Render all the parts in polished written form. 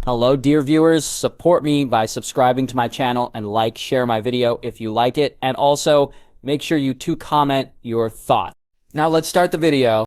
Hello, dear viewers. Support me by subscribing to my channel and share my video if you like it. And also, make sure you comment your thoughts. Now let's start the video.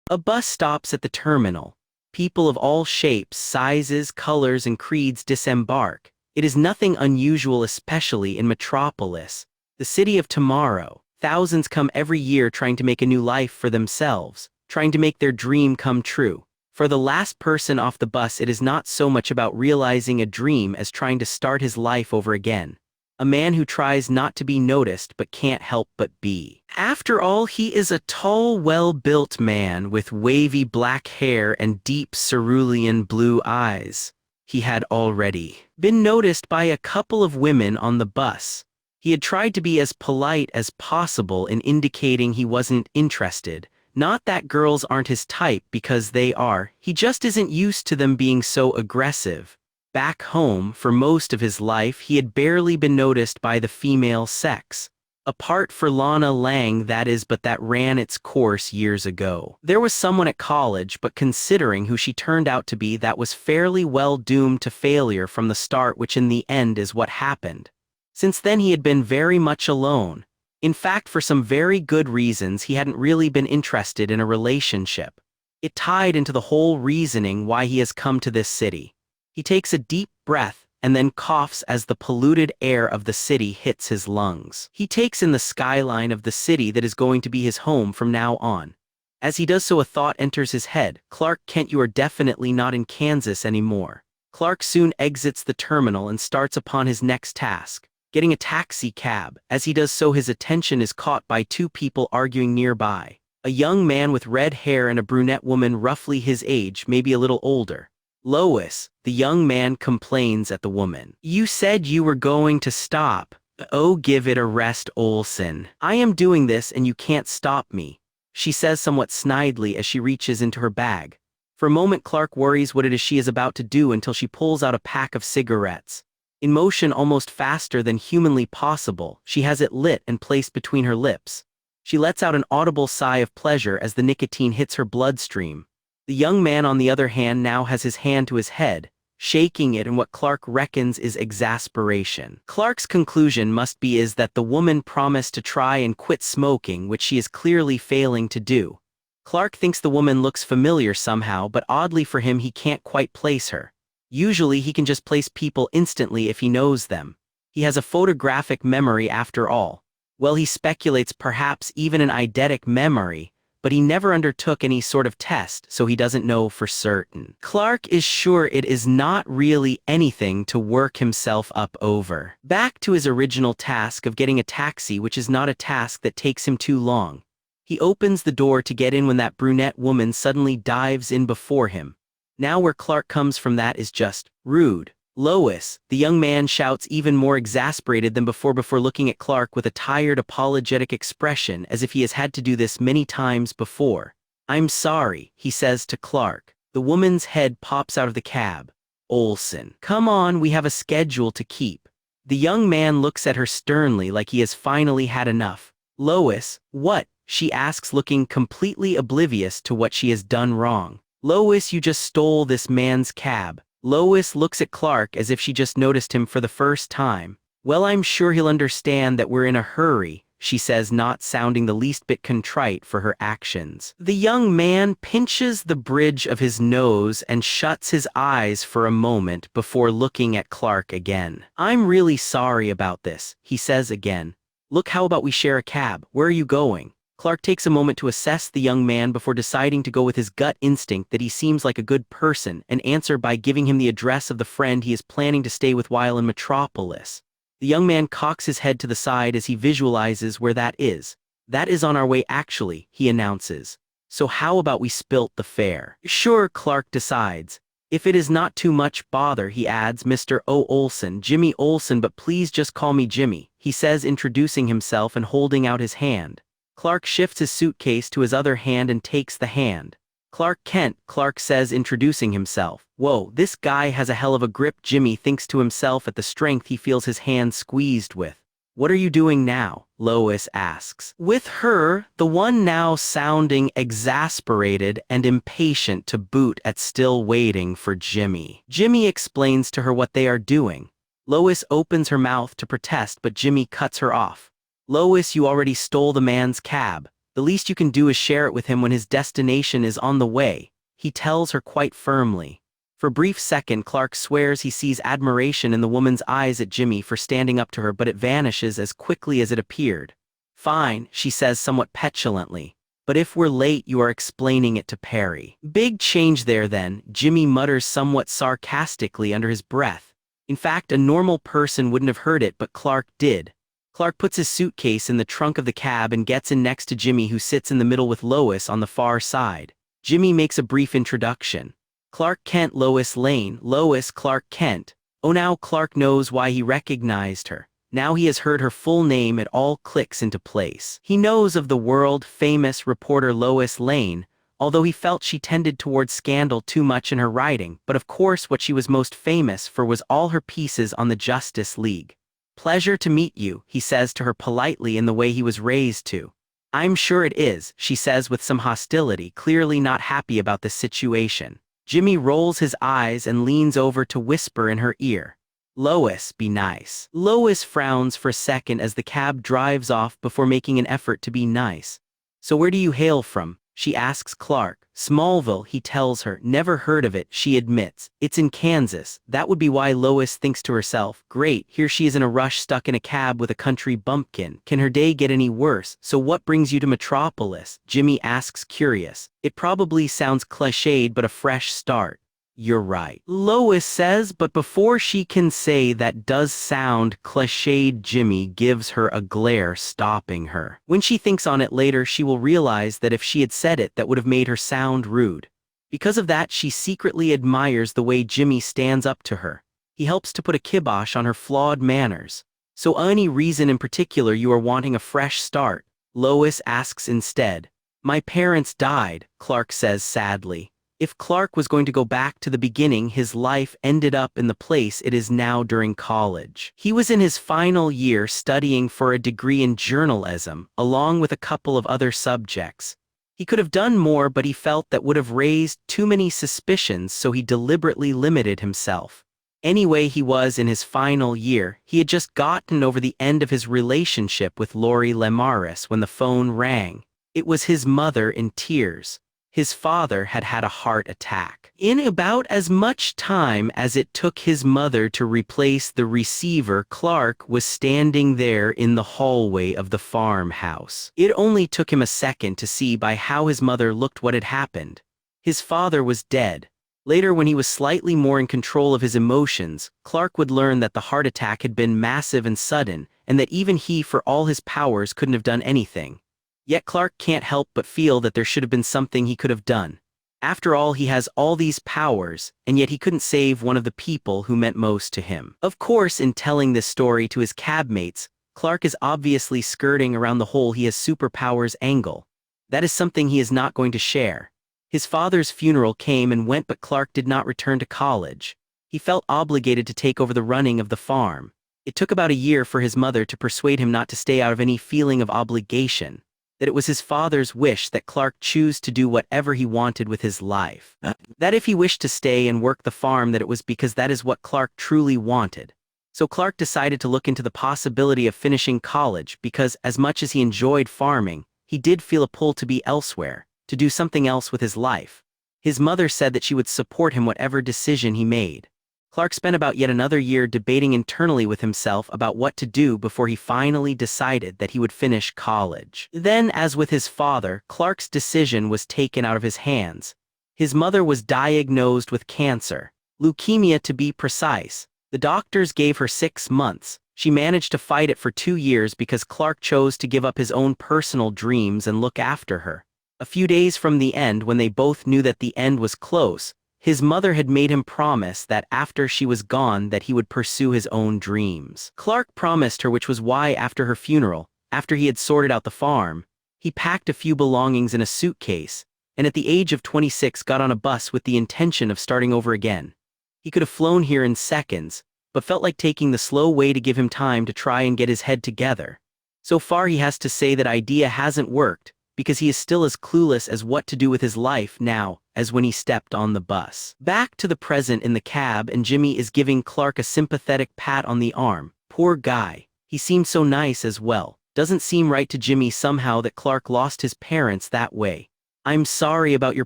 A bus stops at the terminal. People of all shapes, sizes, colors, and creeds disembark. It is nothing unusual, especially in Metropolis, the city of tomorrow. Thousands come every year trying to make a new life for themselves, trying to make their dream come true. For the last person off the bus, it is not so much about realizing a dream as trying to start his life over again. A man who tries not to be noticed but can't help but be. After all, he is a tall, well-built man with wavy black hair and deep cerulean blue eyes. He had already been noticed by a couple of women on the bus. He had tried to be as polite as possible in indicating he wasn't interested. Not that girls aren't his type, because they are, he just isn't used to them being so aggressive. Back home, for most of his life, he had barely been noticed by the female sex. Apart for Lana Lang, that is, but that ran its course years ago. There was someone at college, but considering who she turned out to be, that was fairly well doomed to failure from the start, which in the end is what happened. Since then he had been very much alone. In fact, for some very good reasons, he hadn't really been interested in a relationship. It tied into the whole reasoning why he has come to this city. He takes a deep breath and then coughs as the polluted air of the city hits his lungs. He takes in the skyline of the city that is going to be his home from now on. As he does so, a thought enters his head. Clark Kent, you are definitely not in Kansas anymore. Clark soon exits the terminal and starts upon his next task, getting a taxi cab. As he does so, his attention is caught by two people arguing nearby. A young man with red hair and a brunette woman roughly his age, maybe a little older. Lois, the young man complains at the woman. You said you were going to stop. Oh, give it a rest, Olsen. I am doing this and you can't stop me, she says somewhat snidely as she reaches into her bag. For a moment, Clark worries what it is she is about to do until she pulls out a pack of cigarettes. In motion almost faster than humanly possible, she has it lit and placed between her lips. She lets out an audible sigh of pleasure as the nicotine hits her bloodstream. The young man, on the other hand, now has his hand to his head, shaking it in what Clark reckons is exasperation. Clark's conclusion must be is that the woman promised to try and quit smoking, which she is clearly failing to do. Clark thinks the woman looks familiar somehow, but oddly for him, he can't quite place her. Usually he can just place people instantly if he knows them. He has a photographic memory after all. Well, he speculates perhaps even an eidetic memory, but he never undertook any sort of test, so he doesn't know for certain. Clark is sure it is not really anything to work himself up over. Back to his original task of getting a taxi, which is not a task that takes him too long. He opens the door to get in when that brunette woman suddenly dives in before him. Now where Clark comes from, that is just rude. Lois, the young man shouts, even more exasperated than before looking at Clark with a tired, apologetic expression, as if he has had to do this many times before. I'm sorry, he says to Clark. The woman's head pops out of the cab. Olsen, come on, we have a schedule to keep. The young man looks at her sternly, like he has finally had enough. Lois, what? She asks, looking completely oblivious to what she has done wrong. Lois, you just stole this man's cab. Lois looks at Clark as if she just noticed him for the first time. Well, I'm sure he'll understand that we're in a hurry, she says, not sounding the least bit contrite for her actions. The young man pinches the bridge of his nose and shuts his eyes for a moment before looking at Clark again. I'm really sorry about this, he says again. Look, how about we share a cab? Where are you going? Clark takes a moment to assess the young man before deciding to go with his gut instinct that he seems like a good person and answer by giving him the address of the friend he is planning to stay with while in Metropolis. The young man cocks his head to the side as he visualizes where that is. That is on our way, actually, he announces. So how about we split the fare? Sure, Clark decides. If it is not too much bother, he adds, Mr. O. Olsen, Jimmy Olsen, but please just call me Jimmy, he says, introducing himself and holding out his hand. Clark shifts his suitcase to his other hand and takes the hand. Clark Kent, Clark says, introducing himself. Whoa, this guy has a hell of a grip, Jimmy thinks to himself at the strength he feels his hand squeezed with. "What are you doing now?" Lois asks. With her, the one now sounding exasperated and impatient to boot at, still waiting for Jimmy. Jimmy explains to her what they are doing. Lois opens her mouth to protest, but Jimmy cuts her off. "Lois, you already stole the man's cab. The least you can do is share it with him when his destination is on the way," he tells her quite firmly. For a brief second, Clark swears he sees admiration in the woman's eyes at Jimmy for standing up to her, but it vanishes as quickly as it appeared. "Fine," she says somewhat petulantly. "But if we're late, you are explaining it to Perry." "Big change there then," Jimmy mutters somewhat sarcastically under his breath. In fact, a normal person wouldn't have heard it, but Clark did. Clark puts his suitcase in the trunk of the cab and gets in next to Jimmy, who sits in the middle with Lois on the far side. Jimmy makes a brief introduction. "Clark Kent, Lois Lane." "Lois, Clark Kent." Oh, now Clark knows why he recognized her. Now he has heard her full name, it all clicks into place. He knows of the world-famous reporter Lois Lane, although he felt she tended towards scandal too much in her writing, but of course what she was most famous for was all her pieces on the Justice League. "Pleasure to meet you," he says to her politely in the way he was raised to. "I'm sure it is," she says with some hostility, clearly not happy about the situation. Jimmy rolls his eyes and leans over to whisper in her ear. "Lois, be nice." Lois frowns for a second as the cab drives off before making an effort to be nice. "So where do you hail from?" she asks Clark. "Smallville," he tells her. "Never heard of it," she admits. "It's in Kansas." That would be why Lois thinks to herself, "Great, here she is in a rush, stuck in a cab with a country bumpkin. Can her day get any worse?" "So what brings you to Metropolis?" Jimmy asks, curious. "It probably sounds cliched, but a fresh start." "You're right," Lois says, but before she can say "that does sound cliched," Jimmy gives her a glare, stopping her. When she thinks on it later, she will realize that if she had said it, that would have made her sound rude. Because of that, she secretly admires the way Jimmy stands up to her. He helps to put a kibosh on her flawed manners. "So any reason in particular you are wanting a fresh start?" Lois asks instead. "My parents died," Clark says sadly. If Clark was going to go back to the beginning, his life ended up in the place it is now during college. He was in his final year studying for a degree in journalism, along with a couple of other subjects. He could have done more, but he felt that would have raised too many suspicions, so he deliberately limited himself. Anyway, he was in his final year. He had just gotten over the end of his relationship with Lori Lemaris when the phone rang. It was his mother in tears. His father had had a heart attack. In about as much time as it took his mother to replace the receiver, Clark was standing there in the hallway of the farmhouse. It only took him a second to see by how his mother looked what had happened. His father was dead. Later, when he was slightly more in control of his emotions, Clark would learn that the heart attack had been massive and sudden, and that even he, for all his powers, couldn't have done anything. Yet Clark can't help but feel that there should have been something he could have done. After all, he has all these powers, and yet he couldn't save one of the people who meant most to him. Of course, in telling this story to his cabmates, Clark is obviously skirting around the whole "he has superpowers" angle. That is something he is not going to share. His father's funeral came and went, but Clark did not return to college. He felt obligated to take over the running of the farm. It took about a year for his mother to persuade him not to stay out of any feeling of obligation. That it was his father's wish that Clark choose to do whatever he wanted with his life. That if he wished to stay and work the farm, that it was because that is what Clark truly wanted. So Clark decided to look into the possibility of finishing college because, as much as he enjoyed farming, he did feel a pull to be elsewhere, to do something else with his life. His mother said that she would support him whatever decision he made. Clark spent about yet another year debating internally with himself about what to do before he finally decided that he would finish college. Then, as with his father, Clark's decision was taken out of his hands. His mother was diagnosed with cancer, leukemia to be precise. The doctors gave her 6 months. She managed to fight it for 2 years because Clark chose to give up his own personal dreams and look after her. A few days from the end, when they both knew that the end was close, his mother had made him promise that after she was gone that he would pursue his own dreams. Clark promised her, which was why after her funeral, after he had sorted out the farm, he packed a few belongings in a suitcase, and at the age of 26 got on a bus with the intention of starting over again. He could have flown here in seconds, but felt like taking the slow way to give him time to try and get his head together. So far he has to say that idea hasn't worked, because he is still as clueless as what to do with his life now as when he stepped on the bus. Back to the present in the cab, and Jimmy is giving Clark a sympathetic pat on the arm. Poor guy. He seemed so nice as well. Doesn't seem right to Jimmy somehow that Clark lost his parents that way. I'm sorry about your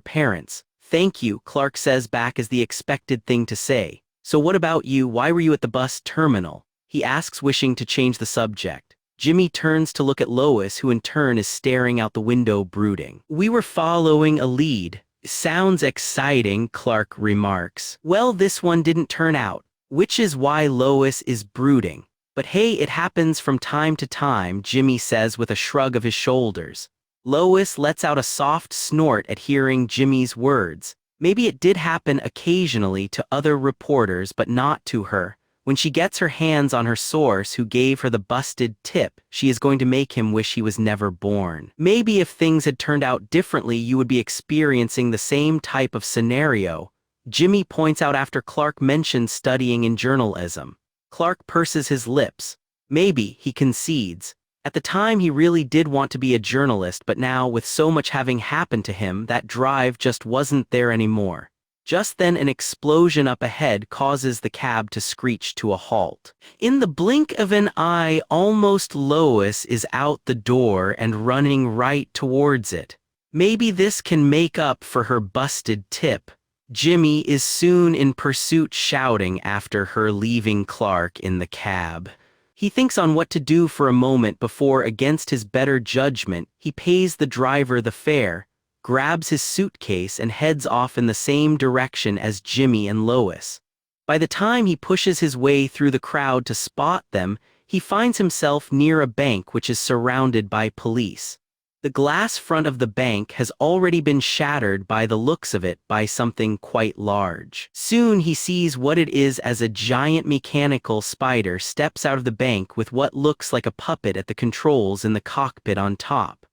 parents. Thank you, Clark says back as the expected thing to say. So what about you? Why were you at the bus terminal? He asks, wishing to change the subject. Jimmy turns to look at Lois, who in turn is staring out the window brooding. We were following a lead. Sounds exciting, Clark remarks. Well, this one didn't turn out, which is why Lois is brooding. But hey, it happens from time to time, Jimmy says with a shrug of his shoulders. Lois lets out a soft snort at hearing Jimmy's words. Maybe it did happen occasionally to other reporters, but not to her. When she gets her hands on her source who gave her the busted tip, she is going to make him wish he was never born. Maybe if things had turned out differently, you would be experiencing the same type of scenario, Jimmy points out after Clark mentions studying in journalism. Clark purses his lips. Maybe, he concedes. At the time he really did want to be a journalist, but now with so much having happened to him, that drive just wasn't there anymore. Just then an explosion up ahead causes the cab to screech to a halt. In the blink of an eye, almost Lois is out the door and running right towards it. Maybe this can make up for her busted tip. Jimmy is soon in pursuit, shouting after her, leaving Clark in the cab. He thinks on what to do for a moment before, against his better judgment, he pays the driver the fare, grabs his suitcase and heads off in the same direction as Jimmy and Lois. By the time he pushes his way through the crowd to spot them, he finds himself near a bank which is surrounded by police. The glass front of the bank has already been shattered by the looks of it by something quite large. Soon he sees what it is as a giant mechanical spider steps out of the bank with what looks like a puppet at the controls in the cockpit on top.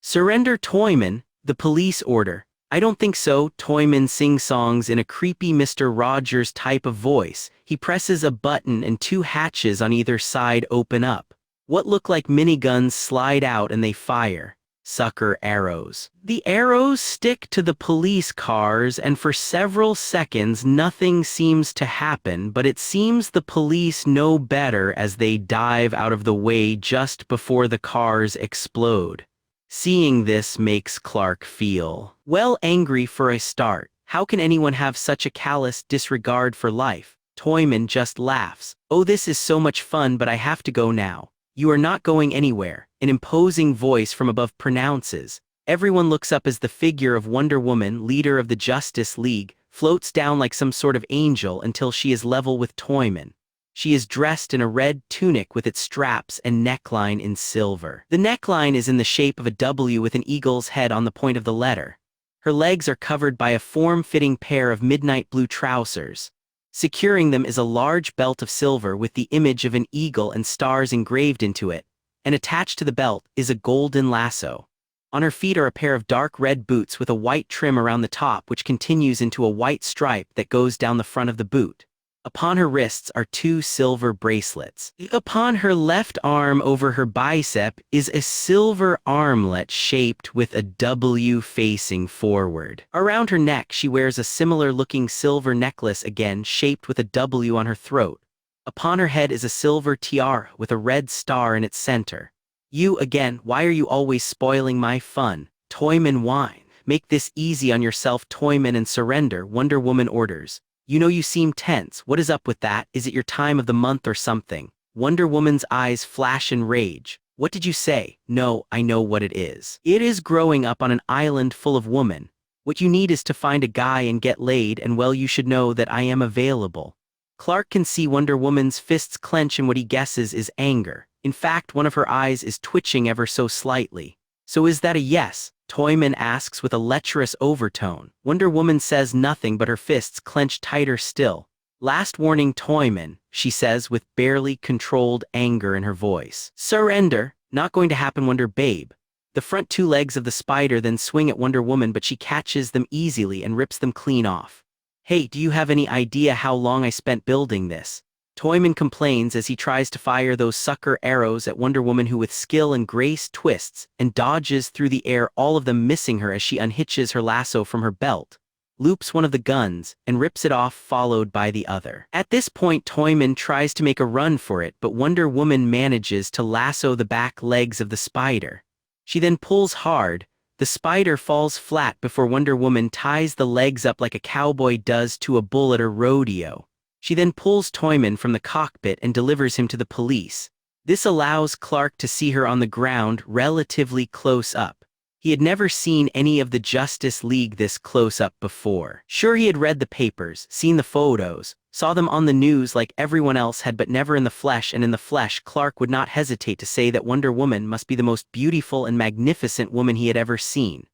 Surrender, Toyman, the police order. I don't think so, Toyman sing-songs in a creepy Mr. Rogers type of voice. He presses a button and two hatches on either side open up. What look like miniguns slide out and they fire. Sucker arrows. The arrows stick to the police cars, and for several seconds nothing seems to happen, but it seems the police know better as they dive out of the way just before the cars explode. Seeing this makes Clark feel, well, angry for a start. How can anyone have such a callous disregard for life? Toyman just laughs. Oh, this is so much fun, but I have to go now. You are not going anywhere, an imposing voice from above pronounces. Everyone looks up as the figure of Wonder Woman, leader of the Justice League, floats down like some sort of angel until she is level with Toyman. She is dressed in a red tunic with its straps and neckline in silver. The neckline is in the shape of a W with an eagle's head on the point of the letter. Her legs are covered by a form-fitting pair of midnight blue trousers. Securing them is a large belt of silver with the image of an eagle and stars engraved into it, and attached to the belt is a golden lasso. On her feet are a pair of dark red boots with a white trim around the top which continues into a white stripe that goes down the front of the boot. Upon her wrists are two silver bracelets. Upon her left arm over her bicep is a silver armlet shaped with a W facing forward. Around her neck she wears a similar-looking silver necklace, again shaped with a W on her throat. Upon her head is a silver tiara with a red star in its center. You again, why are you always spoiling my fun? Toyman whine. Make this easy on yourself, Toyman, and surrender, Wonder Woman orders. You know you seem tense. What is up with that? Is it your time of the month or something? Wonder Woman's eyes flash in rage. What did you say? No, I know what it is. It is growing up on an island full of women. What you need is to find a guy and get laid, and well, you should know that I am available. Clark can see Wonder Woman's fists clench in what he guesses is anger. In fact, one of her eyes is twitching ever so slightly. So is that a yes? Toyman asks with a lecherous overtone. Wonder Woman says nothing, but her fists clench tighter still. Last warning, Toyman, she says with barely controlled anger in her voice. Surrender. Not going to happen, Wonder Babe. The front two legs of the spider then swing at Wonder Woman, but she catches them easily and rips them clean off. Hey, do you have any idea how long I spent building this? Toyman complains as he tries to fire those sucker arrows at Wonder Woman, who with skill and grace twists and dodges through the air, all of them missing her as she unhitches her lasso from her belt, loops one of the guns, and rips it off, followed by the other. At this point, Toyman tries to make a run for it, but Wonder Woman manages to lasso the back legs of the spider. She then pulls hard. The spider falls flat before Wonder Woman ties the legs up like a cowboy does to a bull at a rodeo. She then pulls Toyman from the cockpit and delivers him to the police. This allows Clark to see her on the ground relatively close up. He had never seen any of the Justice League this close up before. Sure, he had read the papers, seen the photos, saw them on the news like everyone else had, but never in the flesh, and in the flesh, Clark would not hesitate to say that Wonder Woman must be the most beautiful and magnificent woman he had ever seen.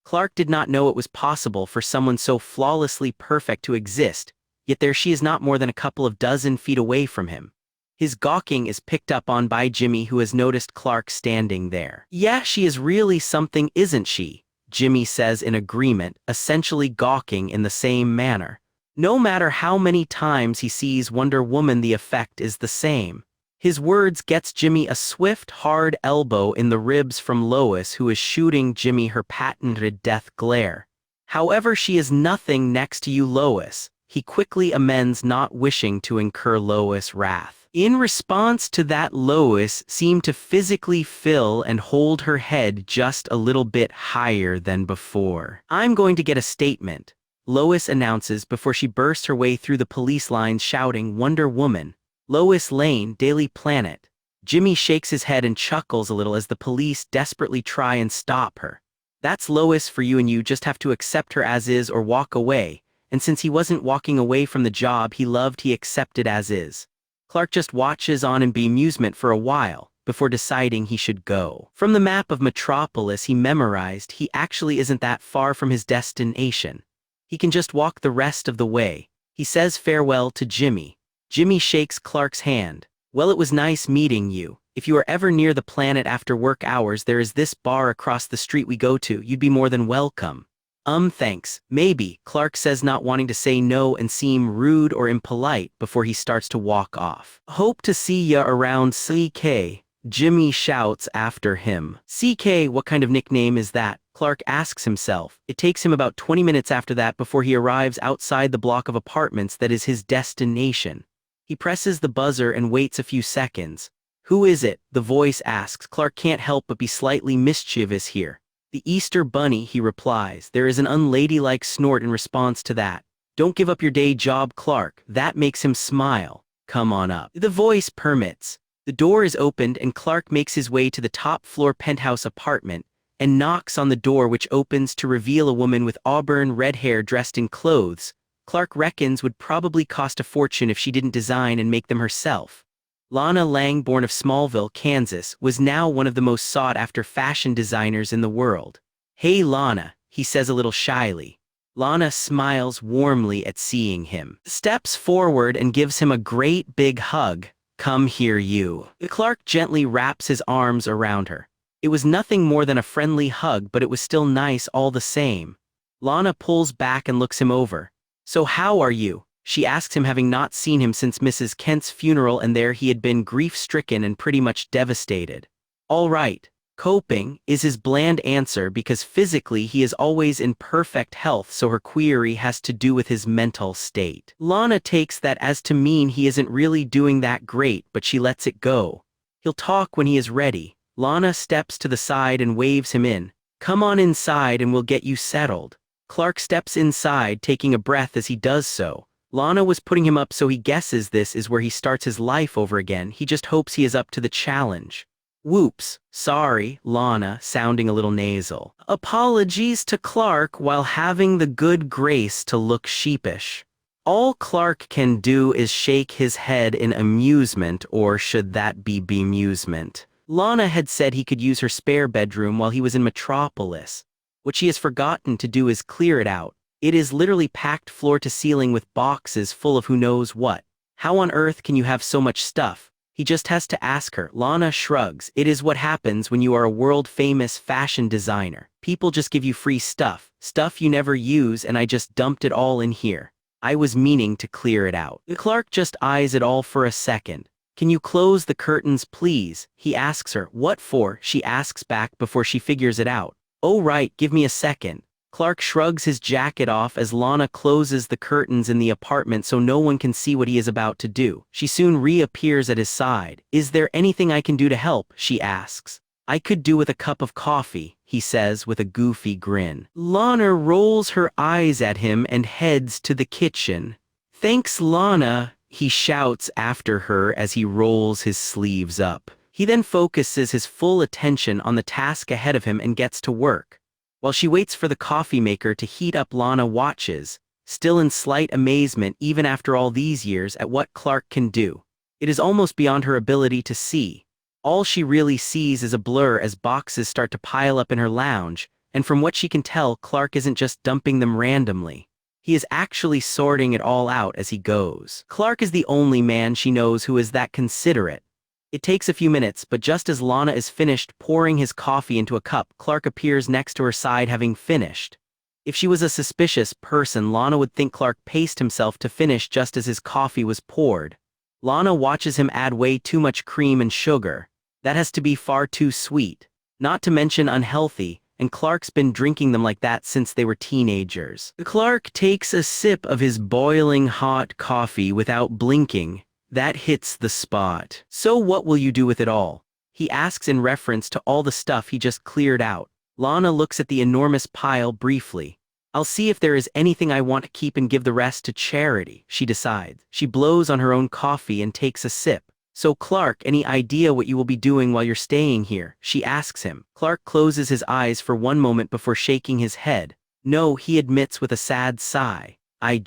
Clark did not know it was possible for someone so flawlessly perfect to exist, yet there she is, not more than a couple of dozen feet away from him. His gawking is picked up on by Jimmy, who has noticed Clark standing there. "Yeah, she is really something, isn't she?" Jimmy says in agreement, essentially gawking in the same manner. No matter how many times he sees Wonder Woman, the effect is the same. His words gets Jimmy a swift, hard elbow in the ribs from Lois, who is shooting Jimmy her patented death glare. "However, she is nothing next to you, Lois." He quickly amends, not wishing to incur Lois' wrath. In response to that, Lois seemed to physically fill and hold her head just a little bit higher than before. "I'm going to get a statement," Lois announces before she bursts her way through the police lines shouting, "Wonder Woman, Lois Lane, Daily Planet." Jimmy shakes his head and chuckles a little as the police desperately try and stop her. "That's Lois for you, and you just have to accept her as is or walk away." And since he wasn't walking away from the job he loved, he accepted as is. Clark just watches on in bemusement for a while, before deciding he should go. From the map of Metropolis he memorized, he actually isn't that far from his destination. He can just walk the rest of the way. He says farewell to Jimmy. Jimmy shakes Clark's hand. "Well, it was nice meeting you. If you are ever near the planet after work hours, there is this bar across the street we go to. You'd be more than welcome." Thanks, maybe," Clark says, not wanting to say no and seem rude or impolite before he starts to walk off. "Hope to see ya around, CK," Jimmy shouts after him. CK, what kind of nickname is that? Clark asks himself. It takes him about 20 minutes after that before he arrives outside the block of apartments that is his destination. He presses the buzzer and waits a few seconds. "Who is it?" the voice asks. Clark can't help but be slightly mischievous here. "The Easter Bunny," he replies. There is an unladylike snort in response to that. "Don't give up your day job, Clark." That makes him smile. "Come on up." The voice permits. The door is opened and Clark makes his way to the top-floor penthouse apartment and knocks on the door, which opens to reveal a woman with auburn red hair dressed in clothes Clark reckons would probably cost a fortune if she didn't design and make them herself. Lana Lang, born of Smallville, Kansas, was now one of the most sought-after fashion designers in the world. "Hey Lana," he says a little shyly. Lana smiles warmly at seeing him, steps forward and gives him a great big hug. "Come here, you." Clark gently wraps his arms around her. It was nothing more than a friendly hug, but it was still nice all the same. Lana pulls back and looks him over. "So how are you?" she asks him, having not seen him since Mrs. Kent's funeral, and there he had been grief-stricken and pretty much devastated. "All right. Coping," is his bland answer, because physically he is always in perfect health, so her query has to do with his mental state. Lana takes that as to mean he isn't really doing that great, but she lets it go. "He'll talk when he is ready." Lana steps to the side and waves him in. "Come on inside and we'll get you settled." Clark steps inside, taking a breath as he does so. Lana was putting him up, so he guesses this is where he starts his life over again. He just hopes he is up to the challenge. "Whoops, sorry," Lana, sounding a little nasal. Apologies to Clark while having the good grace to look sheepish. All Clark can do is shake his head in amusement, or should that be bemusement? Lana had said he could use her spare bedroom while he was in Metropolis. What she has forgotten to do is clear it out. It is literally packed floor to ceiling with boxes full of who knows what. How on earth can you have so much stuff? He just has to ask her. Lana shrugs. It is what happens when you are a world-famous fashion designer. People just give you free stuff you never use, and I just dumped it all in here. I was meaning to clear it out. Clark just eyes it all for a second. Can you close the curtains, please? He asks her. What for? She asks back before she figures it out. Oh right, give me a second. Clark shrugs his jacket off as Lana closes the curtains in the apartment so no one can see what he is about to do. She soon reappears at his side. Is there anything I can do to help? She asks. I could do with a cup of coffee, he says with a goofy grin. Lana rolls her eyes at him and heads to the kitchen. Thanks, Lana, he shouts after her as he rolls his sleeves up. He then focuses his full attention on the task ahead of him and gets to work. While she waits for the coffee maker to heat up, Lana watches, still in slight amazement even after all these years at what Clark can do. It is almost beyond her ability to see. All she really sees is a blur as boxes start to pile up in her lounge, and from what she can tell, Clark isn't just dumping them randomly. He is actually sorting it all out as he goes. Clark is the only man she knows who is that considerate. It takes a few minutes, but just as Lana is finished pouring his coffee into a cup, Clark appears next to her side having finished. If she was a suspicious person, Lana would think Clark paced himself to finish just as his coffee was poured. Lana watches him add way too much cream and sugar. That has to be far too sweet, not to mention unhealthy, and Clark's been drinking them like that since they were teenagers. Clark takes a sip of his boiling hot coffee without blinking. That hits the spot. So what will you do with it all? He asks in reference to all the stuff he just cleared out. Lana looks at the enormous pile briefly. I'll see if there is anything I want to keep and give the rest to charity, she decides. She blows on her own coffee and takes a sip. So Clark, any idea what you will be doing while you're staying here? She asks him. Clark closes his eyes for one moment before shaking his head. No, he admits with a sad sigh. I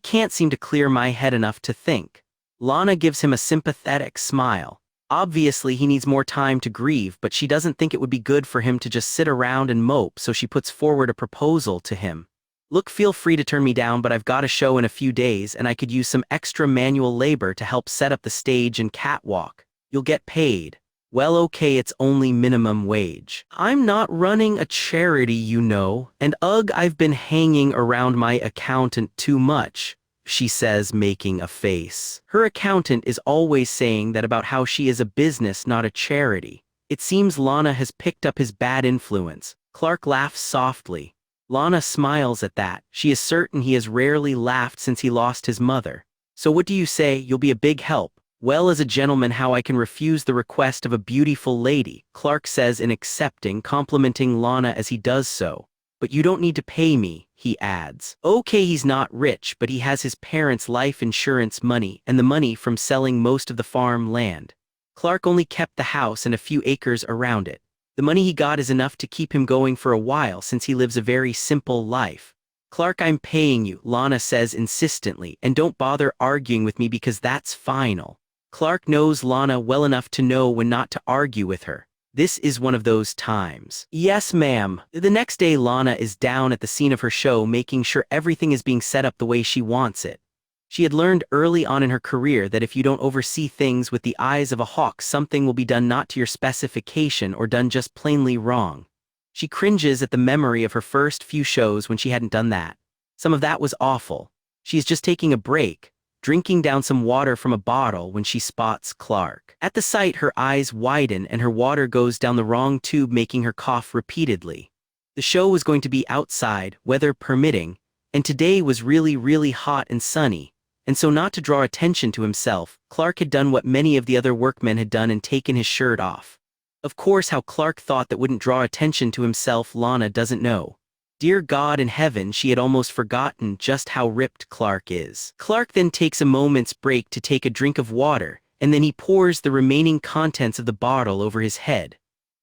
can't seem to clear my head enough to think. Lana gives him a sympathetic smile. Obviously, he needs more time to grieve, but she doesn't think it would be good for him to just sit around and mope, so she puts forward a proposal to him. Look, feel free to turn me down, but I've got a show in a few days, and I could use some extra manual labor to help set up the stage and catwalk. You'll get paid. Well, okay, it's only minimum wage. I'm not running a charity, you know, and I've been hanging around my accountant too much, she says, making a face. Her accountant is always saying that about how she is a business, not a charity. It seems Lana has picked up his bad influence. Clark laughs softly. Lana smiles at that. She is certain he has rarely laughed since he lost his mother. So what do you say? You'll be a big help. Well, as a gentleman, how I can refuse the request of a beautiful lady, Clark says in accepting, complimenting Lana as he does so. But you don't need to pay me, he adds. Okay, he's not rich, but he has his parents' life insurance money and the money from selling most of the farm land. Clark only kept the house and a few acres around it. The money he got is enough to keep him going for a while since he lives a very simple life. Clark, I'm paying you, Lana says insistently, and don't bother arguing with me because that's final. Clark knows Lana well enough to know when not to argue with her. This is one of those times. Yes, ma'am. The next day, Lana is down at the scene of her show making sure everything is being set up the way she wants it. She had learned early on in her career that if you don't oversee things with the eyes of a hawk, something will be done not to your specification or done just plainly wrong. She cringes at the memory of her first few shows when she hadn't done that. Some of that was awful. She is just taking a break, drinking down some water from a bottle when she spots Clark. At the sight, her eyes widen and her water goes down the wrong tube, making her cough repeatedly. The show was going to be outside, weather permitting, and today was really hot and sunny. And so, not to draw attention to himself, Clark had done what many of the other workmen had done and taken his shirt off. Of course, how Clark thought that wouldn't draw attention to himself, Lana doesn't know. Dear God in heaven, she had almost forgotten just how ripped Clark is. Clark then takes a moment's break to take a drink of water, and then he pours the remaining contents of the bottle over his head.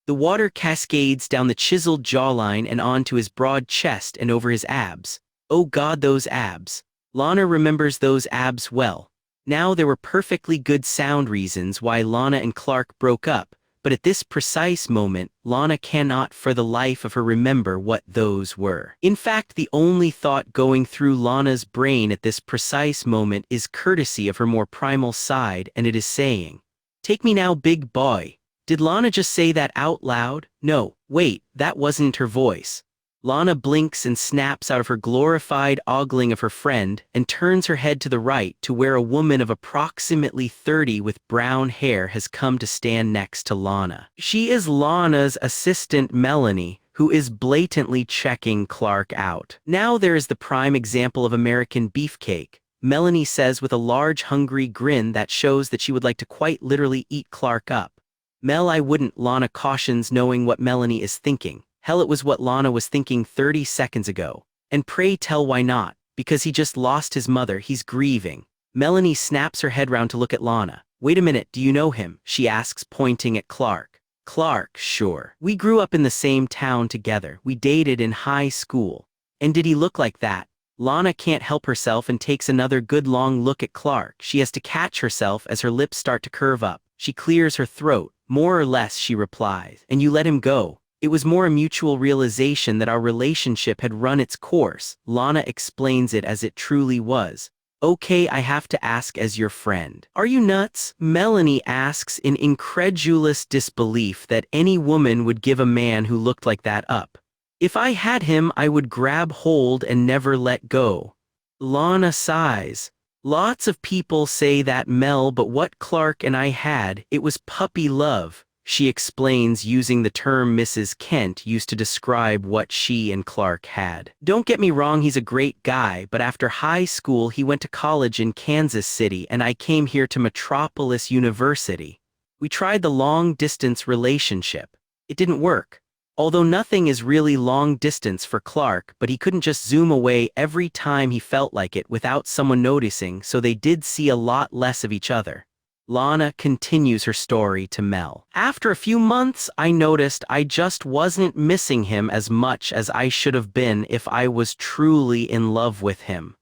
The water cascades down the chiseled jawline and onto his broad chest and over his abs. Oh God, those abs. Lana remembers those abs well. Now, there were perfectly good sound reasons why Lana and Clark broke up, but at this precise moment, Lana cannot for the life of her remember what those were. In fact, the only thought going through Lana's brain at this precise moment is courtesy of her more primal side, and it is saying, "Take me now, big boy." Did Lana just say that out loud? No, wait, that wasn't her voice. Lana blinks and snaps out of her glorified ogling of her friend and turns her head to the right to where a woman of approximately 30 with brown hair has come to stand next to Lana. She is Lana's assistant Melanie, who is blatantly checking Clark out. Now there is the prime example of American beefcake. Melanie says with a large hungry grin that shows that she would like to quite literally eat Clark up. Mel, I wouldn't, Lana cautions, knowing what Melanie is thinking. Hell, it was what Lana was thinking 30 seconds ago. And pray tell why not? Because he just lost his mother, he's grieving. Melanie snaps her head round to look at Lana. Wait a minute, do you know him? She asks, pointing at Clark. Clark, sure. We grew up in the same town together. We dated in high school. And did he look like that? Lana can't help herself and takes another good long look at Clark. She has to catch herself as her lips start to curve up. She clears her throat. More or less, she replies. And you let him go. It was more a mutual realization that our relationship had run its course. Lana explains it as it truly was. Okay, I have to ask as your friend. Are you nuts? Melanie asks in incredulous disbelief that any woman would give a man who looked like that up. If I had him, I would grab hold and never let go. Lana sighs. Lots of people say that, Mel, but what Clark and I had, it was puppy love. She explains, using the term Mrs. Kent used to describe what she and Clark had. Don't get me wrong, he's a great guy, but after high school he went to college in Kansas City and I came here to Metropolis University. We tried the long-distance relationship. It didn't work. Although nothing is really long distance for Clark, but he couldn't just zoom away every time he felt like it without someone noticing, so they did see a lot less of each other. Lana continues her story to Mel. After a few months, I noticed I just wasn't missing him as much as I should have been if I was truly in love with him.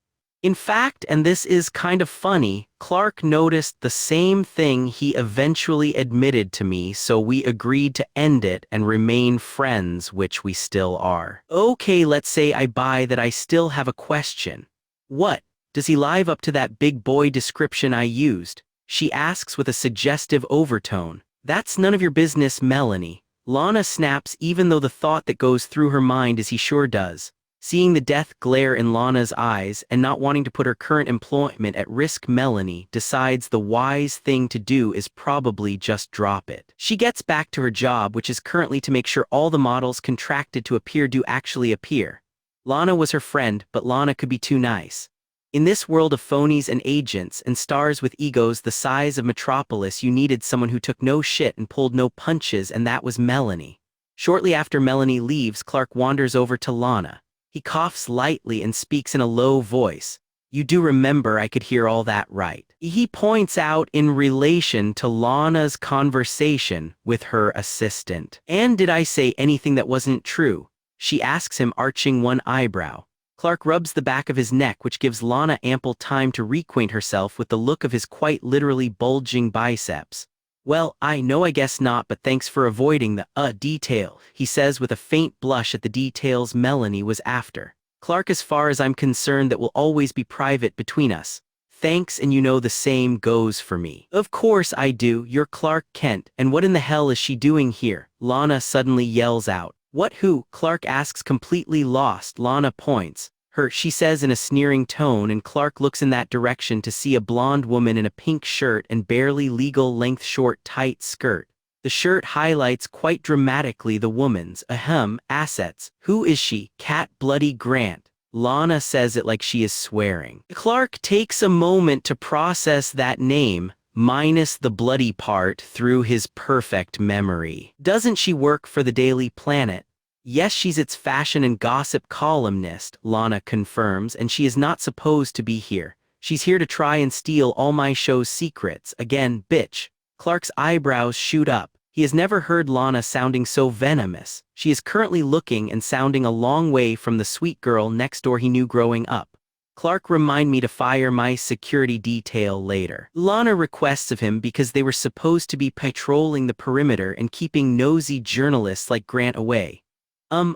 In fact, and this is kind of funny, Clark noticed the same thing he eventually admitted to me, so we agreed to end it and remain friends, which we still are. Okay, let's say I buy that. I still have a question. What? Does he live up to that big boy description I used? She asks with a suggestive overtone. That's none of your business, Melanie. Lana snaps, even though the thought that goes through her mind is he sure does. Seeing the death glare in Lana's eyes and not wanting to put her current employment at risk, Melanie decides the wise thing to do is probably just drop it. She gets back to her job, which is currently to make sure all the models contracted to appear do actually appear. Lana was her friend, but Lana could be too nice. In this world of phonies and agents and stars with egos the size of Metropolis, you needed someone who took no shit and pulled no punches, and that was Melanie. Shortly after Melanie leaves, Clark wanders over to Lana. He coughs lightly and speaks in a low voice. You do remember I could hear all that, right? He points out in relation to Lana's conversation with her assistant. And did I say anything that wasn't true? She asks him, arching one eyebrow. Clark rubs the back of his neck, which gives Lana ample time to reacquaint herself with the look of his quite literally bulging biceps. Well, I know, I guess not, but thanks for avoiding the detail, he says with a faint blush at the details Melanie was after. Clark, as far as I'm concerned, that will always be private between us. Thanks, and you know the same goes for me. Of course I do, you're Clark Kent, and what in the hell is she doing here? Lana suddenly yells out. What, who? Clark asks, completely lost. Lana points. Her, she says in a sneering tone, and Clark looks in that direction to see a blonde woman in a pink shirt and barely legal length short tight skirt. The shirt highlights quite dramatically the woman's, assets. Who is she? Cat Bloody Grant. Lana says it like she is swearing. Clark takes a moment to process that name, minus the bloody part, through his perfect memory. Doesn't she work for the Daily Planet? Yes, she's its fashion and gossip columnist, Lana confirms, and she is not supposed to be here. She's here to try and steal all my show's secrets. Again, bitch. Clark's eyebrows shoot up. He has never heard Lana sounding so venomous. She is currently looking and sounding a long way from the sweet girl next door he knew growing up. Clark, remind me to fire my security detail later. Lana requests of him because they were supposed to be patrolling the perimeter and keeping nosy journalists like Grant away.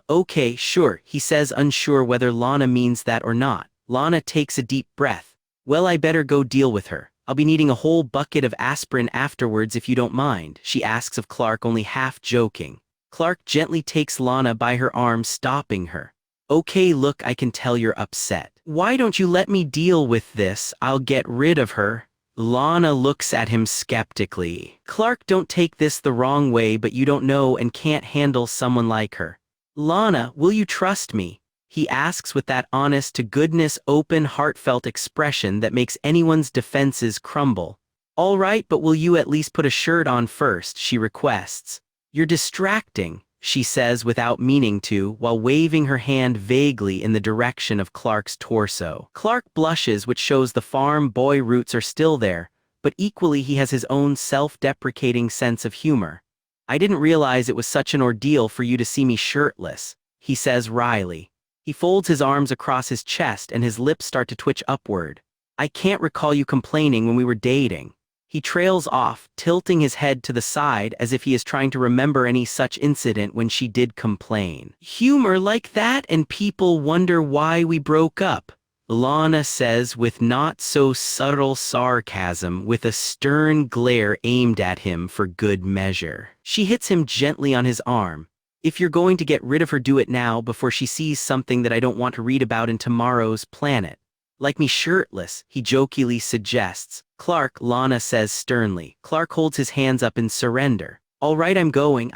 Okay, sure, he says, unsure whether Lana means that or not. Lana takes a deep breath. Well, I better go deal with her. I'll be needing a whole bucket of aspirin afterwards if you don't mind, she asks of Clark, only half joking. Clark gently takes Lana by her arm, stopping her. Okay, look, I can tell you're upset. Why don't you let me deal with this? I'll get rid of her. Lana looks at him skeptically. Clark, don't take this the wrong way, but you don't know and can't handle someone like her. Lana, will you trust me? He asks with that honest-to-goodness, open, heartfelt expression that makes anyone's defenses crumble. All right, but will you at least put a shirt on first, she requests. You're distracting, she says without meaning to, while waving her hand vaguely in the direction of Clark's torso. Clark blushes, which shows the farm boy roots are still there, but equally he has his own self-deprecating sense of humor. I didn't realize it was such an ordeal for you to see me shirtless, he says wryly. He folds his arms across his chest and his lips start to twitch upward. I can't recall you complaining when we were dating. He trails off, tilting his head to the side as if he is trying to remember any such incident when she did complain. Humor like that and people wonder why we broke up, Lana says with not so subtle sarcasm, with a stern glare aimed at him for good measure. She hits him gently on his arm. If you're going to get rid of her, do it now before she sees something that I don't want to read about in tomorrow's Planet. Like me shirtless, he jokingly suggests. Clark, Lana says sternly. Clark holds his hands up in surrender. All right, I'm going.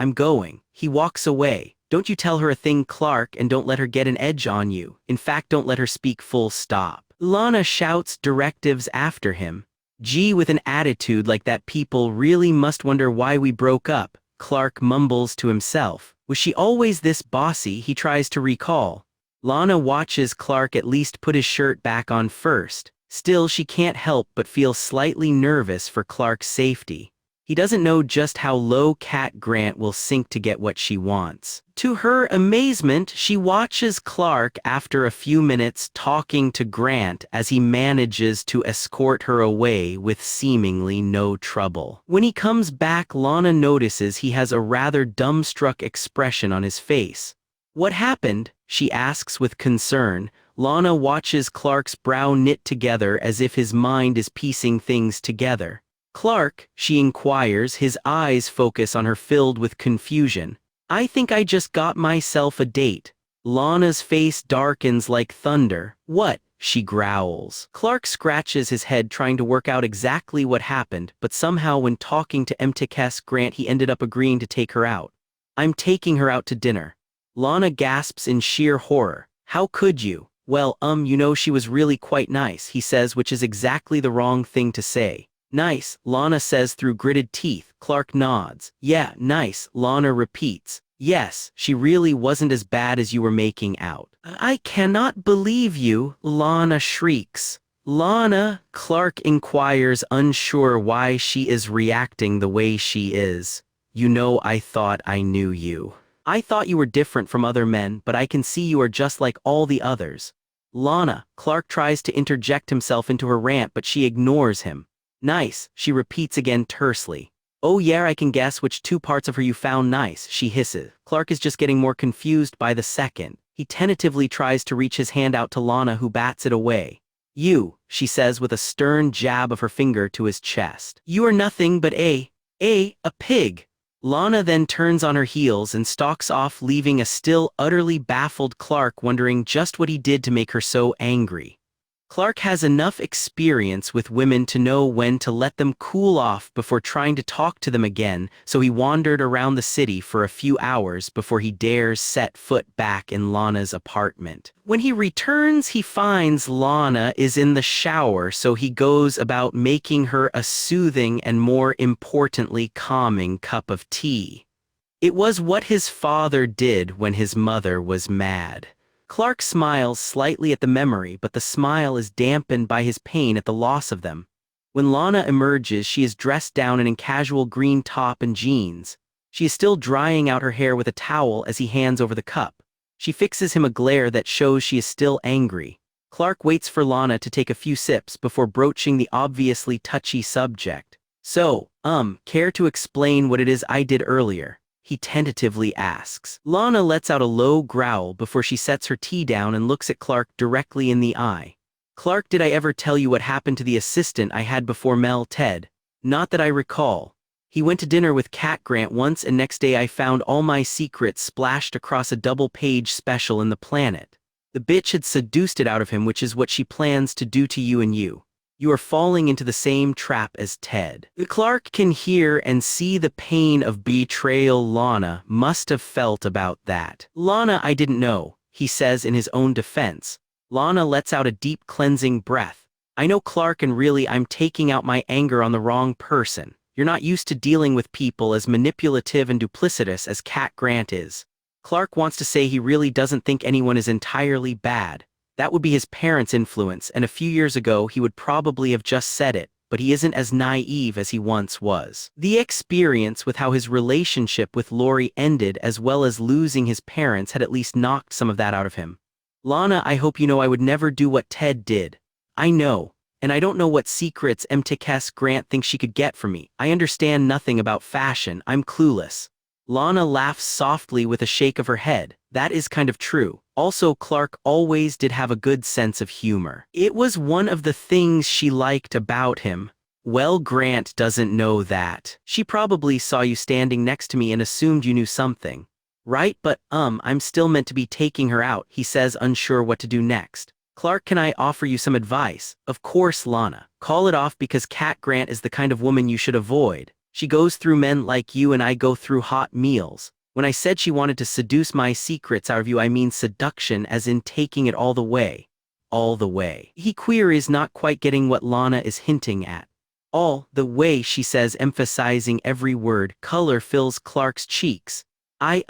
He walks away. Don't you tell her a thing, Clark, and don't let her get an edge on you. In fact, don't let her speak, full stop. Lana shouts directives after him. Gee, with an attitude like that, people really must wonder why we broke up, Clark mumbles to himself. Was she always this bossy? He tries to recall. Lana watches Clark at least put his shirt back on first. Still, she can't help but feel slightly nervous for Clark's safety. He doesn't know just how low Cat Grant will sink to get what she wants. To her amazement, she watches Clark after a few minutes talking to Grant as he manages to escort her away with seemingly no trouble. When he comes back, Lana notices he has a rather dumbstruck expression on his face. What happened? She asks with concern. Lana watches Clark's brow knit together as if his mind is piecing things together. Clark, she inquires, his eyes focus on her filled with confusion. I think I just got myself a date. Lana's face darkens like thunder. What? She growls. Clark scratches his head trying to work out exactly what happened, but somehow when talking to MTKS Grant he ended up agreeing to take her out. I'm taking her out to dinner. Lana gasps in sheer horror. How could you? Well, you know she was really quite nice, he says, which is exactly the wrong thing to say. Nice, Lana says through gritted teeth. Clark nods. Yeah, nice, Lana repeats. Yes, she really wasn't as bad as you were making out. I cannot believe you, Lana shrieks. Lana, Clark inquires, unsure why she is reacting the way she is. You know, I thought I knew you. I thought you were different from other men, but I can see you are just like all the others. Lana, Clark tries to interject himself into her rant, but she ignores him. Nice, she repeats again tersely. Oh yeah, I can guess which two parts of her you found nice, she hisses. Clark is just getting more confused by the second. He tentatively tries to reach his hand out to Lana, who bats it away. You, she says with a stern jab of her finger to his chest. You are nothing but a pig. Lana then turns on her heels and stalks off, leaving a still utterly baffled Clark wondering just what he did to make her so angry. Clark has enough experience with women to know when to let them cool off before trying to talk to them again, so he wandered around the city for a few hours before he dares set foot back in Lana's apartment. When he returns, he finds Lana is in the shower, so he goes about making her a soothing and, more importantly, calming cup of tea. It was what his father did when his mother was mad. Clark smiles slightly at the memory, but the smile is dampened by his pain at the loss of them. When Lana emerges, she is dressed down and in casual green top and jeans. She is still drying out her hair with a towel as he hands over the cup. She fixes him a glare that shows she is still angry. Clark waits for Lana to take a few sips before broaching the obviously touchy subject. So, care to explain what it is I did earlier? He tentatively asks. Lana lets out a low growl before she sets her tea down and looks at Clark directly in the eye. Clark, did I ever tell you what happened to the assistant I had before Mel, Ted? Not that I recall. He went to dinner with Cat Grant once, and next day I found all my secrets splashed across a double-page special in the Planet. The bitch had seduced it out of him, which is what she plans to do to you and you. You are falling into the same trap as Ted. Clark can hear and see the pain of betrayal Lana must have felt about that. Lana, I didn't know, he says in his own defense. Lana lets out a deep cleansing breath. I know, Clark, and really I'm taking out my anger on the wrong person. You're not used to dealing with people as manipulative and duplicitous as Cat Grant is. Clark wants to say he really doesn't think anyone is entirely bad. That would be his parents' influence, and a few years ago he would probably have just said it, but he isn't as naive as he once was. The experience with how his relationship with Lori ended, as well as losing his parents, had at least knocked some of that out of him. Lana, I hope you know I would never do what Ted did. I know, and I don't know what secrets Cat Grant thinks she could get from me. I understand nothing about fashion, I'm clueless. Lana laughs softly with a shake of her head. That is kind of true. Also, Clark always did have a good sense of humor. It was one of the things she liked about him. Well, Grant doesn't know that. She probably saw you standing next to me and assumed you knew something. Right, but I'm still meant to be taking her out, he says, unsure what to do next. Clark, can I offer you some advice? Of course, Lana. Call it off, because Cat Grant is the kind of woman you should avoid. She goes through men like you and I go through hot meals. When I said she wanted to seduce my secrets out of you, I mean seduction as in taking it all the way. All the way. He queries, not quite getting what Lana is hinting at. All the way, she says, emphasizing every word. Color fills Clark's cheeks. Right,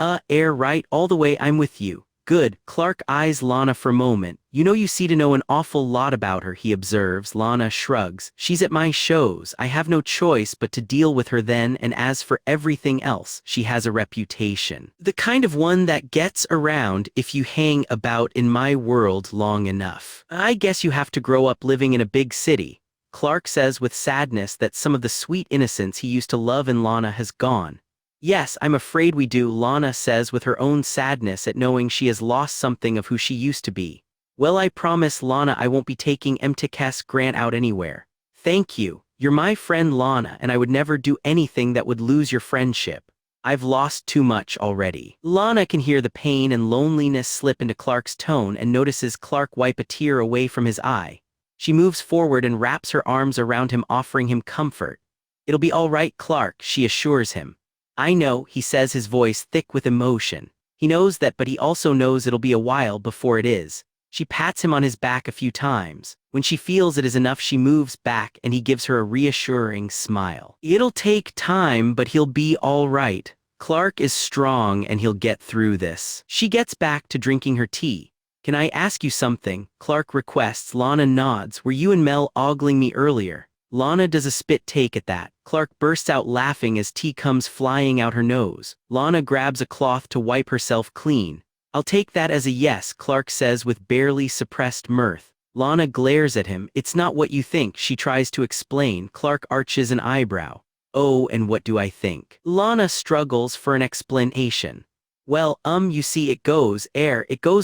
all the way, I'm with you. Good. Clark eyes Lana for a moment. You know, you see to know an awful lot about her, he observes. Lana shrugs. She's at my shows. I have no choice but to deal with her then, and as for everything else, she has a reputation. The kind of one that gets around if you hang about in my world long enough. I guess you have to grow up living in a big city. Clark says with sadness that some of the sweet innocence he used to love in Lana has gone. Yes, I'm afraid we do, Lana says with her own sadness at knowing she has lost something of who she used to be. Well, I promise, Lana, I won't be taking Cat Grant out anywhere. Thank you. You're my friend, Lana, and I would never do anything that would lose your friendship. I've lost too much already. Lana can hear the pain and loneliness slip into Clark's tone and notices Clark wipe a tear away from his eye. She moves forward and wraps her arms around him, offering him comfort. It'll be all right, Clark, she assures him. I know, he says, his voice thick with emotion. He knows that, but he also knows it'll be a while before it is. She pats him on his back a few times. When she feels it is enough, she moves back and he gives her a reassuring smile. It'll take time, but he'll be all right. Clark is strong and he'll get through this. She gets back to drinking her tea. Can I ask you something? Clark requests. Lana nods. Were you and Mel ogling me earlier? Lana does a spit take at that. Clark bursts out laughing as tea comes flying out her nose. Lana grabs a cloth to wipe herself clean. I'll take that as a yes, Clark says with barely suppressed mirth. Lana glares at him. It's not what you think, she tries to explain. Clark arches an eyebrow. Oh, and what do I think? Lana struggles for an explanation. Well, you see, it goes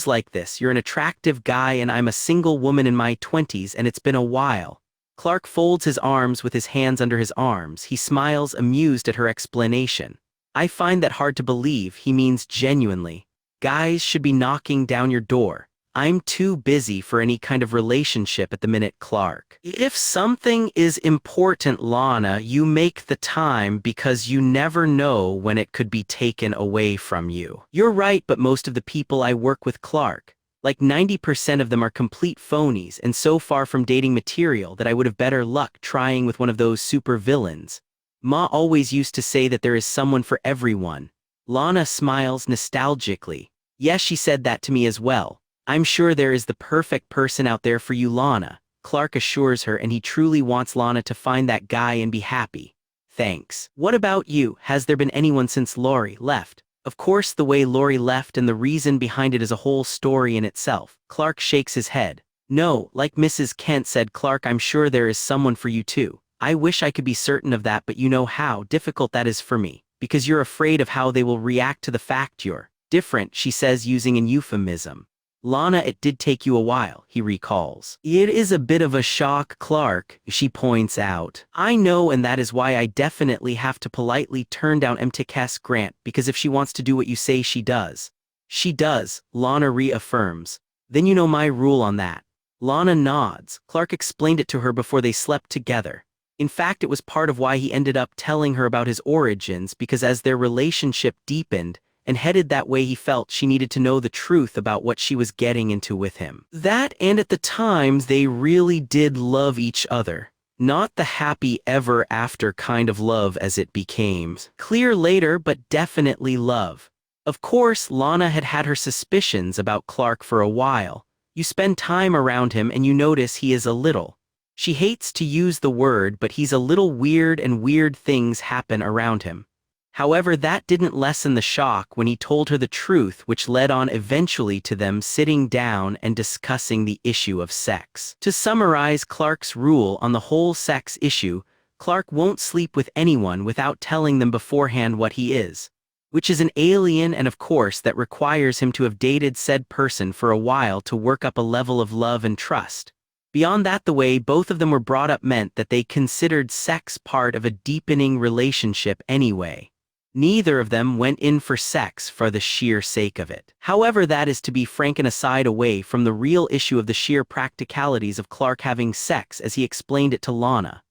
like this. You're an attractive guy and I'm a single woman in my 20s and it's been a while. Clark folds his arms with his hands under his arms. He smiles, amused at her explanation. I find that hard to believe, he means genuinely. Guys should be knocking down your door. I'm too busy for any kind of relationship at the minute, Clark. If something is important, Lana, you make the time because you never know when it could be taken away from you. You're right, but most of the people I work with, Clark, like 90% of them are complete phonies and so far from dating material that I would have better luck trying with one of those super villains. Ma always used to say that there is someone for everyone. Lana smiles nostalgically. Yes, she said that to me as well. I'm sure there is the perfect person out there for you, Lana, Clark assures her, and he truly wants Lana to find that guy and be happy. Thanks. What about you? Has there been anyone since Lori left? Of course, the way Lori left and the reason behind it is a whole story in itself. Clark shakes his head. No, like Mrs. Kent said, Clark, I'm sure there is someone for you too. I wish I could be certain of that, but you know how difficult that is for me, because you're afraid of how they will react to the fact you're different, she says, using an euphemism. Lana, it did take you a while, he recalls. It is a bit of a shock, Clark, she points out. I know, and that is why I definitely have to politely turn down Cat Grant, because if she wants to do what you say she does. She does, Lana reaffirms. Then you know my rule on that. Lana nods. Clark explained it to her before they slept together. In fact, it was part of why he ended up telling her about his origins, because as their relationship deepened and headed that way, he felt she needed to know the truth about what she was getting into with him. That, and at the times, they really did love each other. Not the happy ever after kind of love as it became clear later, but definitely love. Of course, Lana had had her suspicions about Clark for a while. You spend time around him and you notice he is a little. She hates to use the word, but he's a little weird, and weird things happen around him. However, that didn't lessen the shock when he told her the truth, which led on eventually to them sitting down and discussing the issue of sex. To summarize Clark's rule on the whole sex issue, Clark won't sleep with anyone without telling them beforehand what he is, which is an alien, and of course that requires him to have dated said person for a while to work up a level of love and trust. Beyond that, the way both of them were brought up meant that they considered sex part of a deepening relationship anyway. Neither of them went in for sex for the sheer sake of it. However, that is to be frank an aside away from the real issue of the sheer practicalities of Clark having sex as he explained it to Lana.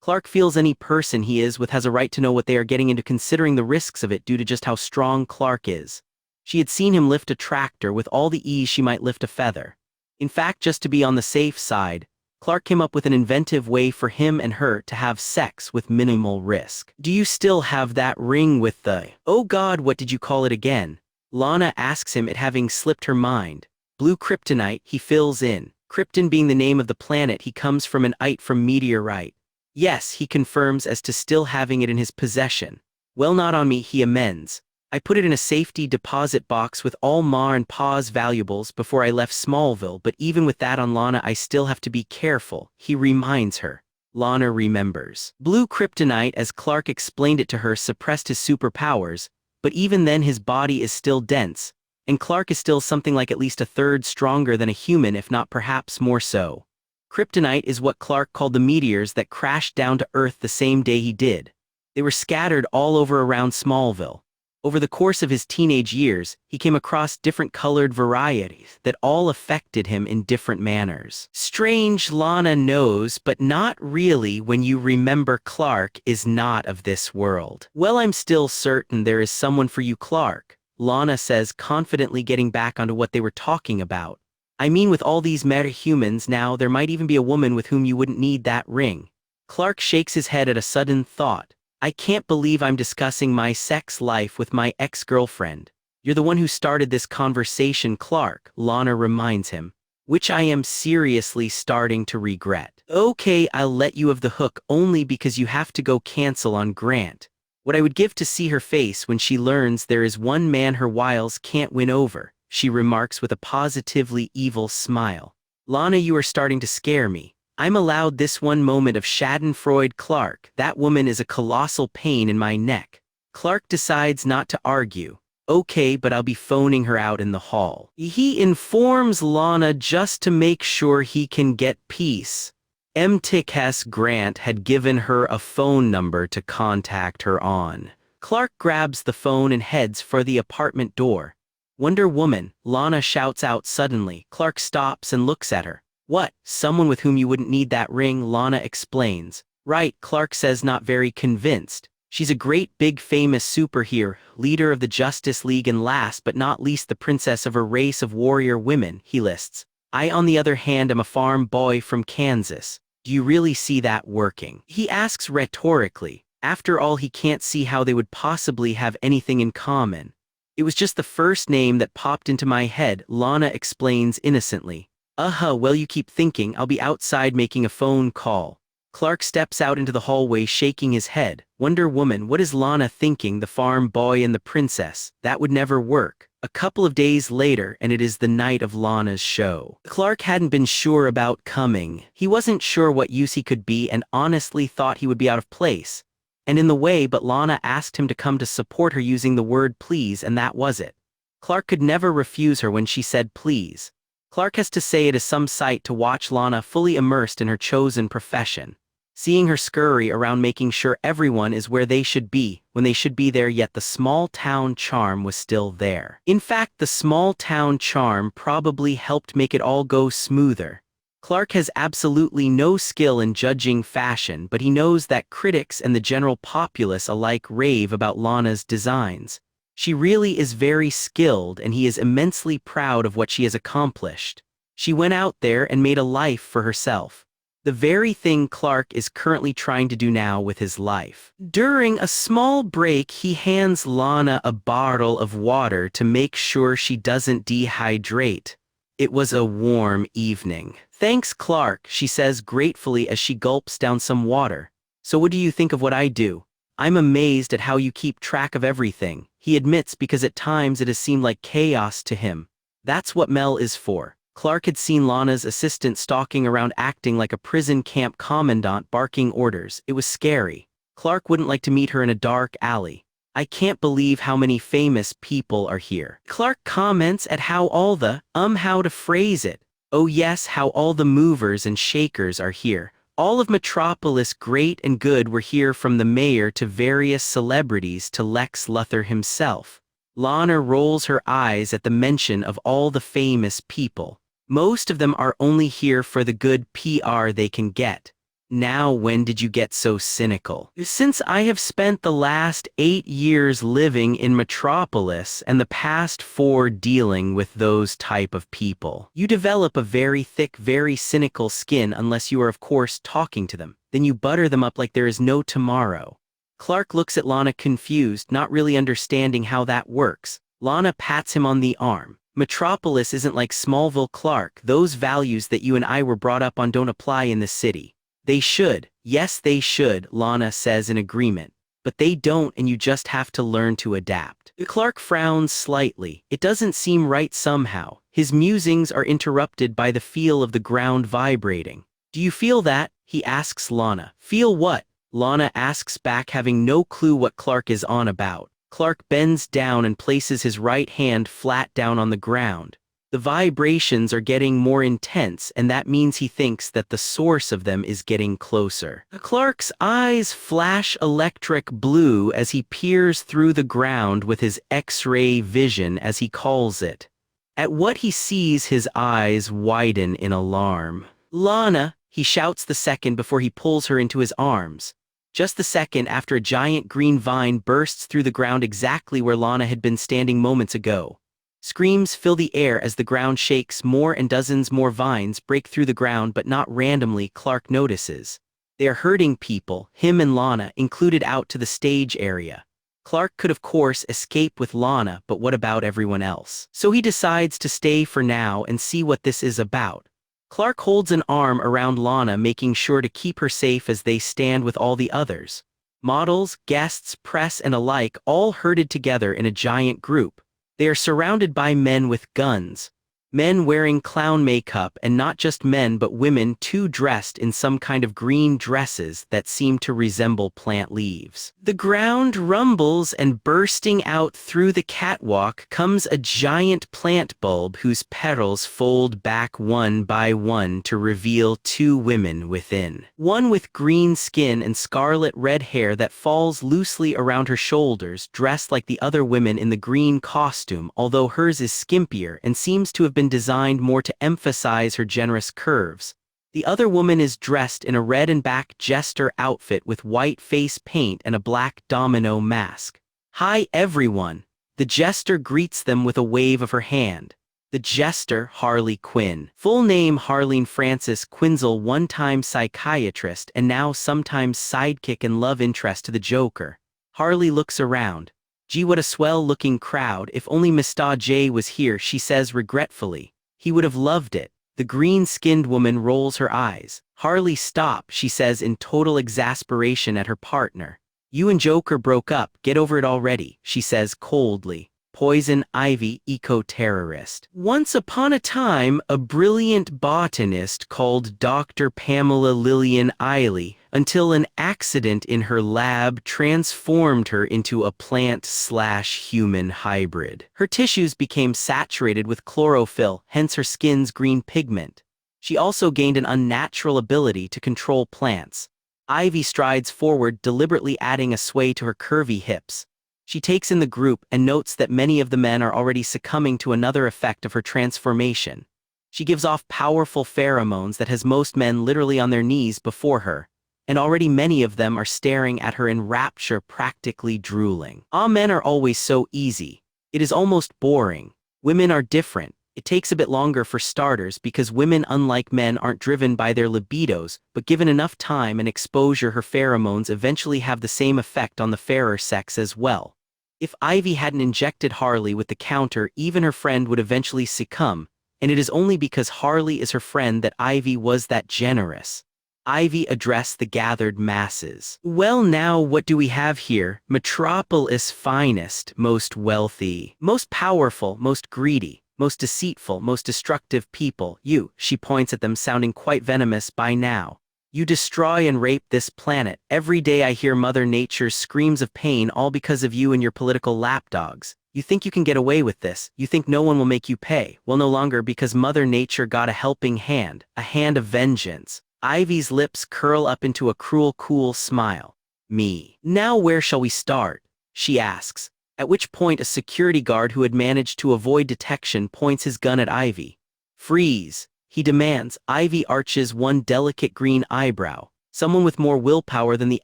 Clark feels any person he is with has a right to know what they are getting into, considering the risks of it due to just how strong Clark is. She had seen him lift a tractor with all the ease she might lift a feather. In fact, just to be on the safe side, Clark came up with an inventive way for him and her to have sex with minimal risk. Do you still have that ring with the, oh god, what did you call it again? Lana asks him, it having slipped her mind. Blue kryptonite, he fills in. Krypton being the name of the planet he comes from, an ite from meteorite. Yes, he confirms as to still having it in his possession. Well, not on me, he amends. I put it in a safety deposit box with all Ma and Pa's valuables before I left Smallville, but even with that on Lana I still have to be careful, he reminds her. Lana remembers. Blue kryptonite, as Clark explained it to her, suppressed his superpowers, but even then his body is still dense, and Clark is still something like at least a third stronger than a human, if not perhaps more so. Kryptonite is what Clark called the meteors that crashed down to Earth the same day he did. They were scattered all over around Smallville. Over the course of his teenage years, he came across different colored varieties that all affected him in different manners. Strange, Lana knows, but not really when you remember Clark is not of this world. Well, I'm still certain there is someone for you, Clark, Lana says, confidently getting back onto what they were talking about. I mean, with all these meta-humans now, there might even be a woman with whom you wouldn't need that ring. Clark shakes his head at a sudden thought. I can't believe I'm discussing my sex life with my ex-girlfriend. You're the one who started this conversation, Clark, Lana reminds him, which I am seriously starting to regret. Okay, I'll let you have the hook only because you have to go cancel on Grant. What I would give to see her face when she learns there is one man her wiles can't win over, she remarks with a positively evil smile. Lana, you are starting to scare me. I'm allowed this one moment of schadenfreude, Clark. That woman is a colossal pain in my neck. Clark decides not to argue. Okay, but I'll be phoning her out in the hall. He informs Lana just to make sure he can get peace. Mtks Grant had given her a phone number to contact her on. Clark grabs the phone and heads for the apartment door. Wonder Woman, Lana shouts out suddenly. Clark stops and looks at her. What, someone with whom you wouldn't need that ring? Lana explains. Right, Clark says, not very convinced. She's a great big famous superhero, leader of the Justice League, and last but not least the princess of a race of warrior women, he lists. I, on the other hand, am a farm boy from Kansas. Do you really see that working? He asks rhetorically. After all, he can't see how they would possibly have anything in common. It was just the first name that popped into my head, Lana explains innocently. Well, you keep thinking. I'll be outside making a phone call. Clark steps out into the hallway shaking his head. Wonder Woman, what is Lana thinking? The farm boy and the princess. That would never work. A couple of days later, and it is the night of Lana's show. Clark hadn't been sure about coming. He wasn't sure what use he could be and honestly thought he would be out of place and in the way, but Lana asked him to come to support her using the word please, and that was it. Clark could never refuse her when she said please. Clark has to say it is some sight to watch Lana fully immersed in her chosen profession. seeing her scurry around making sure everyone is where they should be, when they should be there, yet the small-town charm was still there. In fact, the small-town charm probably helped make it all go smoother. Clark has absolutely no skill in judging fashion, but he knows that critics and the general populace alike rave about Lana's designs. She really is very skilled, and he is immensely proud of what she has accomplished. She went out there and made a life for herself. The very thing Clark is currently trying to do now with his life. During a small break, he hands Lana a bottle of water to make sure she doesn't dehydrate. It was a warm evening. "Thanks, Clark," she says gratefully as she gulps down some water. "So what do you think of what I do? I'm amazed at how you keep track of everything," he admits, because at times it has seemed like chaos to him. That's what Mel is for. Clark had seen Lana's assistant stalking around acting like a prison camp commandant barking orders. It was scary. Clark wouldn't like to meet her in a dark alley. "I can't believe how many famous people are here." Clark comments at how all the, how to phrase it. Oh yes, how all the movers and shakers are here. All of Metropolis great and good were here, from the mayor to various celebrities to Lex Luthor himself. Lana rolls her eyes at the mention of all the famous people. Most of them are only here for the good PR they can get. Now, when did you get so cynical? Since I have spent the last 8 years living in Metropolis and the past 4 dealing with those type of people. You develop a very thick, very cynical skin, unless you are of course talking to them. Then you butter them up like there is no tomorrow. Clark looks at Lana confused, not really understanding how that works. Lana pats him on the arm. "Metropolis isn't like Smallville, Clark. Those values that you and I were brought up on don't apply in the city." "They should. Yes, they should," Lana says in agreement. "But they don't, and you just have to learn to adapt." Clark frowns slightly. It doesn't seem right somehow. His musings are interrupted by the feel of the ground vibrating. "Do you feel that?" he asks Lana. "Feel what?" Lana asks back, having no clue what Clark is on about. Clark bends down and places his right hand flat down on the ground. The vibrations are getting more intense, and that means he thinks that the source of them is getting closer. Clark's eyes flash electric blue as he peers through the ground with his X-ray vision, as he calls it. At what he sees, his eyes widen in alarm. "Lana!" he shouts the second before he pulls her into his arms. Just the second after a giant green vine bursts through the ground exactly where Lana had been standing moments ago. Screams fill the air as the ground shakes more, and dozens more vines break through the ground, but not randomly, Clark notices. They are herding people, him and Lana included, out to the stage area. Clark could of course escape with Lana, but what about everyone else? So he decides to stay for now and see what this is about. Clark holds an arm around Lana, making sure to keep her safe as they stand with all the others. Models, guests, press, and alike, all herded together in a giant group. They are surrounded by men with guns. Men wearing clown makeup, and not just men but women too, dressed in some kind of green dresses that seem to resemble plant leaves. The ground rumbles, and bursting out through the catwalk comes a giant plant bulb whose petals fold back one by one to reveal 2 women within. One with green skin and scarlet red hair that falls loosely around her shoulders, dressed like the other women in the green costume, although hers is skimpier and seems to have been designed more to emphasize her generous curves. The other woman is dressed in a red and black jester outfit with white face paint and a black domino mask. "Hi everyone." The jester greets them with a wave of her hand. The jester, Harley Quinn. Full name Harleen Frances Quinzel, one-time psychiatrist and now sometimes sidekick and love interest to the Joker. Harley looks around. "Gee, what a swell-looking crowd. If only Mr. J was here," she says regretfully. "He would have loved it." The green-skinned woman rolls her eyes. "Harley, stop," she says in total exasperation at her partner. "You and Joker broke up. Get over it already," she says coldly. Poison Ivy, eco-terrorist. Once upon a time, a brilliant botanist called Dr. Pamela Lillian Eiley, until an accident in her lab transformed her into a plant/human hybrid. Her tissues became saturated with chlorophyll, hence her skin's green pigment. She also gained an unnatural ability to control plants. Ivy strides forward, deliberately adding a sway to her curvy hips. She takes in the group and notes that many of the men are already succumbing to another effect of her transformation. She gives off powerful pheromones that has most men literally on their knees before her, and already many of them are staring at her in rapture, practically drooling. Men are always so easy. It is almost boring. Women are different. It takes a bit longer for starters because women, unlike men, aren't driven by their libidos, but given enough time and exposure, her pheromones eventually have the same effect on the fairer sex as well. If Ivy hadn't injected Harley with the counter, even her friend would eventually succumb, and it is only because Harley is her friend that Ivy was that generous. Ivy addressed the gathered masses. "Well, now what do we have here? Metropolis' finest, most wealthy, most powerful, most greedy, most deceitful, most destructive people. You," she points at them, sounding quite venomous by now. "You destroy and rape this planet. Every day I hear Mother Nature's screams of pain, all because of you and your political lapdogs. You think you can get away with this. You think no one will make you pay. Well, no longer, because Mother Nature got a helping hand, a hand of vengeance." Ivy's lips curl up into a cruel, cool smile. "Me. Now where shall we start?" she asks, at which point a security guard who had managed to avoid detection points his gun at Ivy. "Freeze," he demands. Ivy arches one delicate green eyebrow. Someone with more willpower than the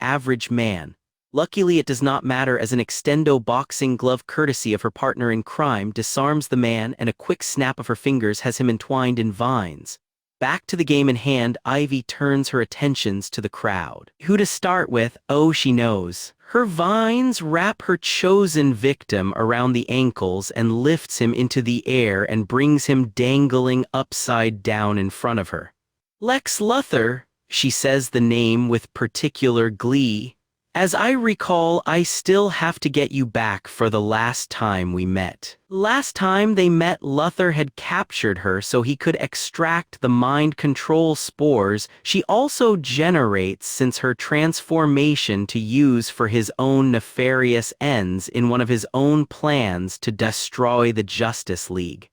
average man. Luckily, it does not matter, as an extendo boxing glove courtesy of her partner in crime disarms the man, and a quick snap of her fingers has him entwined in vines. Back to the game in hand, Ivy turns her attentions to the crowd. Who to start with? Oh, she knows. Her vines wrap her chosen victim around the ankles and lifts him into the air and brings him dangling upside down in front of her. "Lex Luthor," she says the name with particular glee. "As I recall, I still have to get you back for the last time we met." Last time they met, Luthor had captured her so he could extract the mind control spores she also generates since her transformation to use for his own nefarious ends in one of his own plans to destroy the Justice League.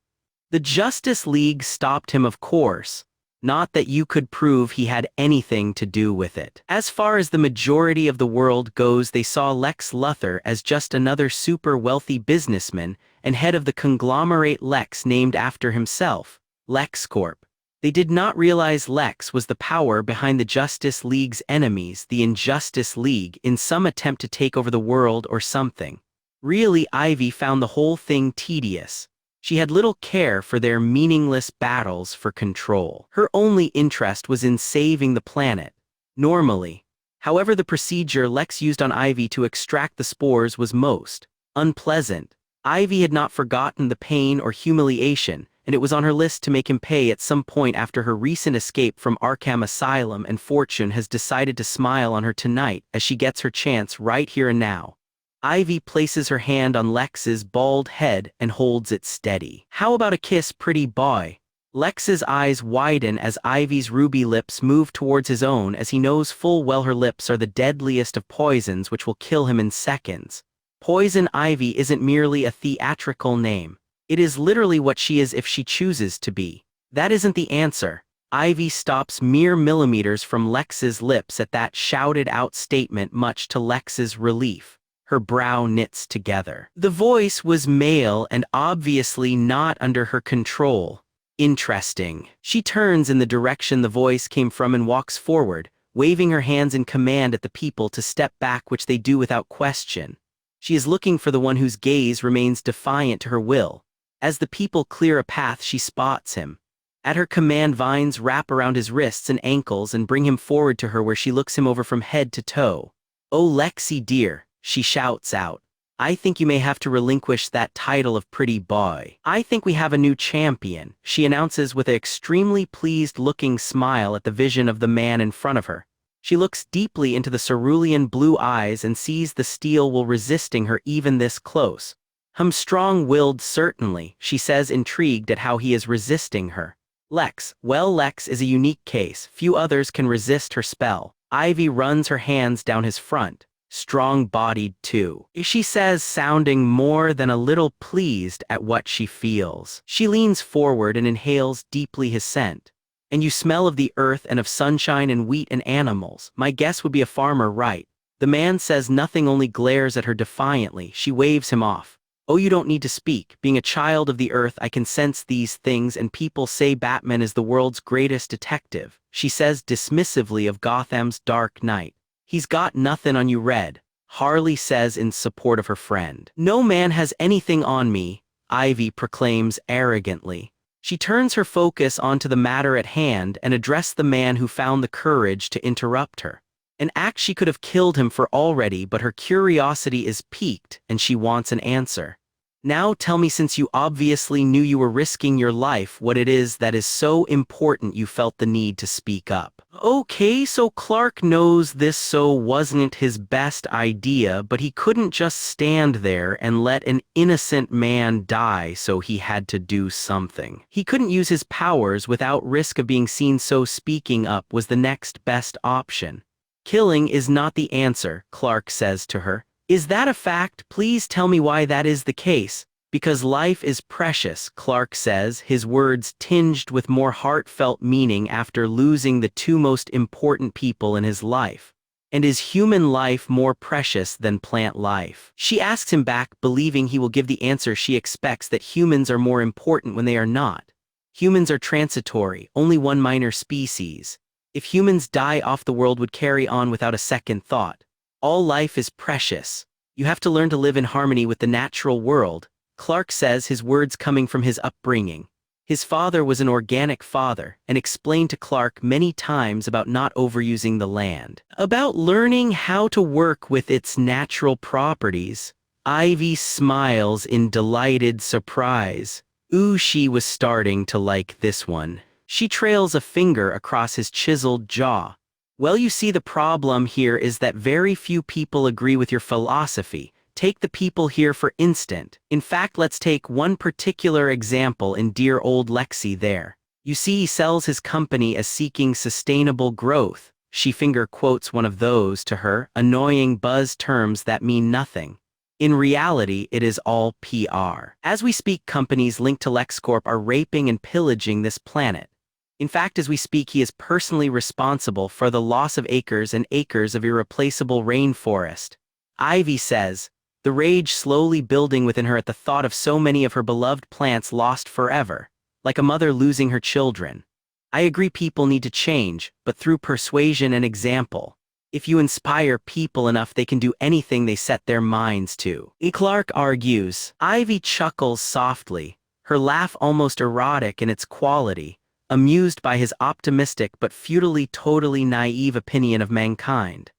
The Justice League stopped him, of course. Not that you could prove he had anything to do with it. As far as the majority of the world goes, they saw Lex Luthor as just another super wealthy businessman and head of the conglomerate Lex named after himself, LexCorp. They did not realize Lex was the power behind the Justice League's enemies, the Injustice League, in some attempt to take over the world or something. Really, Ivy found the whole thing tedious. She had little care for their meaningless battles for control. Her only interest was in saving the planet. Normally. However, the procedure Lex used on Ivy to extract the spores was most unpleasant. Ivy had not forgotten the pain or humiliation, and it was on her list to make him pay at some point after her recent escape from Arkham Asylum, and fortune has decided to smile on her tonight as she gets her chance right here and now. Ivy places her hand on Lex's bald head and holds it steady. "How about a kiss, pretty boy?" Lex's eyes widen as Ivy's ruby lips move towards his own, as he knows full well her lips are the deadliest of poisons which will kill him in seconds. Poison Ivy isn't merely a theatrical name. It is literally what she is if she chooses to be. That isn't the answer. Ivy stops mere millimeters from Lex's lips at that shouted-out statement, much to Lex's relief. Her brow knits together. The voice was male and obviously not under her control. Interesting. She turns in the direction the voice came from and walks forward, waving her hands in command at the people to step back, which they do without question. She is looking for the one whose gaze remains defiant to her will. As the people clear a path, she spots him. At her command, vines wrap around his wrists and ankles and bring him forward to her, where she looks him over from head to toe. "Oh, Lexi dear," she shouts out. "I think you may have to relinquish that title of pretty boy. I think we have a new champion," she announces with an extremely pleased-looking smile at the vision of the man in front of her. She looks deeply into the cerulean blue eyes and sees the steel will resisting her even this close. Strong-willed certainly," she says, intrigued at how he is resisting her. Lex is a unique case. Few others can resist her spell. Ivy runs her hands down his front. "Strong-bodied too," she says, sounding more than a little pleased at what she feels. She leans forward and inhales deeply his scent. And you smell of the earth and of sunshine and wheat and animals. My guess would be a farmer, right? The man says nothing, only glares at her defiantly. She waves him off. Oh, you don't need to speak. Being a child of the earth, I can sense these things, and people say Batman is the world's greatest detective. She says dismissively of Gotham's Dark Knight. He's got nothing on you, Red. Harley says in support of her friend. No man has anything on me, Ivy proclaims arrogantly. She turns her focus onto the matter at hand and addressed the man who found the courage to interrupt her. An act she could have killed him for already, but her curiosity is piqued and she wants an answer. Now tell me, since you obviously knew you were risking your life, what it is that is so important you felt the need to speak up. Okay, so Clark knows this so wasn't his best idea, but he couldn't just stand there and let an innocent man die, so he had to do something. He couldn't use his powers without risk of being seen, so speaking up was the next best option. Killing is not the answer, Clark says to her. Is that a fact? Please tell me why that is the case. Because life is precious, Clark says, his words tinged with more heartfelt meaning after losing the two most important people in his life. And is human life more precious than plant life? She asks him back, believing he will give the answer she expects, that humans are more important when they are not. Humans are transitory, only one minor species. If humans die off, the world would carry on without a second thought. All life is precious. You have to learn to live in harmony with the natural world, Clark says, his words coming from his upbringing. His father was an organic father and explained to Clark many times about not overusing the land, about learning how to work with its natural properties. Ivy smiles in delighted surprise. Ooh, she was starting to like this one. She trails a finger across his chiseled jaw. Well, you see, the problem here is that very few people agree with your philosophy. Take the people here for instance. In fact, let's take one particular example in dear old Lexi there. You see, he sells his company as seeking sustainable growth. She finger quotes one of those to her, annoying buzz terms that mean nothing. In reality, it is all PR. As we speak, companies linked to LexCorp are raping and pillaging this planet. In fact, as we speak, he is personally responsible for the loss of acres and acres of irreplaceable rainforest. Ivy says, the rage slowly building within her at the thought of so many of her beloved plants lost forever, like a mother losing her children. I agree, people need to change, but through persuasion and example. If you inspire people enough, they can do anything they set their minds to. Clark argues. Ivy chuckles softly, her laugh almost erotic in its quality, amused by his optimistic but futilely totally naive opinion of mankind.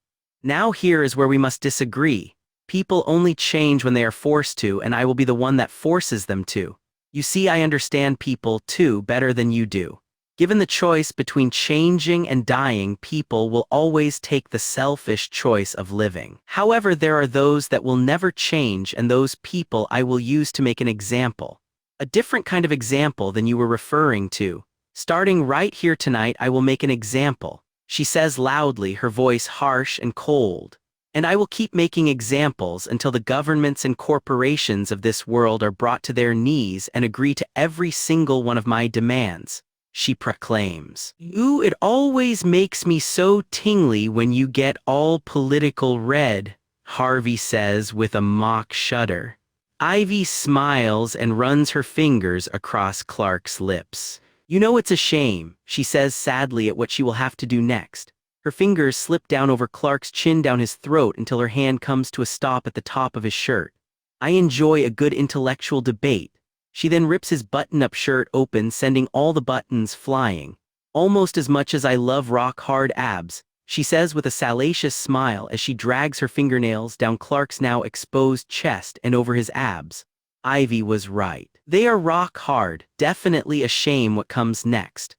Now here is where we must disagree. People only change when they are forced to, and I will be the one that forces them to. You see, I understand people, too, better than you do. Given the choice between changing and dying, people will always take the selfish choice of living. However, there are those that will never change, and those people I will use to make an example. A different kind of example than you were referring to. Starting right here tonight, I will make an example, she says loudly, her voice harsh and cold. And I will keep making examples until the governments and corporations of this world are brought to their knees and agree to every single one of my demands, she proclaims. Ooh, it always makes me so tingly when you get all political red, Harvey says with a mock shudder. Ivy smiles and runs her fingers across Clark's lips. You know, it's a shame, she says sadly at what she will have to do next. Her fingers slip down over Clark's chin, down his throat, until her hand comes to a stop at the top of his shirt. I enjoy a good intellectual debate. She then rips his button-up shirt open, sending all the buttons flying. Almost as much as I love rock-hard abs, she says with a salacious smile as she drags her fingernails down Clark's now exposed chest and over his abs. Ivy was right. They are rock hard, definitely a shame what comes next.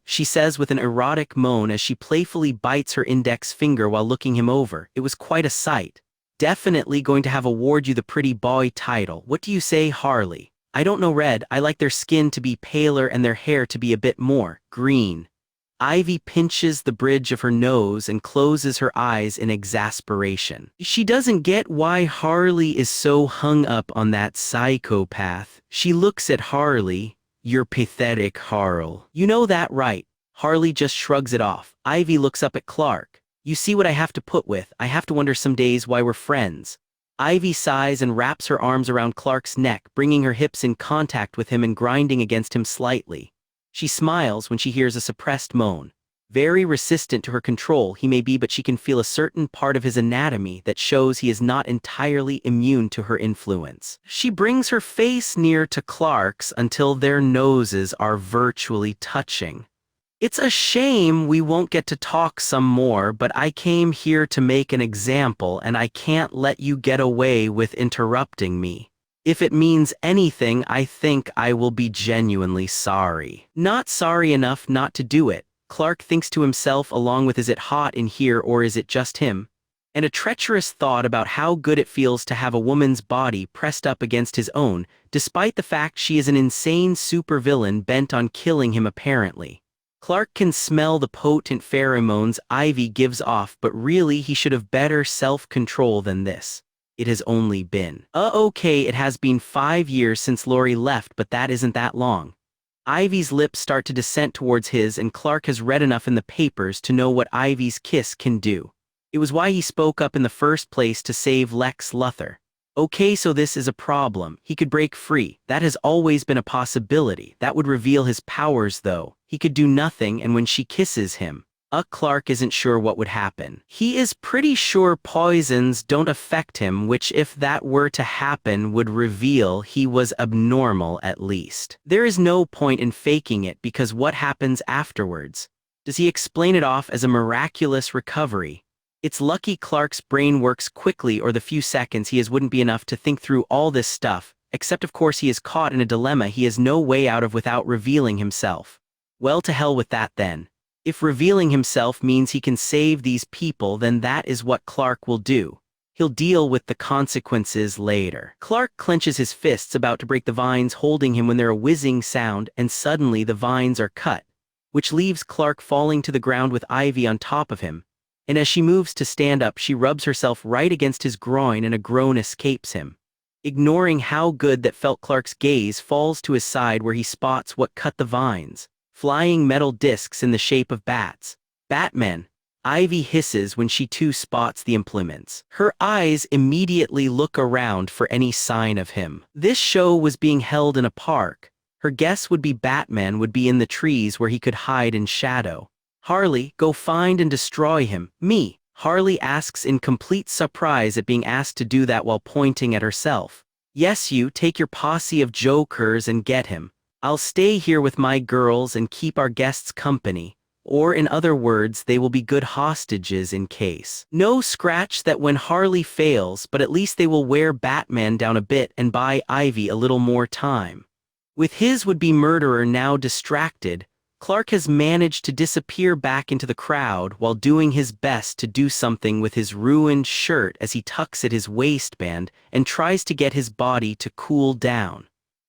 She says with an erotic moan as she playfully bites her index finger while looking him over. It was quite a sight. Definitely going to have award you the pretty boy title. What do you say, Harley? I don't know, Red. I like their skin to be paler and their hair to be a bit more green. Ivy pinches the bridge of her nose and closes her eyes in exasperation. She doesn't get why Harley is so hung up on that psychopath. She looks at Harley. You're pathetic, Harl. You know that, right? Harley just shrugs it off. Ivy looks up at Clark. You see what I have to put with. I have to wonder some days why we're friends. Ivy sighs and wraps her arms around Clark's neck, bringing her hips in contact with him and grinding against him slightly. She smiles when she hears a suppressed moan. Very resistant to her control he may be, but she can feel a certain part of his anatomy that shows he is not entirely immune to her influence. She brings her face near to Clark's until their noses are virtually touching. It's a shame we won't get to talk some more, but I came here to make an example and I can't let you get away with interrupting me. If it means anything, I think I will be genuinely sorry. Not sorry enough not to do it. Clark thinks to himself along with, is it hot in here or is it just him? And a treacherous thought about how good it feels to have a woman's body pressed up against his own, despite the fact she is an insane supervillain bent on killing him apparently. Clark can smell the potent pheromones Ivy gives off, but really he should have better self-control than this. It has only been. Okay, it has been 5 years since Lori left, but that isn't that long. Ivy's lips start to descent towards his, and Clark has read enough in the papers to know what Ivy's kiss can do. It was why he spoke up in the first place to save Lex Luthor. Okay, so this is a problem. He could break free. That has always been a possibility. That would reveal his powers though. He could do nothing, and when she kisses him, Clark isn't sure what would happen. He is pretty sure poisons don't affect him, which if that were to happen would reveal he was abnormal at least. There is no point in faking it because what happens afterwards? Does he explain it off as a miraculous recovery? It's lucky Clark's brain works quickly, or the few seconds he has wouldn't be enough to think through all this stuff, except of course he is caught in a dilemma he has no way out of without revealing himself. Well, to hell with that then. If revealing himself means he can save these people, then that is what Clark will do. He'll deal with the consequences later. Clark clenches his fists about to break the vines holding him when there a whizzing sound, and suddenly the vines are cut, which leaves Clark falling to the ground with Ivy on top of him. And as she moves to stand up, she rubs herself right against his groin and a groan escapes him. Ignoring how good that felt, Clark's gaze falls to his side where he spots what cut the vines. Flying metal discs in the shape of bats. Batman. Ivy hisses when she too spots the implements. Her eyes immediately look around for any sign of him. This show was being held in a park. Her guess would be Batman would be in the trees where he could hide in shadow. Harley, go find and destroy him. Me. Harley asks in complete surprise at being asked to do that while pointing at herself. Yes, you take your posse of jokers and get him. I'll stay here with my girls and keep our guests company, or in other words, they will be good hostages in case. No scratch that when Harley fails, but at least they will wear Batman down a bit and buy Ivy a little more time. With his would-be murderer now distracted, Clark has managed to disappear back into the crowd while doing his best to do something with his ruined shirt as he tucks at his waistband and tries to get his body to cool down.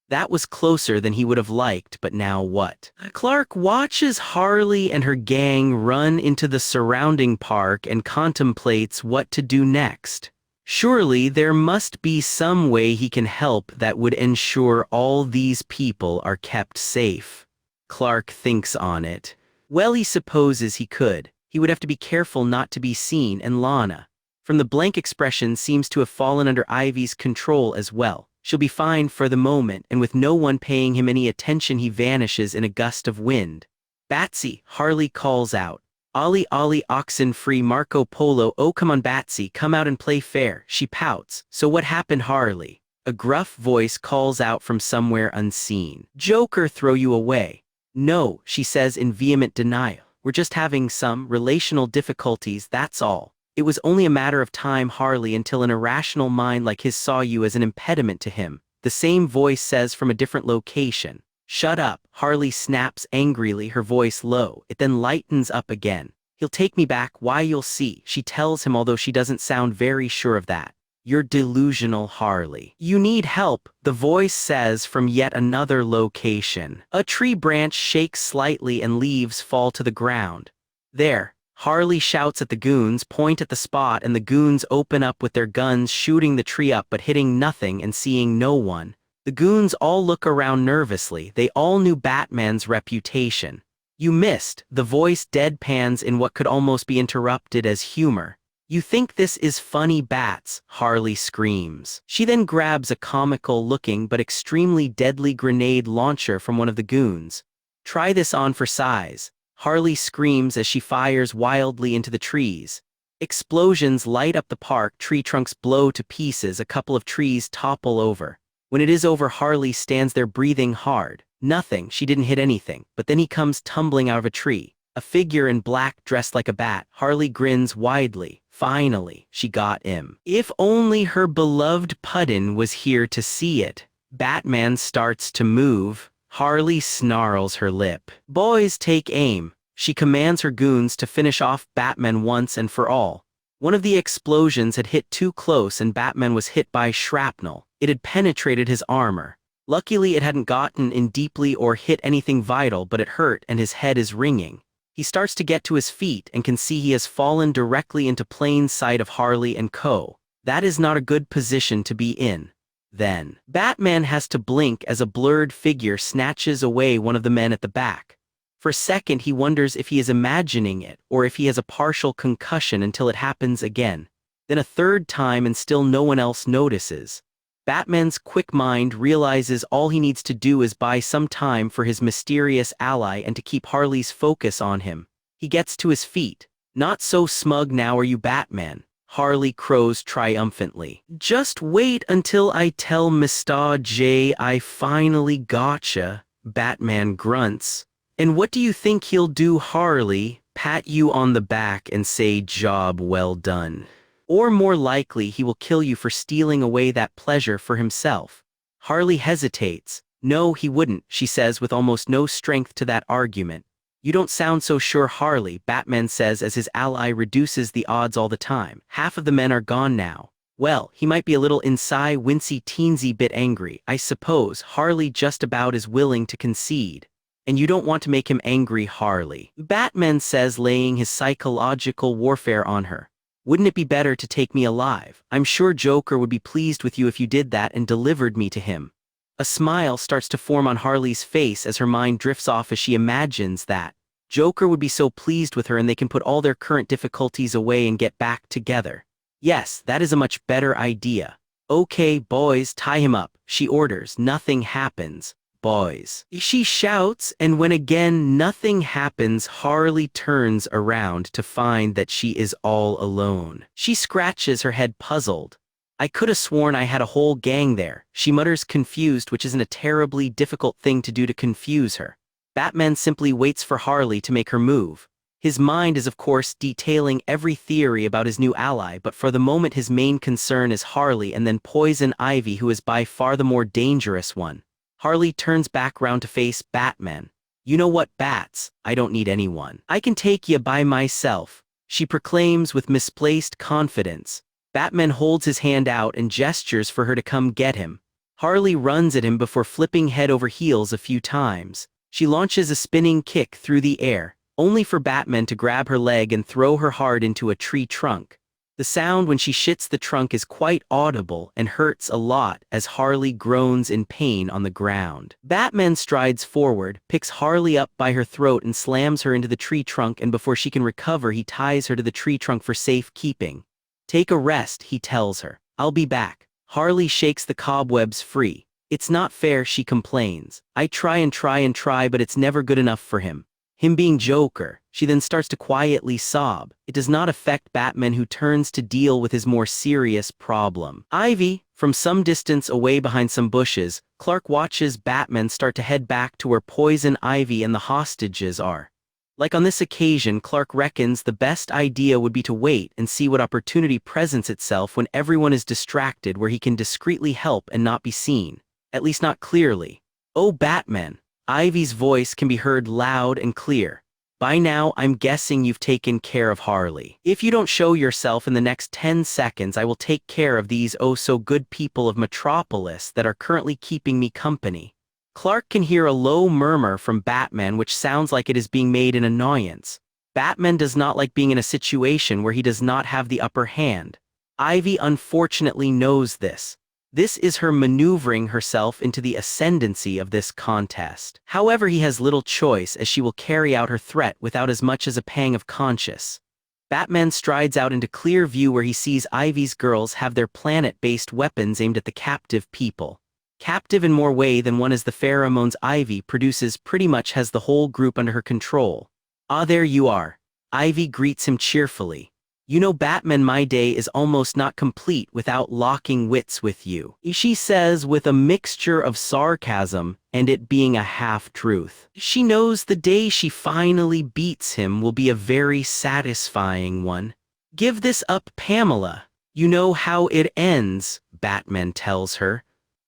That was closer than he would have liked, but now what? Clark watches Harley and her gang run into the surrounding park and contemplates what to do next. Surely there must be some way he can help that would ensure all these people are kept safe. Clark thinks on it. Well, he supposes he could. He would have to be careful not to be seen, and Lana, from the blank expression, seems to have fallen under Ivy's control as well. She'll be fine for the moment, and with no one paying him any attention he vanishes in a gust of wind. Batsy, Harley calls out. Ollie Ollie oxen free Marco Polo, oh come on Batsy, come out and play fair. She pouts. So what happened, Harley? A gruff voice calls out from somewhere unseen. Joker throw you away. No, she says in vehement denial. We're just having some relational difficulties, that's all. It was only a matter of time, Harley, until an irrational mind like his saw you as an impediment to him. The same voice says from a different location. Shut up, Harley snaps angrily, her voice low. It then lightens up again. He'll take me back, why you'll see, she tells him, although she doesn't sound very sure of that. You're delusional, Harley. You need help, the voice says from yet another location. A tree branch shakes slightly and leaves fall to the ground. There. Harley shouts at the goons, point at the spot, and the goons open up with their guns, shooting the tree up but hitting nothing and seeing no one. The goons all look around nervously. They all knew Batman's reputation. You missed. The voice deadpans in what could almost be interrupted as humor. You think this is funny, bats, Harley screams. She then grabs a comical-looking but extremely deadly grenade launcher from one of the goons. Try this on for size. Harley screams as she fires wildly into the trees. Explosions light up the park, tree trunks blow to pieces, a couple of trees topple over. When it is over, Harley stands there breathing hard. Nothing, she didn't hit anything, but then he comes tumbling out of a tree. A figure in black dressed like a bat. Harley grins widely. Finally, she got him. If only her beloved Puddin was here to see it. Batman starts to move. Harley snarls her lip. Boys, take aim. She commands her goons to finish off Batman once and for all. One of the explosions had hit too close and Batman was hit by shrapnel. It had penetrated his armor. Luckily, it hadn't gotten in deeply or hit anything vital, but it hurt and his head is ringing. He starts to get to his feet and can see he has fallen directly into plain sight of Harley and co. That is not a good position to be in. Then, Batman has to blink as a blurred figure snatches away one of the men at the back. For a second, he wonders if he is imagining it or if he has a partial concussion until it happens again. Then a third time and still no one else notices. Batman's quick mind realizes all he needs to do is buy some time for his mysterious ally and to keep Harley's focus on him. He gets to his feet. Not so smug now, are you, Batman? Harley crows triumphantly. Just wait until I tell Mr. J I finally gotcha, Batman grunts. And what do you think he'll do, Harley? Pat you on the back and say job well done. Or more likely, he will kill you for stealing away that pleasure for himself. Harley hesitates. No, he wouldn't, she says with almost no strength to that argument. You don't sound so sure, Harley, Batman says as his ally reduces the odds all the time. Half of the men are gone now. Well, he might be a little inside wincy teensy bit angry. I suppose Harley just about is willing to concede. And you don't want to make him angry, Harley, Batman says, laying his psychological warfare on her. Wouldn't it be better to take me alive? I'm sure Joker would be pleased with you if you did that and delivered me to him. A smile starts to form on Harley's face as her mind drifts off as she imagines that Joker would be so pleased with her and they can put all their current difficulties away and get back together. Yes, that is a much better idea. Okay, boys, tie him up, she orders. Nothing happens. Boys, she shouts, and when again nothing happens, Harley turns around to find that she is all alone. She scratches her head, puzzled. I could have sworn I had a whole gang there, she mutters, confused, which isn't a terribly difficult thing to do to confuse her. Batman simply waits for Harley to make her move. His mind is of course detailing every theory about his new ally, but for the moment his main concern is Harley and then Poison Ivy, who is by far the more dangerous one. Harley turns back round to face Batman. You know what, Bats? I don't need anyone. I can take ya by myself, she proclaims with misplaced confidence. Batman holds his hand out and gestures for her to come get him. Harley runs at him before flipping head over heels a few times. She launches a spinning kick through the air, only for Batman to grab her leg and throw her hard into a tree trunk. The sound when she shits the trunk is quite audible and hurts a lot as Harley groans in pain on the ground. Batman strides forward, picks Harley up by her throat and slams her into the tree trunk, and before she can recover he ties her to the tree trunk for safekeeping. Take a rest, he tells her. I'll be back. Harley shakes the cobwebs free. It's not fair, she complains. I try and try, but it's never good enough for him. Him being Joker. She then starts to quietly sob. It does not affect Batman, who turns to deal with his more serious problem. Ivy, from some distance away behind some bushes, Clark watches Batman start to head back to where Poison Ivy and the hostages are. Like on this occasion, Clark reckons the best idea would be to wait and see what opportunity presents itself when everyone is distracted, where he can discreetly help and not be seen. At least not clearly. Oh, Batman. Ivy's voice can be heard loud and clear. By now, I'm guessing you've taken care of Harley. If you don't show yourself in the next 10 seconds, I will take care of these oh-so-good people of Metropolis that are currently keeping me company. Clark can hear a low murmur from Batman, which sounds like it is being made in annoyance. Batman does not like being in a situation where he does not have the upper hand. Ivy unfortunately knows this. This is her maneuvering herself into the ascendancy of this contest. However, he has little choice as she will carry out her threat without as much as a pang of conscience. Batman strides out into clear view where he sees Ivy's girls have their planet-based weapons aimed at the captive people. Captive in more way than one as the pheromones Ivy produces pretty much has the whole group under her control. "Ah, there you are." Ivy greets him cheerfully. "You know, Batman, my day is almost not complete without locking wits with you," she says with a mixture of sarcasm and it being a half-truth. She knows the day she finally beats him will be a very satisfying one. "Give this up, Pamela. You know how it ends," Batman tells her.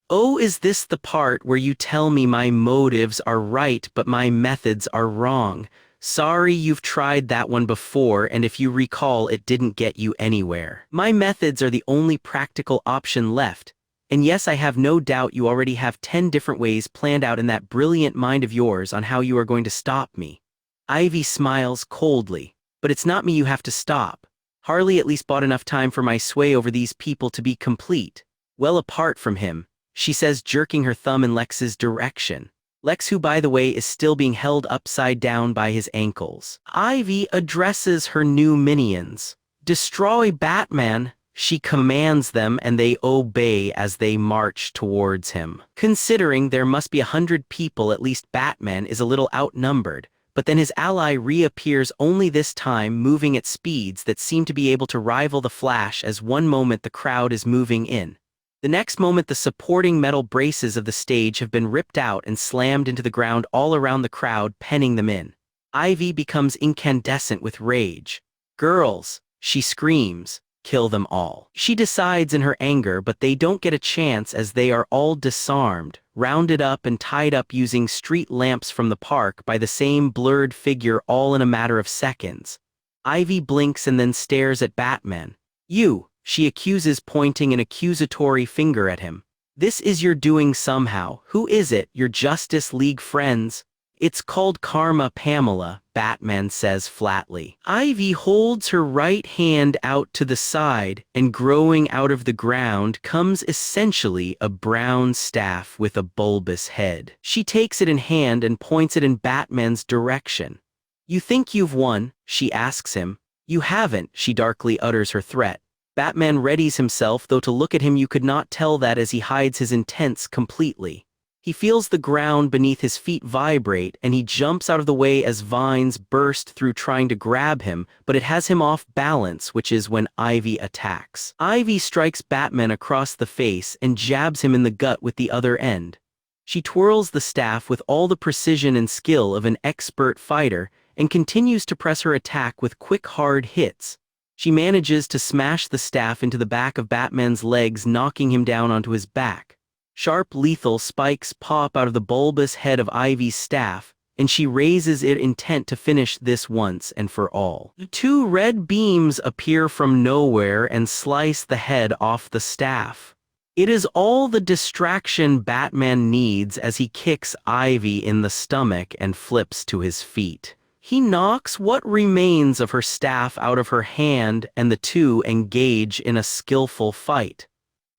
"Oh, is this the part where you tell me my motives are right but my methods are wrong? Sorry, you've tried that one before, and if you recall, it didn't get you anywhere. My methods are the only practical option left, and yes, I have no doubt you already have 10 different ways planned out in that brilliant mind of yours on how you are going to stop me." Ivy smiles coldly. "But it's not me you have to stop. Harley at least bought enough time for my sway over these people to be complete. Well, apart from him," she says, jerking her thumb in Lex's direction. Lex, who by the way is still being held upside down by his ankles. Ivy addresses her new minions. "Destroy Batman," she commands them, and they obey as they march towards him. Considering there must be 100 people, at least Batman is a little outnumbered, but then his ally reappears, only this time moving at speeds that seem to be able to rival the Flash, as one moment the crowd is moving in. The next moment the supporting metal braces of the stage have been ripped out and slammed into the ground all around the crowd, penning them in. Ivy becomes incandescent with rage. "Girls," she screams, "kill them all." She decides in her anger, but they don't get a chance as they are all disarmed, rounded up and tied up using street lamps from the park by the same blurred figure, all in a matter of seconds. Ivy blinks and then stares at Batman. "You," she accuses, pointing an accusatory finger at him. "This is your doing somehow. Who is it? Your Justice League friends?" "It's called karma, Pamela," Batman says flatly. Ivy holds her right hand out to the side, and growing out of the ground comes essentially a brown staff with a bulbous head. She takes it in hand and points it in Batman's direction. "You think you've won?" she asks him. "You haven't," she darkly utters her threat. Batman readies himself, though to look at him you could not tell that as he hides his intents completely. He feels the ground beneath his feet vibrate, and he jumps out of the way as vines burst through trying to grab him, but it has him off balance, which is when Ivy attacks. Ivy strikes Batman across the face and jabs him in the gut with the other end. She twirls the staff with all the precision and skill of an expert fighter, and continues to press her attack with quick, hard hits. She manages to smash the staff into the back of Batman's legs, knocking him down onto his back. Sharp, lethal spikes pop out of the bulbous head of Ivy's staff, and she raises it, intent to finish this once and for all. 2 red beams appear from nowhere and slice the head off the staff. It is all the distraction Batman needs as he kicks Ivy in the stomach and flips to his feet. He knocks what remains of her staff out of her hand, and the two engage in a skillful fight.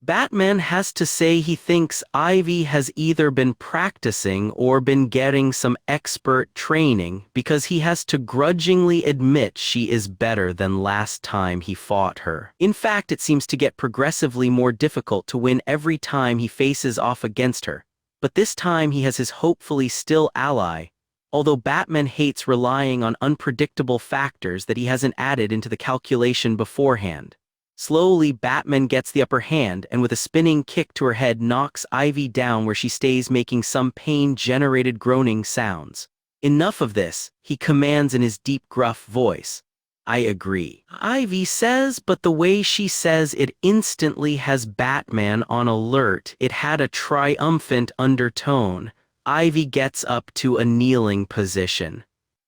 Batman has to say he thinks Ivy has either been practicing or been getting some expert training, because he has to grudgingly admit she is better than last time he fought her. In fact, it seems to get progressively more difficult to win every time he faces off against her, but this time he has his hopefully still ally, although Batman hates relying on unpredictable factors that he hasn't added into the calculation beforehand. Slowly, Batman gets the upper hand and with a spinning kick to her head knocks Ivy down, where she stays, making some pain-generated groaning sounds. "Enough of this," he commands in his deep, gruff voice. "I agree," Ivy says, but the way she says it instantly has Batman on alert. It had a triumphant undertone. Ivy gets up to a kneeling position.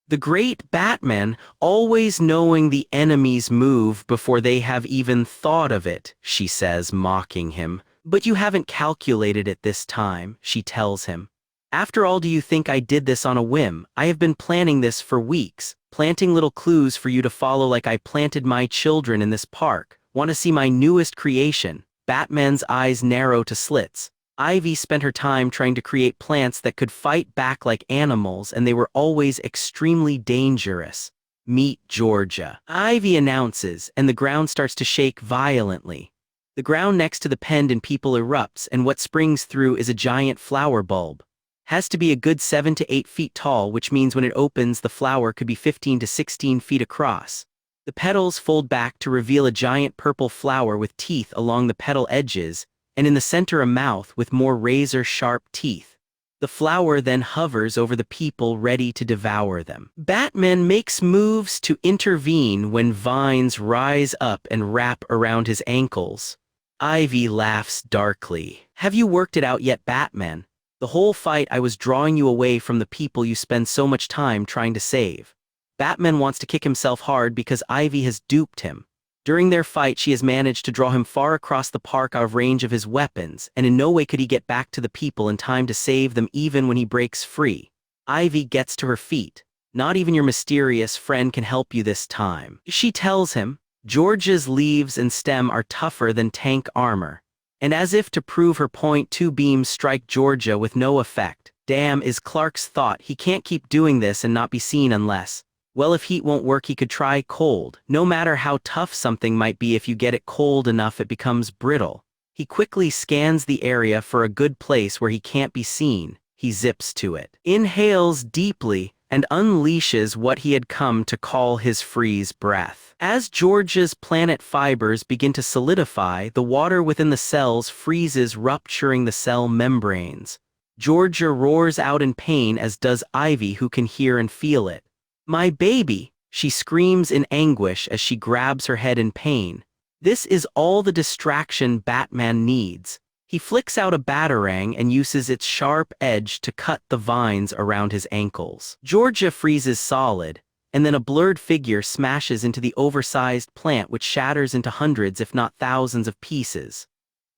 The great Batman, always knowing the enemy's move before they have even thought of it, she says, mocking him. "But you haven't calculated it this time," she tells him. "After all, do you think I did this on a whim? I have been planning this for weeks, planting little clues for you to follow like I planted my children in this park. Want to see my newest creation? Batman's eyes narrow to slits. Ivy spent her time trying to create plants that could fight back like animals, and they were always extremely dangerous. Meet Georgia, Ivy announces, and the ground starts to shake violently. The ground next to the pond and people erupts, and what springs through is a giant flower bulb. Has to be a good 7 to 8 feet tall, which means when it opens, the flower could be 15 to 16 feet across. The petals fold back to reveal a giant purple flower with teeth along the petal edges, and in the center a mouth with more razor-sharp teeth. The flower then hovers over the people ready to devour them. Batman makes moves to intervene when vines rise up and wrap around his ankles. Ivy laughs darkly. Have you worked it out yet, Batman? The whole fight I was drawing you away from the people you spend so much time trying to save. Batman wants to kick himself hard because Ivy has duped him. During their fight, she has managed to draw him far across the park out of range of his weapons, and in no way could he get back to the people in time to save them even when he breaks free. Ivy gets to her feet. Not even your mysterious friend can help you this time. She tells him, George's leaves and stem are tougher than tank armor. And as if to prove her point, 2 beams strike Georgia with no effect. Damn, is Clark's thought. He can't keep doing this and not be seen unless... Well, if heat won't work, he could try cold. No matter how tough something might be, if you get it cold enough, it becomes brittle. He quickly scans the area for a good place where he can't be seen. He zips to it, inhales deeply, and unleashes what he had come to call his freeze breath. As George's planet fibers begin to solidify, the water within the cells freezes, rupturing the cell membranes. Georgia roars out in pain, as does Ivy, who can hear and feel it. My baby, she screams in anguish as she grabs her head in pain. This is all the distraction Batman needs. He flicks out a batarang and uses its sharp edge to cut the vines around his ankles. Georgia freezes solid, and then a blurred figure smashes into the oversized plant, which shatters into hundreds if not thousands of pieces.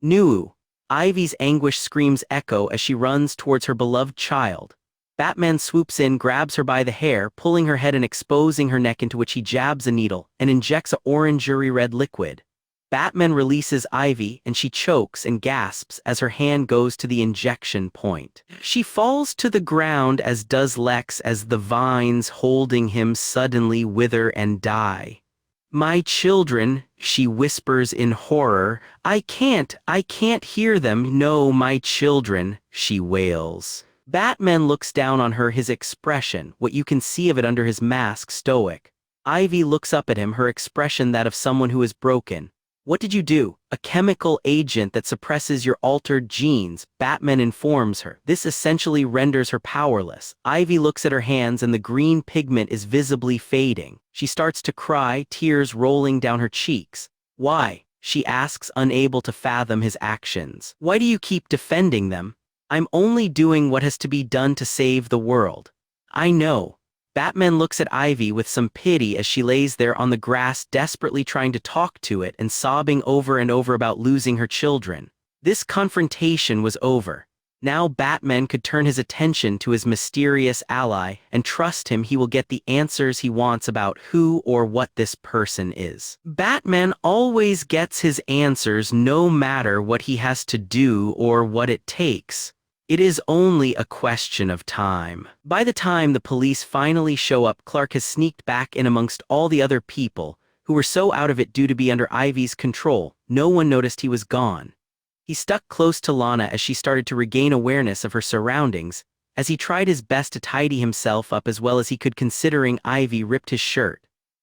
Nuu. Ivy's anguish screams echo as she runs towards her beloved child. Batman swoops in, grabs her by the hair, pulling her head and exposing her neck, into which he jabs a needle and injects a orangery red liquid. Batman releases Ivy, and she chokes and gasps as her hand goes to the injection point. She falls to the ground, as does Lex, as the vines holding him suddenly wither and die. My children, she whispers in horror. I can't hear them. No, my children, she wails. Batman looks down on her, his expression, what you can see of it under his mask, stoic. Ivy looks up at him, her expression that of someone who is broken. What did you do? A chemical agent that suppresses your altered genes, Batman informs her. This essentially renders her powerless. Ivy looks at her hands, and the green pigment is visibly fading. She starts to cry, tears rolling down her cheeks. Why? She asks, unable to fathom his actions. Why do you keep defending them? I'm only doing what has to be done to save the world. I know. Batman looks at Ivy with some pity as she lays there on the grass, desperately trying to talk to it and sobbing over and over about losing her children. This confrontation was over. Now Batman could turn his attention to his mysterious ally and trust him he will get the answers he wants about who or what this person is. Batman always gets his answers no matter what he has to do or what it takes. It is only a question of time. By the time the police finally show up, Clark has sneaked back in amongst all the other people, who were so out of it due to be under Ivy's control, no one noticed he was gone. He stuck close to Lana as she started to regain awareness of her surroundings, as he tried his best to tidy himself up as well as he could, considering Ivy ripped his shirt.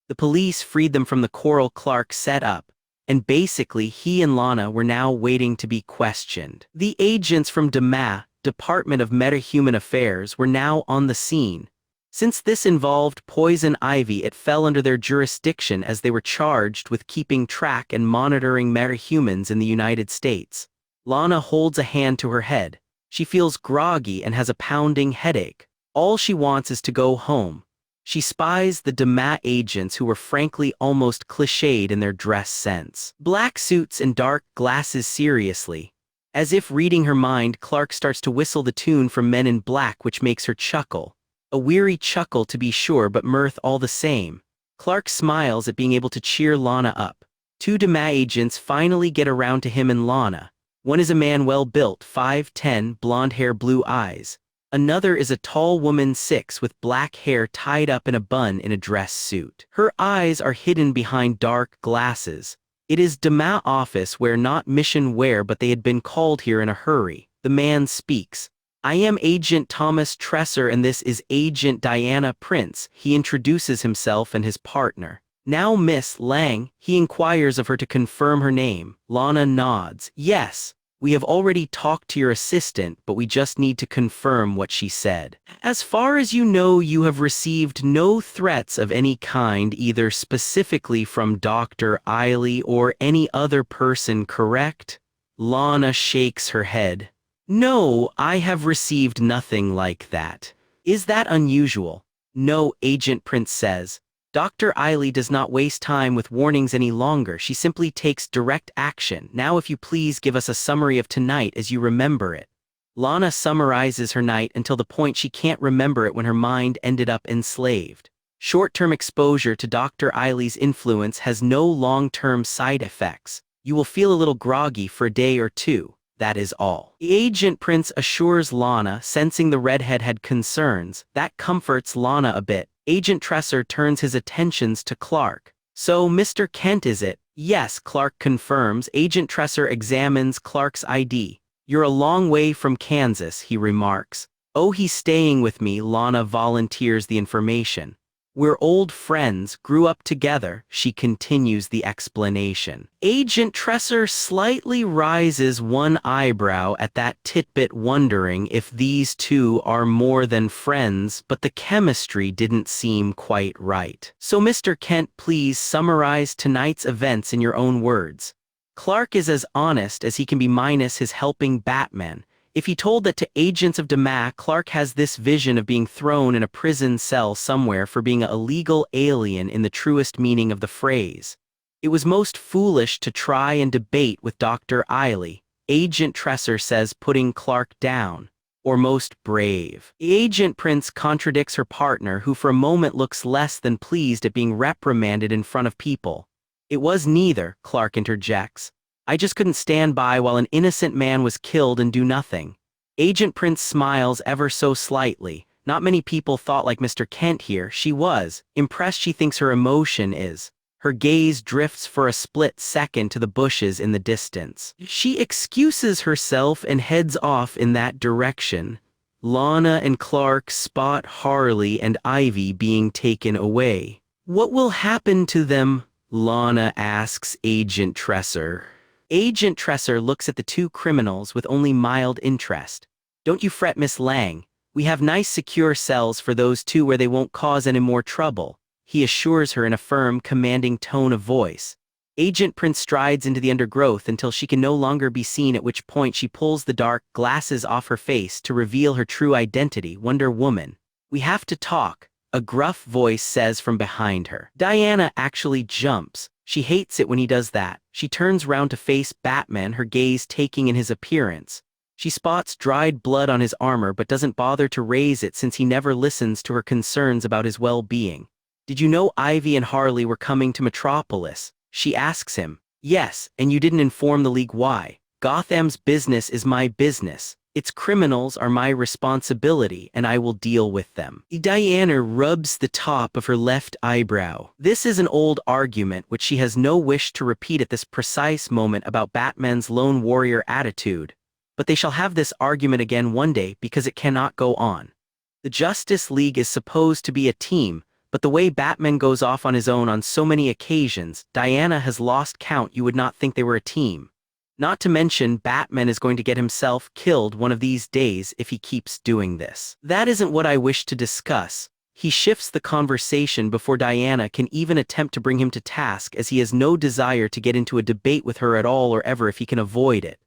The police freed them from the coral Clark set up, and basically he and Lana were now waiting to be questioned. The agents from Department of Metahuman Affairs were now on the scene. Since this involved Poison Ivy, it fell under their jurisdiction as they were charged with keeping track and monitoring metahumans in the United States. Lana holds a hand to her head. She feels groggy and has a pounding headache. All she wants is to go home. She spies the DMA agents, who were frankly almost cliched in their dress sense. Black suits and dark glasses. Seriously. As if reading her mind, Clark starts to whistle the tune from Men in Black, which makes her chuckle. A weary chuckle to be sure, but mirth all the same. Clark smiles at being able to cheer Lana up. Two DMA agents finally get around to him and Lana. One is a man well-built, 5'10", blonde hair, blue eyes. Another is a tall woman, 6, with black hair tied up in a bun in a dress suit. Her eyes are hidden behind dark glasses. It is DMA office where not mission wear, but they had been called here in a hurry. The man speaks. I am Agent Thomas Tresser and this is Agent Diana Prince. He introduces himself and his partner. Now Miss Lang, he inquires of her to confirm her name. Lana nods. Yes, we have already talked to your assistant, but we just need to confirm what she said. As far as you know, you have received no threats of any kind, either specifically from Dr. Eiley or any other person, correct? Lana shakes her head. No, I have received nothing like that. Is that unusual? No, Agent Prince says. Dr. Eiley does not waste time with warnings any longer. She simply takes direct action. Now if you please give us a summary of tonight as you remember it. Lana summarizes her night until the point she can't remember it when her mind ended up enslaved. Short-term exposure to Dr. Eiley's influence has no long-term side effects. You will feel a little groggy for a day or two. That is all. Agent Prince assures Lana, sensing the redhead had concerns. That comforts Lana a bit. Agent Tresser turns his attentions to Clark. So, Mr. Kent, is it? Yes, Clark confirms. Agent Tresser examines Clark's ID. You're a long way from Kansas, he remarks. Oh, he's staying with me, Lana volunteers the information. We're old friends, grew up together, she continues the explanation. Agent Tresser slightly raises one eyebrow at that tidbit, wondering if these two are more than friends, but the chemistry didn't seem quite right. So Mr. Kent, please summarize tonight's events in your own words. Clark is as honest as he can be minus his helping Batman. If he told that to agents of DMA, Clark has this vision of being thrown in a prison cell somewhere for being an illegal alien in the truest meaning of the phrase. It was most foolish to try and debate with Dr. Eiley, Agent Tresser says, putting Clark down. Or most brave. Agent Prince contradicts her partner, who for a moment looks less than pleased at being reprimanded in front of people. It was neither, Clark interjects. I just couldn't stand by while an innocent man was killed and do nothing. Agent Prince smiles ever so slightly. Not many people thought like Mr. Kent here. She was impressed. She thinks her emotion is. Her gaze drifts for a split second to the bushes in the distance. She excuses herself and heads off in that direction. Lana and Clark spot Harley and Ivy being taken away. What will happen to them? Lana asks Agent Tresser. Agent Tresser looks at the two criminals with only mild interest. Don't you fret, Miss Lang. We have nice secure cells for those two where they won't cause any more trouble, he assures her in a firm, commanding tone of voice. Agent Prince strides into the undergrowth until she can no longer be seen, at which point she pulls the dark glasses off her face to reveal her true identity, Wonder Woman. We have to talk, a gruff voice says from behind her. Diana actually jumps. She hates it when he does that. She turns round to face Batman, her gaze taking in his appearance. She spots dried blood on his armor but doesn't bother to raise it since he never listens to her concerns about his well-being. Did you know Ivy and Harley were coming to Metropolis? She asks him. Yes, and you didn't inform the League why. Gotham's business is my business. Its criminals are my responsibility, and I will deal with them. Diana rubs the top of her left eyebrow. This is an old argument which she has no wish to repeat at this precise moment about Batman's lone warrior attitude. But they shall have this argument again one day because it cannot go on. The Justice League is supposed to be a team, but the way Batman goes off on his own on so many occasions, Diana has lost count. You would not think they were a team. Not to mention, Batman is going to get himself killed one of these days if he keeps doing this. That isn't what I wish to discuss. He shifts the conversation before Diana can even attempt to bring him to task, as he has no desire to get into a debate with her at all or ever if he can avoid it.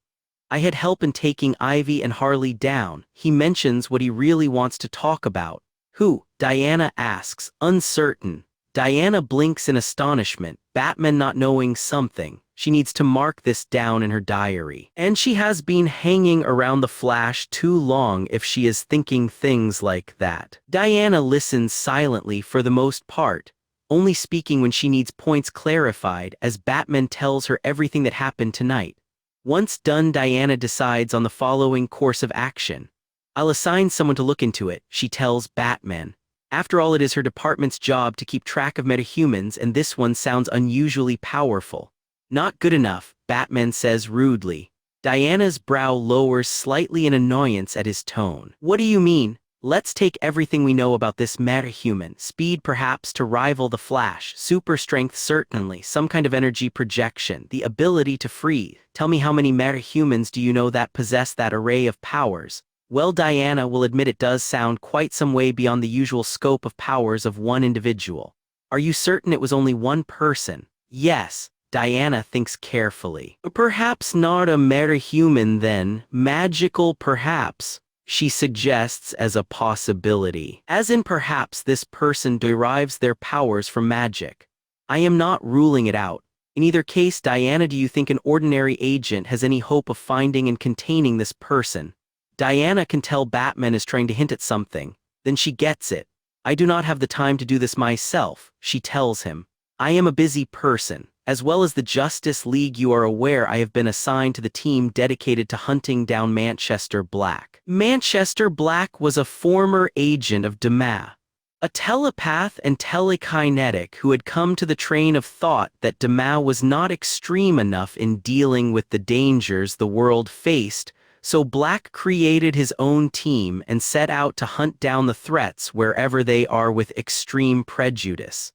I had help in taking Ivy and Harley down. He mentions what he really wants to talk about. Who? Diana asks, uncertain. Diana blinks in astonishment, Batman not knowing something. She needs to mark this down in her diary. And she has been hanging around the Flash too long if she is thinking things like that. Diana listens silently for the most part. only speaking when she needs points clarified as Batman tells her everything that happened tonight. Once done, Diana decides on the following course of action. I'll assign someone to look into it, she tells Batman. After all, it is her department's job to keep track of metahumans, and this one sounds unusually powerful. Not good enough, Batman says rudely. Diana's brow lowers slightly in annoyance at his tone. What do you mean? Let's take everything we know about this metahuman. Speed perhaps to rival the Flash, super strength certainly, some kind of energy projection, the ability to freeze. Tell me, how many metahumans do you know that possess that array of powers? Well, Diana will admit it does sound quite some way beyond the usual scope of powers of one individual. Are you certain it was only one person? Yes. Diana thinks carefully. Perhaps not a metahuman then, magical perhaps, she suggests as a possibility. As in, perhaps this person derives their powers from magic. I am not ruling it out. In either case, Diana, do you think an ordinary agent has any hope of finding and containing this person? Diana can tell Batman is trying to hint at something. Then she gets it. I do not have the time to do this myself, she tells him. I am a busy person. As well as the Justice League, you are aware I have been assigned to the team dedicated to hunting down Manchester Black. Manchester Black was a former agent of Dama, a telepath and telekinetic who had come to the train of thought that Dama was not extreme enough in dealing with the dangers the world faced, so Black created his own team and set out to hunt down the threats wherever they are with extreme prejudice.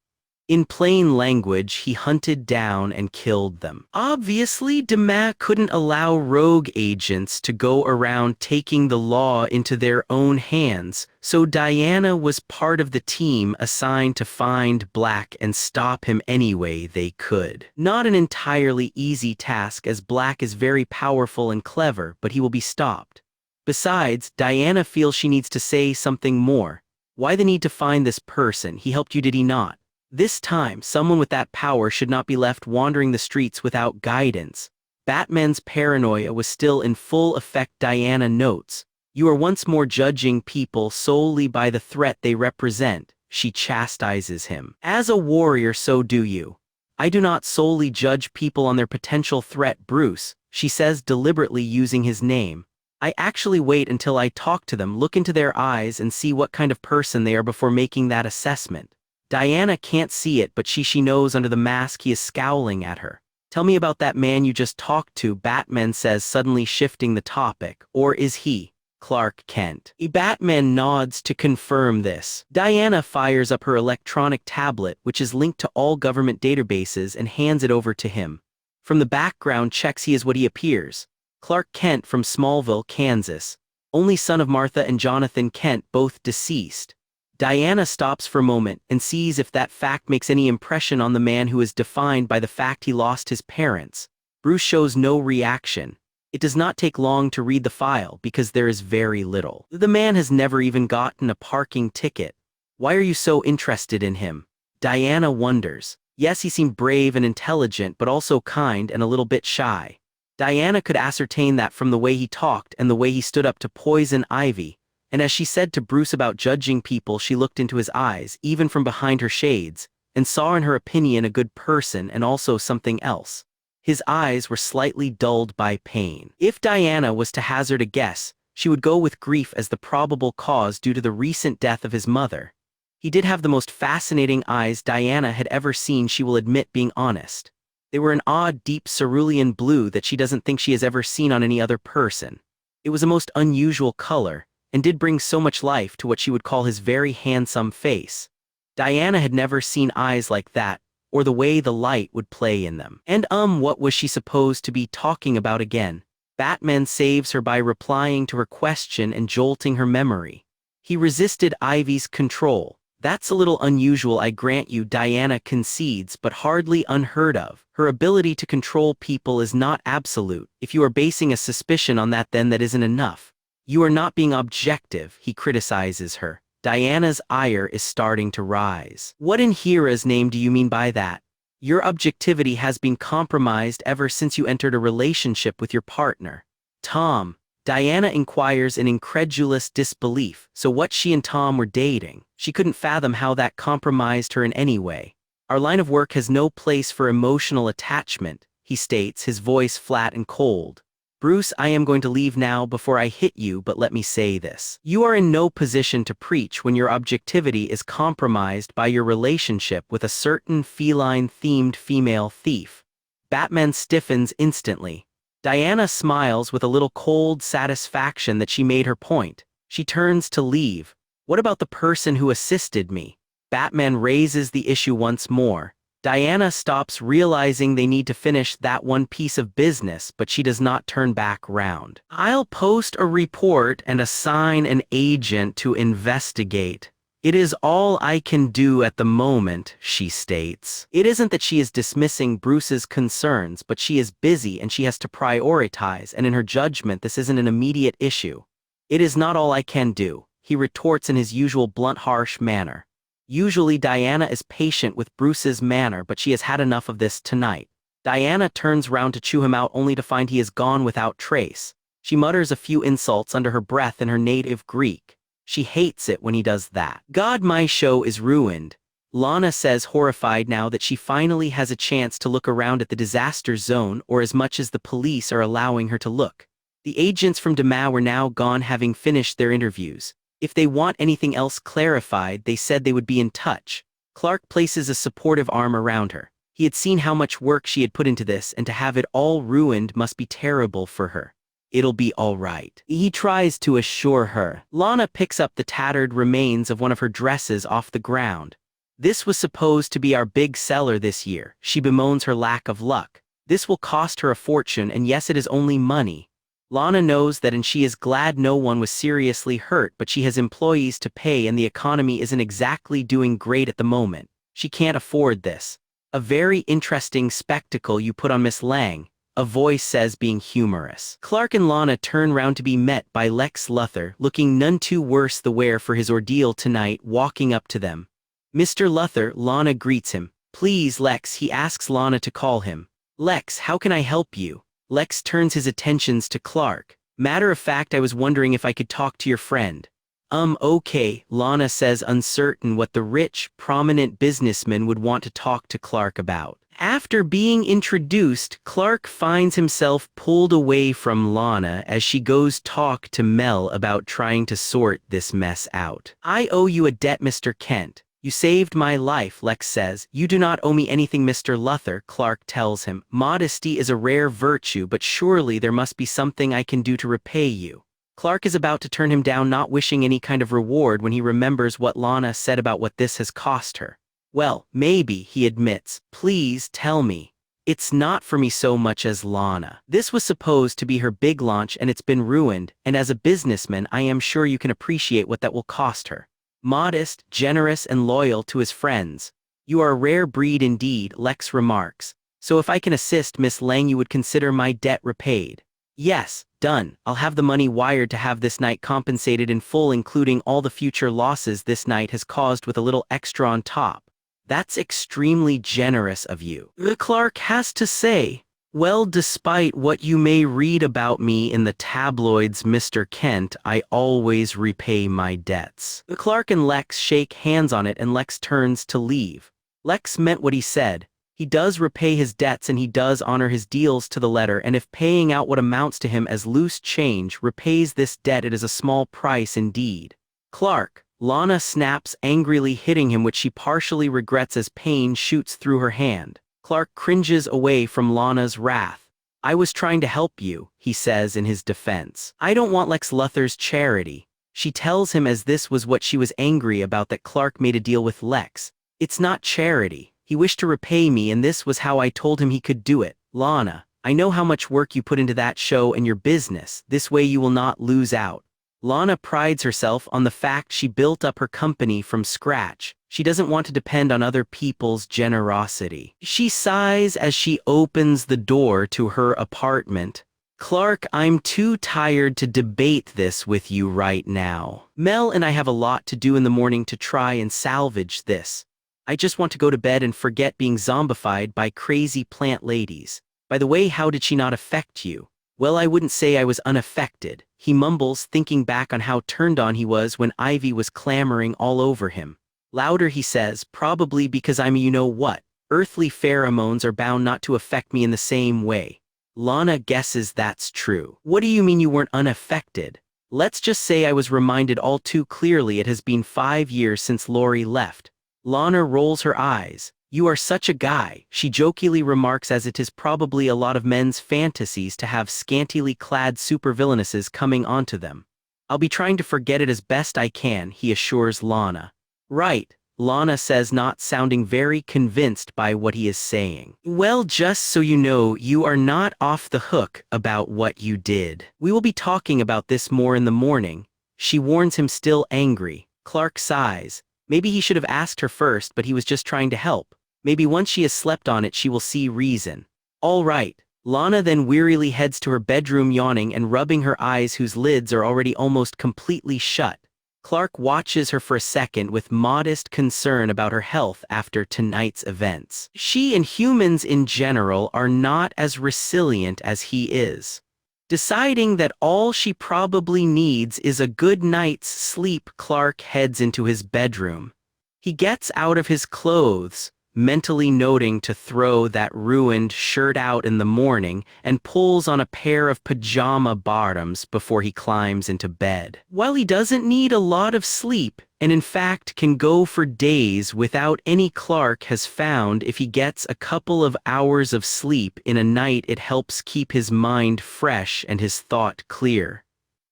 In plain language, he hunted down and killed them. Obviously, Dama couldn't allow rogue agents to go around taking the law into their own hands, so Diana was part of the team assigned to find Black and stop him any way they could. Not an entirely easy task, as Black is very powerful and clever, but he will be stopped. Besides, Diana feels she needs to say something more. Why the need to find this person? He helped you, did he not? This time, someone with that power should not be left wandering the streets without guidance. Batman's paranoia was still in full effect. Diana notes, you are once more judging people solely by the threat they represent, she chastises him. As a warrior, so do you. I do not solely judge people on their potential threat, Bruce, she says, deliberately using his name. I actually wait until I talk to them, look into their eyes, and see what kind of person they are before making that assessment. Diana can't see it, but she knows under the mask he is scowling at her. Tell me about that man you just talked to, Batman says, suddenly shifting the topic. Or is he Clark Kent? Batman nods to confirm this. Diana fires up her electronic tablet, which is linked to all government databases, and hands it over to him. From the background checks, he is what he appears. Clark Kent from Smallville, Kansas. Only son of Martha and Jonathan Kent, both deceased. Diana stops for a moment and sees if that fact makes any impression on the man who is defined by the fact he lost his parents. Bruce shows no reaction. It does not take long to read the file because there is very little. The man has never even gotten a parking ticket. Why are you so interested in him? Diana wonders. Yes, he seemed brave and intelligent, but also kind and a little bit shy. Diana could ascertain that from the way he talked and the way he stood up to Poison Ivy. And as she said to Bruce about judging people, she looked into his eyes, even from behind her shades, and saw in her opinion a good person and also something else. His eyes were slightly dulled by pain. If Diana was to hazard a guess, she would go with grief as the probable cause due to the recent death of his mother. He did have the most fascinating eyes Diana had ever seen, she will admit, being honest. They were an odd, deep cerulean blue that she doesn't think she has ever seen on any other person. It was a most unusual color, and did bring so much life to what she would call his very handsome face. Diana had never seen eyes like that, or the way the light would play in them. And what was she supposed to be talking about again? Batman saves her by replying to her question and jolting her memory. He resisted Ivy's control. That's a little unusual, I grant you, Diana concedes, but hardly unheard of. Her ability to control people is not absolute. If you are basing a suspicion on that, then that isn't enough. You are not being objective, he criticizes her. Diana's ire is starting to rise. What in Hera's name do you mean by that? Your objectivity has been compromised ever since you entered a relationship with your partner, Tom. Diana inquires in incredulous disbelief. So what, she and Tom were dating? She couldn't fathom how that compromised her in any way. Our line of work has no place for emotional attachment, he states, his voice flat and cold. Bruce, I am going to leave now before I hit you, but let me say this. You are in no position to preach when your objectivity is compromised by your relationship with a certain feline-themed female thief. Batman stiffens instantly. Diana smiles with a little cold satisfaction that she made her point. She turns to leave. What about the person who assisted me? Batman raises the issue once more. Diana stops, realizing they need to finish that one piece of business, but she does not turn back round. I'll post a report and assign an agent to investigate. It is all I can do at the moment, she states. It isn't that she is dismissing Bruce's concerns, but she is busy and she has to prioritize, and in her judgment, this isn't an immediate issue. It is not all I can do, he retorts in his usual blunt, harsh manner. Usually Diana is patient with Bruce's manner, but she has had enough of this tonight. Diana turns round to chew him out only to find he is gone without trace. She mutters a few insults under her breath in her native Greek. She hates it when he does that. God, my show is ruined, Lana says, horrified now that she finally has a chance to look around at the disaster zone, or as much as the police are allowing her to look. The agents from Dema were now gone, having finished their interviews. If they want anything else clarified, they said they would be in touch. Clark places a supportive arm around her. He had seen how much work she had put into this, and to have it all ruined must be terrible for her. It'll be all right, he tries to assure her. Lana picks up the tattered remains of one of her dresses off the ground. This was supposed to be our big seller this year. She bemoans her lack of luck. This will cost her a fortune, and yes, it is only money. Lana knows that, and she is glad no one was seriously hurt, but she has employees to pay and the economy isn't exactly doing great at the moment. She can't afford this. A very interesting spectacle you put on, Miss Lang, a voice says, being humorous. Clark and Lana turn round to be met by Lex Luthor, looking none too worse the wear for his ordeal tonight, walking up to them. Mr. Luthor, Lana greets him. Please, Lex, he asks Lana to call him. Lex, how can I help you? Lex turns his attentions to Clark. Matter of fact, I was wondering if I could talk to your friend. Okay, Lana says, uncertain what the rich, prominent businessman would want to talk to Clark about. After being introduced, Clark finds himself pulled away from Lana as she goes talk to Mel about trying to sort this mess out. I owe you a debt, Mr. Kent. You saved my life, Lex says. You do not owe me anything, Mr. Luthor, Clark tells him. Modesty is a rare virtue, but surely there must be something I can do to repay you. Clark is about to turn him down, not wishing any kind of reward, when he remembers what Lana said about what this has cost her. Well, maybe, he admits. Please tell me. It's not for me so much as Lana. This was supposed to be her big launch and it's been ruined, and as a businessman I am sure you can appreciate what that will cost her. Modest, generous, and loyal to his friends. You are a rare breed indeed, Lex remarks. So if I can assist Miss Lang, you would consider my debt repaid. Yes, done. I'll have the money wired to have this night compensated in full, including all the future losses this night has caused, with a little extra on top. That's extremely generous of you, Clark has to say. Well, despite what you may read about me in the tabloids, Mr. Kent, I always repay my debts. Clark and Lex shake hands on it, and Lex turns to leave. Lex meant what he said. He does repay his debts, and he does honor his deals to the letter, and if paying out what amounts to him as loose change repays this debt, it is a small price indeed. Clark, Lana snaps, angrily hitting him, which she partially regrets as pain shoots through her hand. Clark cringes away from Lana's wrath. I was trying to help you, he says in his defense. I don't want Lex Luthor's charity. She tells him, as this was what she was angry about, that Clark made a deal with Lex. It's not charity. He wished to repay me, and this was how I told him he could do it. Lana, I know how much work you put into that show and your business. This way you will not lose out. Lana prides herself on the fact she built up her company from scratch. She doesn't want to depend on other people's generosity. She sighs as she opens the door to her apartment. Clark, I'm too tired to debate this with you right now. Mel and I have a lot to do in the morning to try and salvage this. I just want to go to bed and forget being zombified by crazy plant ladies. By the way, how did she not affect you? Well, I wouldn't say I was unaffected, he mumbles, thinking back on how turned on he was when Ivy was clamoring all over him. Louder, he says, probably because I'm you-know-what. Earthly pheromones are bound not to affect me in the same way. Lana guesses that's true. What do you mean you weren't unaffected? Let's just say I was reminded all too clearly it has been 5 years since Lori left. Lana rolls her eyes. You are such a guy, she jokingly remarks, as it is probably a lot of men's fantasies to have scantily clad supervillainesses coming onto them. I'll be trying to forget it as best I can, he assures Lana. Right, Lana says, not sounding very convinced by what he is saying. Well, just so you know, you are not off the hook about what you did. We will be talking about this more in the morning. She warns him, still angry. Clark sighs. Maybe he should have asked her first, but he was just trying to help. Maybe once she has slept on it she will see reason. All right. Lana then wearily heads to her bedroom, yawning and rubbing her eyes whose lids are already almost completely shut. Clark watches her for a second with modest concern about her health after tonight's events. She and humans in general are not as resilient as he is. Deciding that all she probably needs is a good night's sleep, Clark heads into his bedroom. He gets out of his clothes, mentally noting to throw that ruined shirt out in the morning, and pulls on a pair of pajama bottoms before he climbs into bed. While he doesn't need a lot of sleep, and in fact can go for days without any, Clark has found if he gets a couple of hours of sleep in a night it helps keep his mind fresh and his thought clear.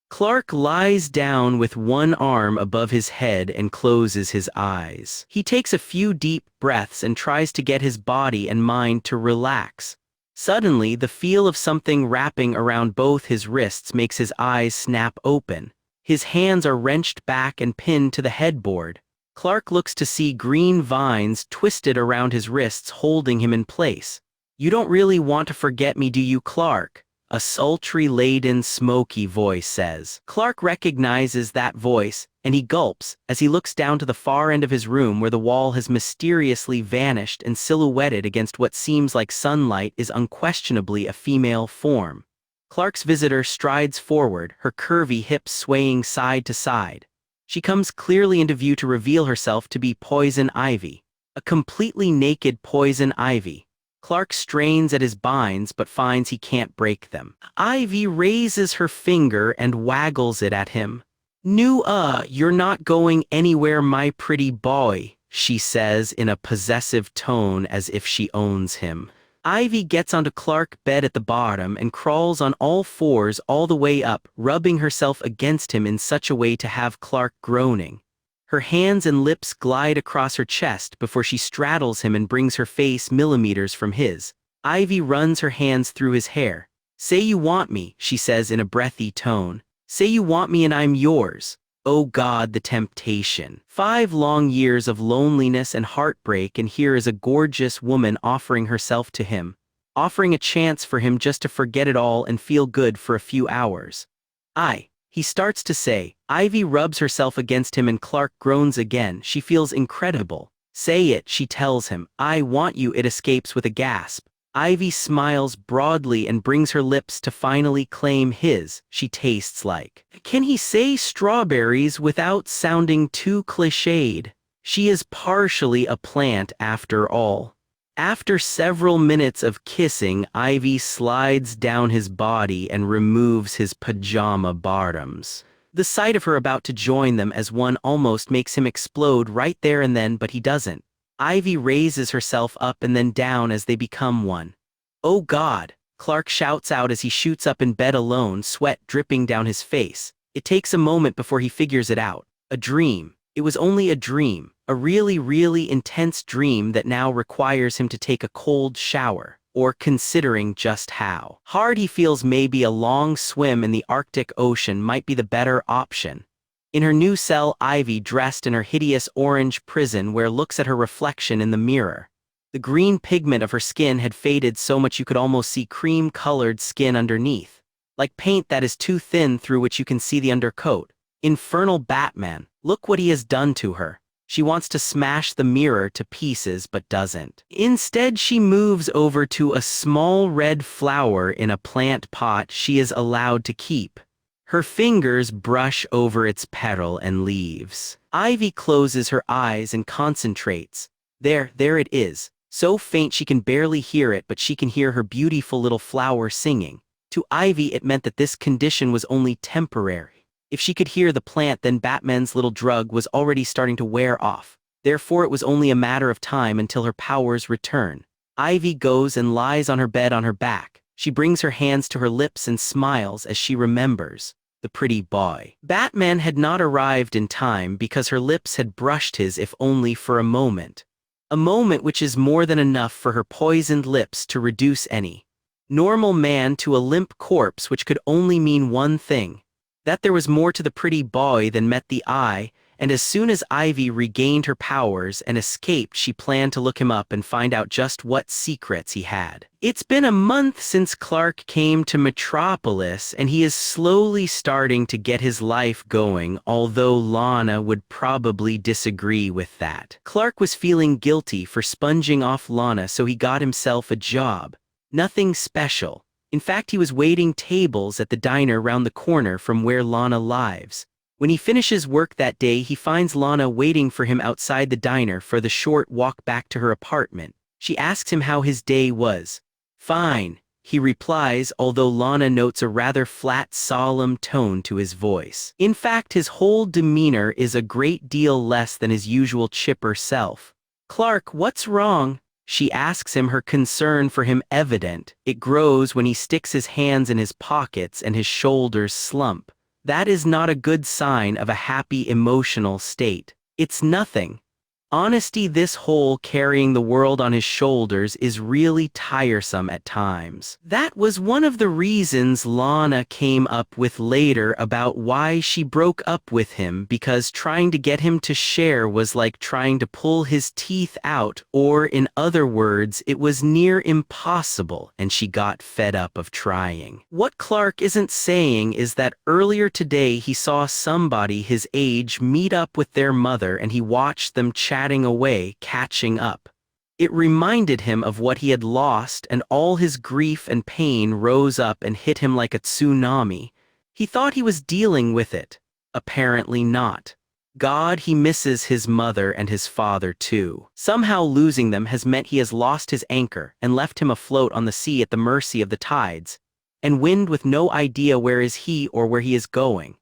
Clark lies down with one arm above his head and closes his eyes. He takes a few deep breaths and tries to get his body and mind to relax. Suddenly, the feel of something wrapping around both his wrists makes his eyes snap open. His hands are wrenched back and pinned to the headboard. Clark looks to see green vines twisted around his wrists, holding him in place. You don't really want to forget me, do you, Clark? A sultry-laden, smoky voice says. Clark recognizes that voice, and he gulps as he looks down to the far end of his room where the wall has mysteriously vanished, and silhouetted against what seems like sunlight is unquestionably a female form. Clark's visitor strides forward, her curvy hips swaying side to side. She comes clearly into view to reveal herself to be Poison Ivy. A completely naked Poison Ivy. Clark strains at his binds but finds he can't break them. Ivy raises her finger and waggles it at him. You're not going anywhere, my pretty boy, she says in a possessive tone as if she owns him. Ivy gets onto Clark's bed at the bottom and crawls on all fours all the way up, rubbing herself against him in such a way to have Clark groaning. Her hands and lips glide across her chest before she straddles him and brings her face millimeters from his. Ivy runs her hands through his hair. Say you want me, she says in a breathy tone. Say you want me and I'm yours. Oh God, the temptation. 5 long years of loneliness and heartbreak, and here is a gorgeous woman offering herself to him. Offering a chance for him just to forget it all and feel good for a few hours. He starts to say. Ivy rubs herself against him and Clark groans again. She feels incredible. Say it, she tells him. I want you, it escapes with a gasp. Ivy smiles broadly and brings her lips to finally claim his. She tastes like. Can he say strawberries without sounding too cliched? She is partially a plant after all. After several minutes of kissing, Ivy slides down his body and removes his pajama bottoms. The sight of her about to join them as one almost makes him explode right there and then, but he doesn't. Ivy raises herself up and then down as they become one. Oh God, Clark shouts out as he shoots up in bed alone, sweat dripping down his face. It takes a moment before he figures it out. A dream. It was only a dream. A really, really intense dream that now requires him to take a cold shower. Or considering just how hard he feels, maybe a long swim in the Arctic Ocean might be the better option. In her new cell, Ivy, dressed in her hideous orange prison wear, looks at her reflection in the mirror. The green pigment of her skin had faded so much you could almost see cream-colored skin underneath. Like paint that is too thin through which you can see the undercoat. Infernal Batman, look what he has done to her. She wants to smash the mirror to pieces but doesn't. Instead, she moves over to a small red flower in a plant pot she is allowed to keep. Her fingers brush over its petal and leaves. Ivy closes her eyes and concentrates. There it is. So faint she can barely hear it, but she can hear her beautiful little flower singing. To Ivy, it meant that this condition was only temporary. If she could hear the plant, then Batman's little drug was already starting to wear off. Therefore, it was only a matter of time until her powers return. Ivy goes and lies on her bed on her back. She brings her hands to her lips and smiles as she remembers the pretty boy. Batman had not arrived in time because her lips had brushed his, if only for a moment. A moment which is more than enough for her poisoned lips to reduce any normal man to a limp corpse, which could only mean one thing: that there was more to the pretty boy than met the eye. And as soon as Ivy regained her powers and escaped, she planned to look him up and find out just what secrets he had. It's been a month since Clark came to Metropolis, and he is slowly starting to get his life going, although Lana would probably disagree with that. Clark was feeling guilty for sponging off Lana, so he got himself a job. Nothing special. In fact, he was waiting tables at the diner round the corner from where Lana lives. When he finishes work that day, he finds Lana waiting for him outside the diner for the short walk back to her apartment. She asks him how his day was. "Fine," he replies, although Lana notes a rather flat, solemn tone to his voice. In fact, his whole demeanor is a great deal less than his usual chipper self. "Clark, what's wrong?" she asks him, her concern for him evident. It grows when he sticks his hands in his pockets and his shoulders slump. That is not a good sign of a happy emotional state. "It's nothing." Honesty, this whole carrying the world on his shoulders, is really tiresome at times. That was one of the reasons Lana came up with later about why she broke up with him, because trying to get him to share was like trying to pull his teeth out, or in other words, it was near impossible, and she got fed up of trying. What Clark isn't saying is that earlier today he saw somebody his age meet up with their mother, and he watched them chatting away, catching up. It reminded him of what he had lost, and all his grief and pain rose up and hit him like a tsunami. He thought he was dealing with it. Apparently not. God, he misses his mother and his father too. Somehow losing them has meant he has lost his anchor and left him afloat on the sea at the mercy of the tides and wind, with no idea where is he or where he is going.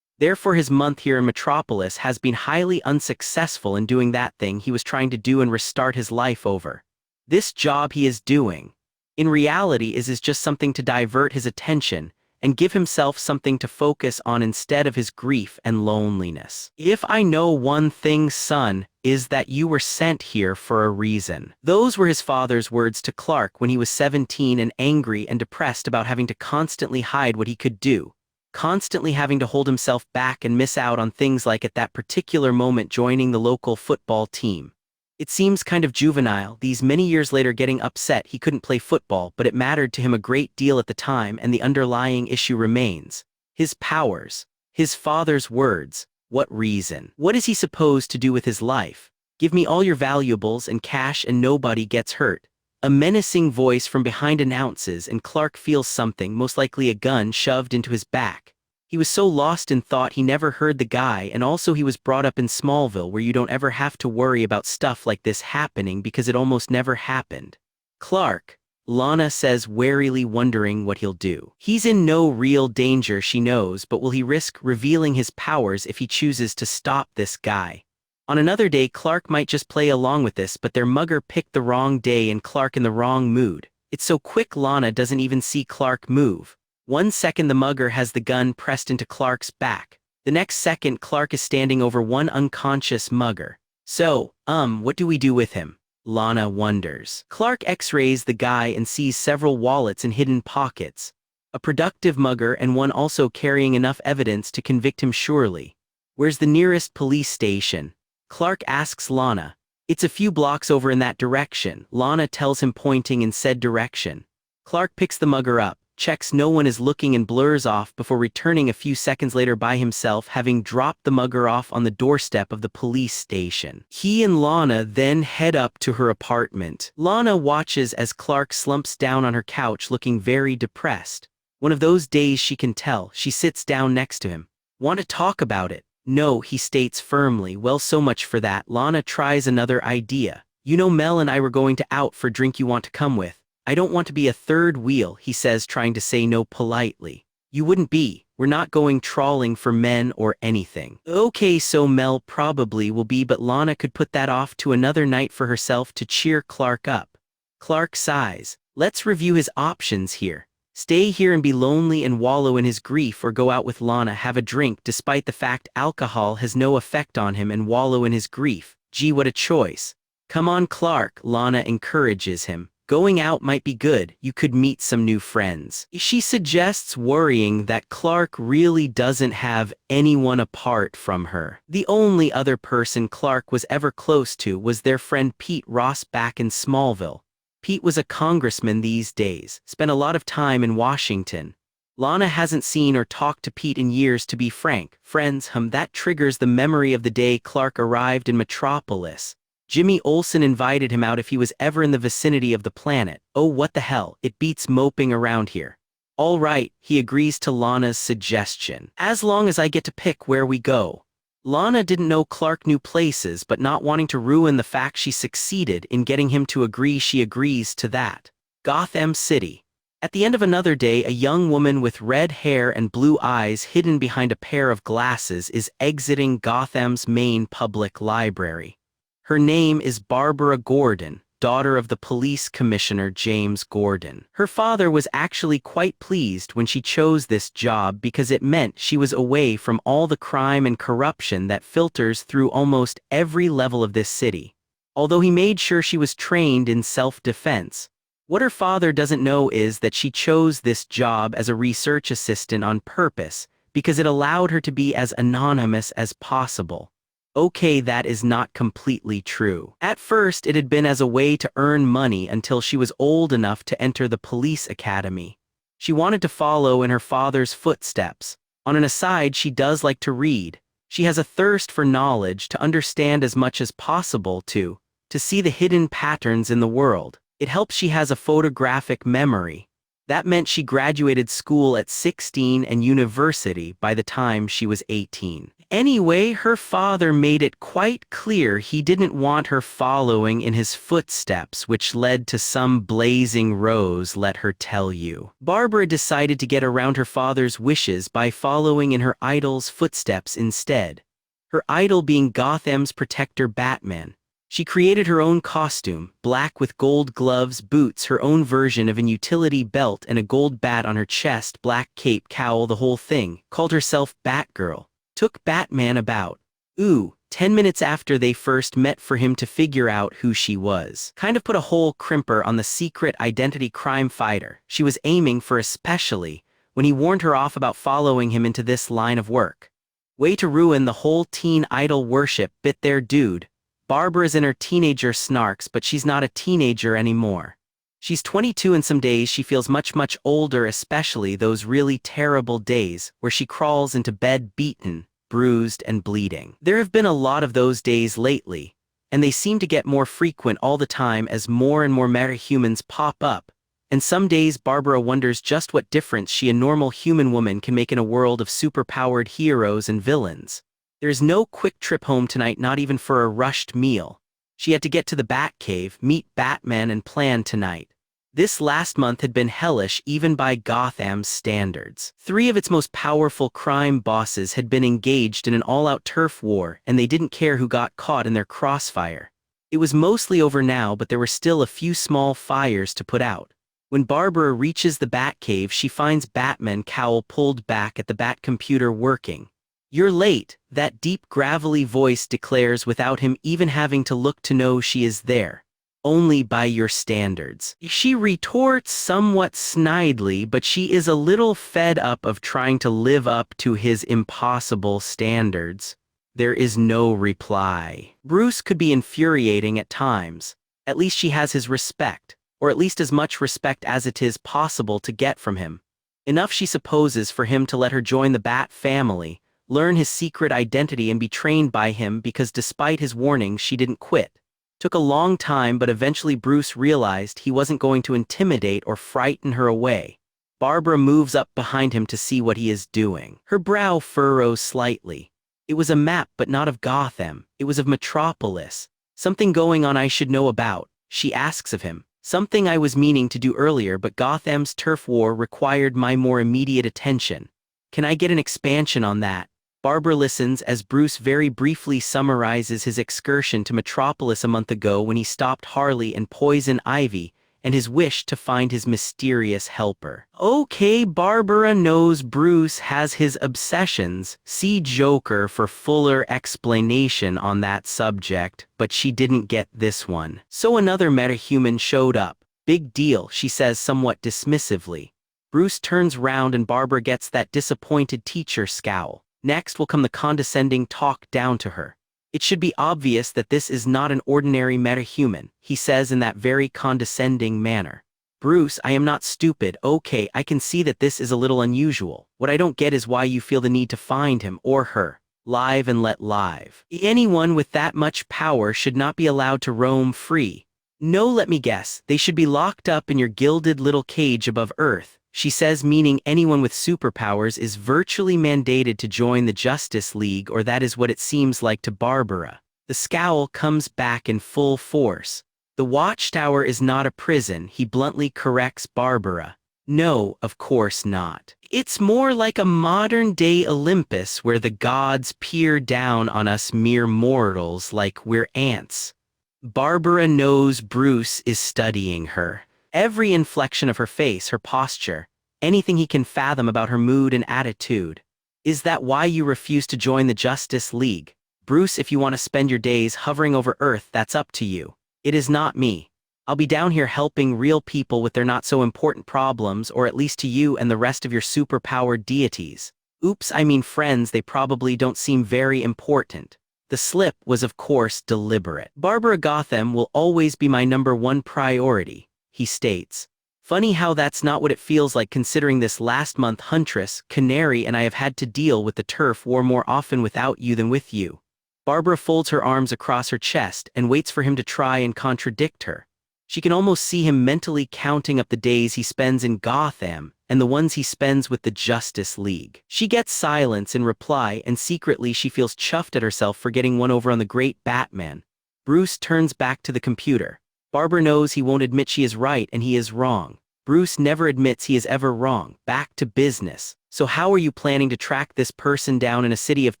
Therefore, his month here in Metropolis has been highly unsuccessful in doing that thing he was trying to do and restart his life over. This job he is doing, in reality, is just something to divert his attention and give himself something to focus on instead of his grief and loneliness. "If I know one thing, son, is that you were sent here for a reason." Those were his father's words to Clark when he was 17 and angry and depressed about having to constantly hide what he could do. Constantly having to hold himself back and miss out on things like at that particular moment joining the local football team. It seems kind of juvenile, these many years later getting upset he couldn't play football, but it mattered to him a great deal at the time, and the underlying issue remains. His powers. His father's words. What reason? What is he supposed to do with his life? "Give me all your valuables and cash and nobody gets hurt." A menacing voice from behind announces, and Clark feels something, most likely a gun, shoved into his back. He was so lost in thought he never heard the guy, and also he was brought up in Smallville, where you don't ever have to worry about stuff like this happening because it almost never happened. "Clark," Lana says, warily, wondering what he'll do. He's in no real danger, she knows, but will he risk revealing his powers if he chooses to stop this guy? On another day, Clark might just play along with this, but their mugger picked the wrong day and Clark in the wrong mood. It's so quick Lana doesn't even see Clark move. 1 second the mugger has the gun pressed into Clark's back. The next second Clark is standing over one unconscious mugger. "So, what do we do with him?" Lana wonders. Clark x-rays the guy and sees several wallets in hidden pockets. A productive mugger, and one also carrying enough evidence to convict him surely. "Where's the nearest police station?" Clark asks Lana. "It's a few blocks over in that direction," Lana tells him, pointing in said direction. Clark picks the mugger up, checks no one is looking, and blurs off before returning a few seconds later by himself, having dropped the mugger off on the doorstep of the police station. He and Lana then head up to her apartment. Lana watches as Clark slumps down on her couch looking very depressed. One of those days, she can tell. She sits down next to him. "Want to talk about it?" No, he states firmly. Well, so much for that. Lana tries another idea. You know, Mel and I were going to out for drink. You want to come with? I don't want to be a third wheel, he says, trying to say no politely. You wouldn't be. We're not going trawling for men or anything. Okay, so Mel probably will be, but Lana could put that off to another night for herself to cheer Clark up. Clark sighs. Let's review his options here. Stay here and be lonely and wallow in his grief, or go out with Lana, have a drink despite the fact alcohol has no effect on him, and wallow in his grief. Gee, what a choice. Come on, Clark, Lana encourages him. Going out might be good, you could meet some new friends. She suggests, worrying that Clark really doesn't have anyone apart from her. The only other person Clark was ever close to was their friend Pete Ross back in Smallville. Pete was a congressman these days, spent a lot of time in Washington. Lana hasn't seen or talked to Pete in years, to be frank. Friends, that triggers the memory of the day Clark arrived in Metropolis. Jimmy Olsen invited him out if he was ever in the vicinity of the planet. Oh, what the hell, it beats moping around here. All right, he agrees to Lana's suggestion. As long as I get to pick where we go. Lana didn't know Clark knew places, but not wanting to ruin the fact she succeeded in getting him to agree, she agrees to that. Gotham City. At the end of another day, a young woman with red hair and blue eyes hidden behind a pair of glasses is exiting Gotham's main public library. Her name is Barbara Gordon, daughter of the police commissioner James Gordon. Her father was actually quite pleased when she chose this job because it meant she was away from all the crime and corruption that filters through almost every level of this city. Although he made sure she was trained in self-defense. What her father doesn't know is that she chose this job as a research assistant on purpose because it allowed her to be as anonymous as possible. Okay, that is not completely true. At first, it had been as a way to earn money until she was old enough to enter the police academy. She wanted to follow in her father's footsteps. On an aside, she does like to read. She has a thirst for knowledge, to understand as much as possible, to see the hidden patterns in the world. It helps she has a photographic memory. That meant she graduated school at 16 and university by the time she was 18. Anyway, her father made it quite clear he didn't want her following in his footsteps, which led to some blazing rows, let her tell you. Barbara decided to get around her father's wishes by following in her idol's footsteps instead. Her idol being Gotham's protector Batman. She created her own costume, black with gold gloves, boots, her own version of an utility belt and a gold bat on her chest, black cape, cowl, the whole thing, called herself Batgirl. Took Batman about 10 minutes after they first met for him to figure out who she was. Kind of put a whole crimper on the secret identity crime fighter she was aiming for, especially when he warned her off about following him into this line of work. Way to ruin the whole teen idol worship bit there, dude. Barbara's in her teenager snarks, but she's not a teenager anymore. She's 22 and some days she feels much, much older, especially those really terrible days where she crawls into bed beaten, bruised, and bleeding. There have been a lot of those days lately, and they seem to get more frequent all the time as more and more metahumans pop up, and some days Barbara wonders just what difference she, a normal human woman, can make in a world of superpowered heroes and villains. There's no quick trip home tonight, not even for a rushed meal. She had to get to the Batcave, meet Batman, and plan tonight. This last month had been hellish even by Gotham's standards. 3 of its most powerful crime bosses had been engaged in an all-out turf war, and they didn't care who got caught in their crossfire. It was mostly over now, but there were still a few small fires to put out. When Barbara reaches the Batcave, she finds Batman cowl pulled back at the Batcomputer working. "You're late," that deep gravelly voice declares without him even having to look to know she is there. "Only by your standards." She retorts somewhat snidely, but she is a little fed up of trying to live up to his impossible standards. There is no reply. Bruce could be infuriating at times. At least she has his respect, or at least as much respect as it is possible to get from him. Enough, she supposes, for him to let her join the Bat family, learn his secret identity, and be trained by him because despite his warnings she didn't quit. Took a long time, but eventually Bruce realized he wasn't going to intimidate or frighten her away. Barbara moves up behind him to see what he is doing. Her brow furrows slightly. It was a map, but not of Gotham. It was of Metropolis. Something going on I should know about, she asks of him. Something I was meaning to do earlier, but Gotham's turf war required my more immediate attention. Can I get an expansion on that? Barbara listens as Bruce very briefly summarizes his excursion to Metropolis a month ago when he stopped Harley and Poison Ivy, and his wish to find his mysterious helper. Okay, Barbara knows Bruce has his obsessions. See Joker for fuller explanation on that subject, but she didn't get this one. So another metahuman showed up. Big deal, she says somewhat dismissively. Bruce turns round and Barbara gets that disappointed teacher scowl. Next will come the condescending talk down to her. It should be obvious that this is not an ordinary metahuman, he says in that very condescending manner. Bruce, I am not stupid. Okay, I can see that this is a little unusual. What I don't get is why you feel the need to find him or her. Live and let live. Anyone with that much power should not be allowed to roam free. No, let me guess, they should be locked up in your gilded little cage above Earth, she says, meaning anyone with superpowers is virtually mandated to join the Justice League, or that is what it seems like to Barbara. The scowl comes back in full force. The Watchtower is not a prison, he bluntly corrects Barbara. No, of course not. It's more like a modern-day Olympus where the gods peer down on us mere mortals like we're ants. Barbara knows Bruce is studying her. Every inflection of her face, her posture, anything he can fathom about her mood and attitude. Is that why you refuse to join the Justice League? Bruce, if you want to spend your days hovering over Earth, that's up to you. It is not me. I'll be down here helping real people with their not-so-important problems, or at least to you and the rest of your superpowered deities. Oops, I mean friends, they probably don't seem very important. The slip was of course deliberate. Barbara Gotham will always be my #1 priority, he states. Funny how that's not what it feels like, considering this last month Huntress, Canary and I have had to deal with the turf war more often without you than with you. Barbara folds her arms across her chest and waits for him to try and contradict her. She can almost see him mentally counting up the days he spends in Gotham and the ones he spends with the Justice League. She gets silence in reply, and secretly she feels chuffed at herself for getting one over on the great Batman. Bruce turns back to the computer. Barbara knows he won't admit she is right and he is wrong. Bruce never admits he is ever wrong. Back to business. So how are you planning to track this person down in a city of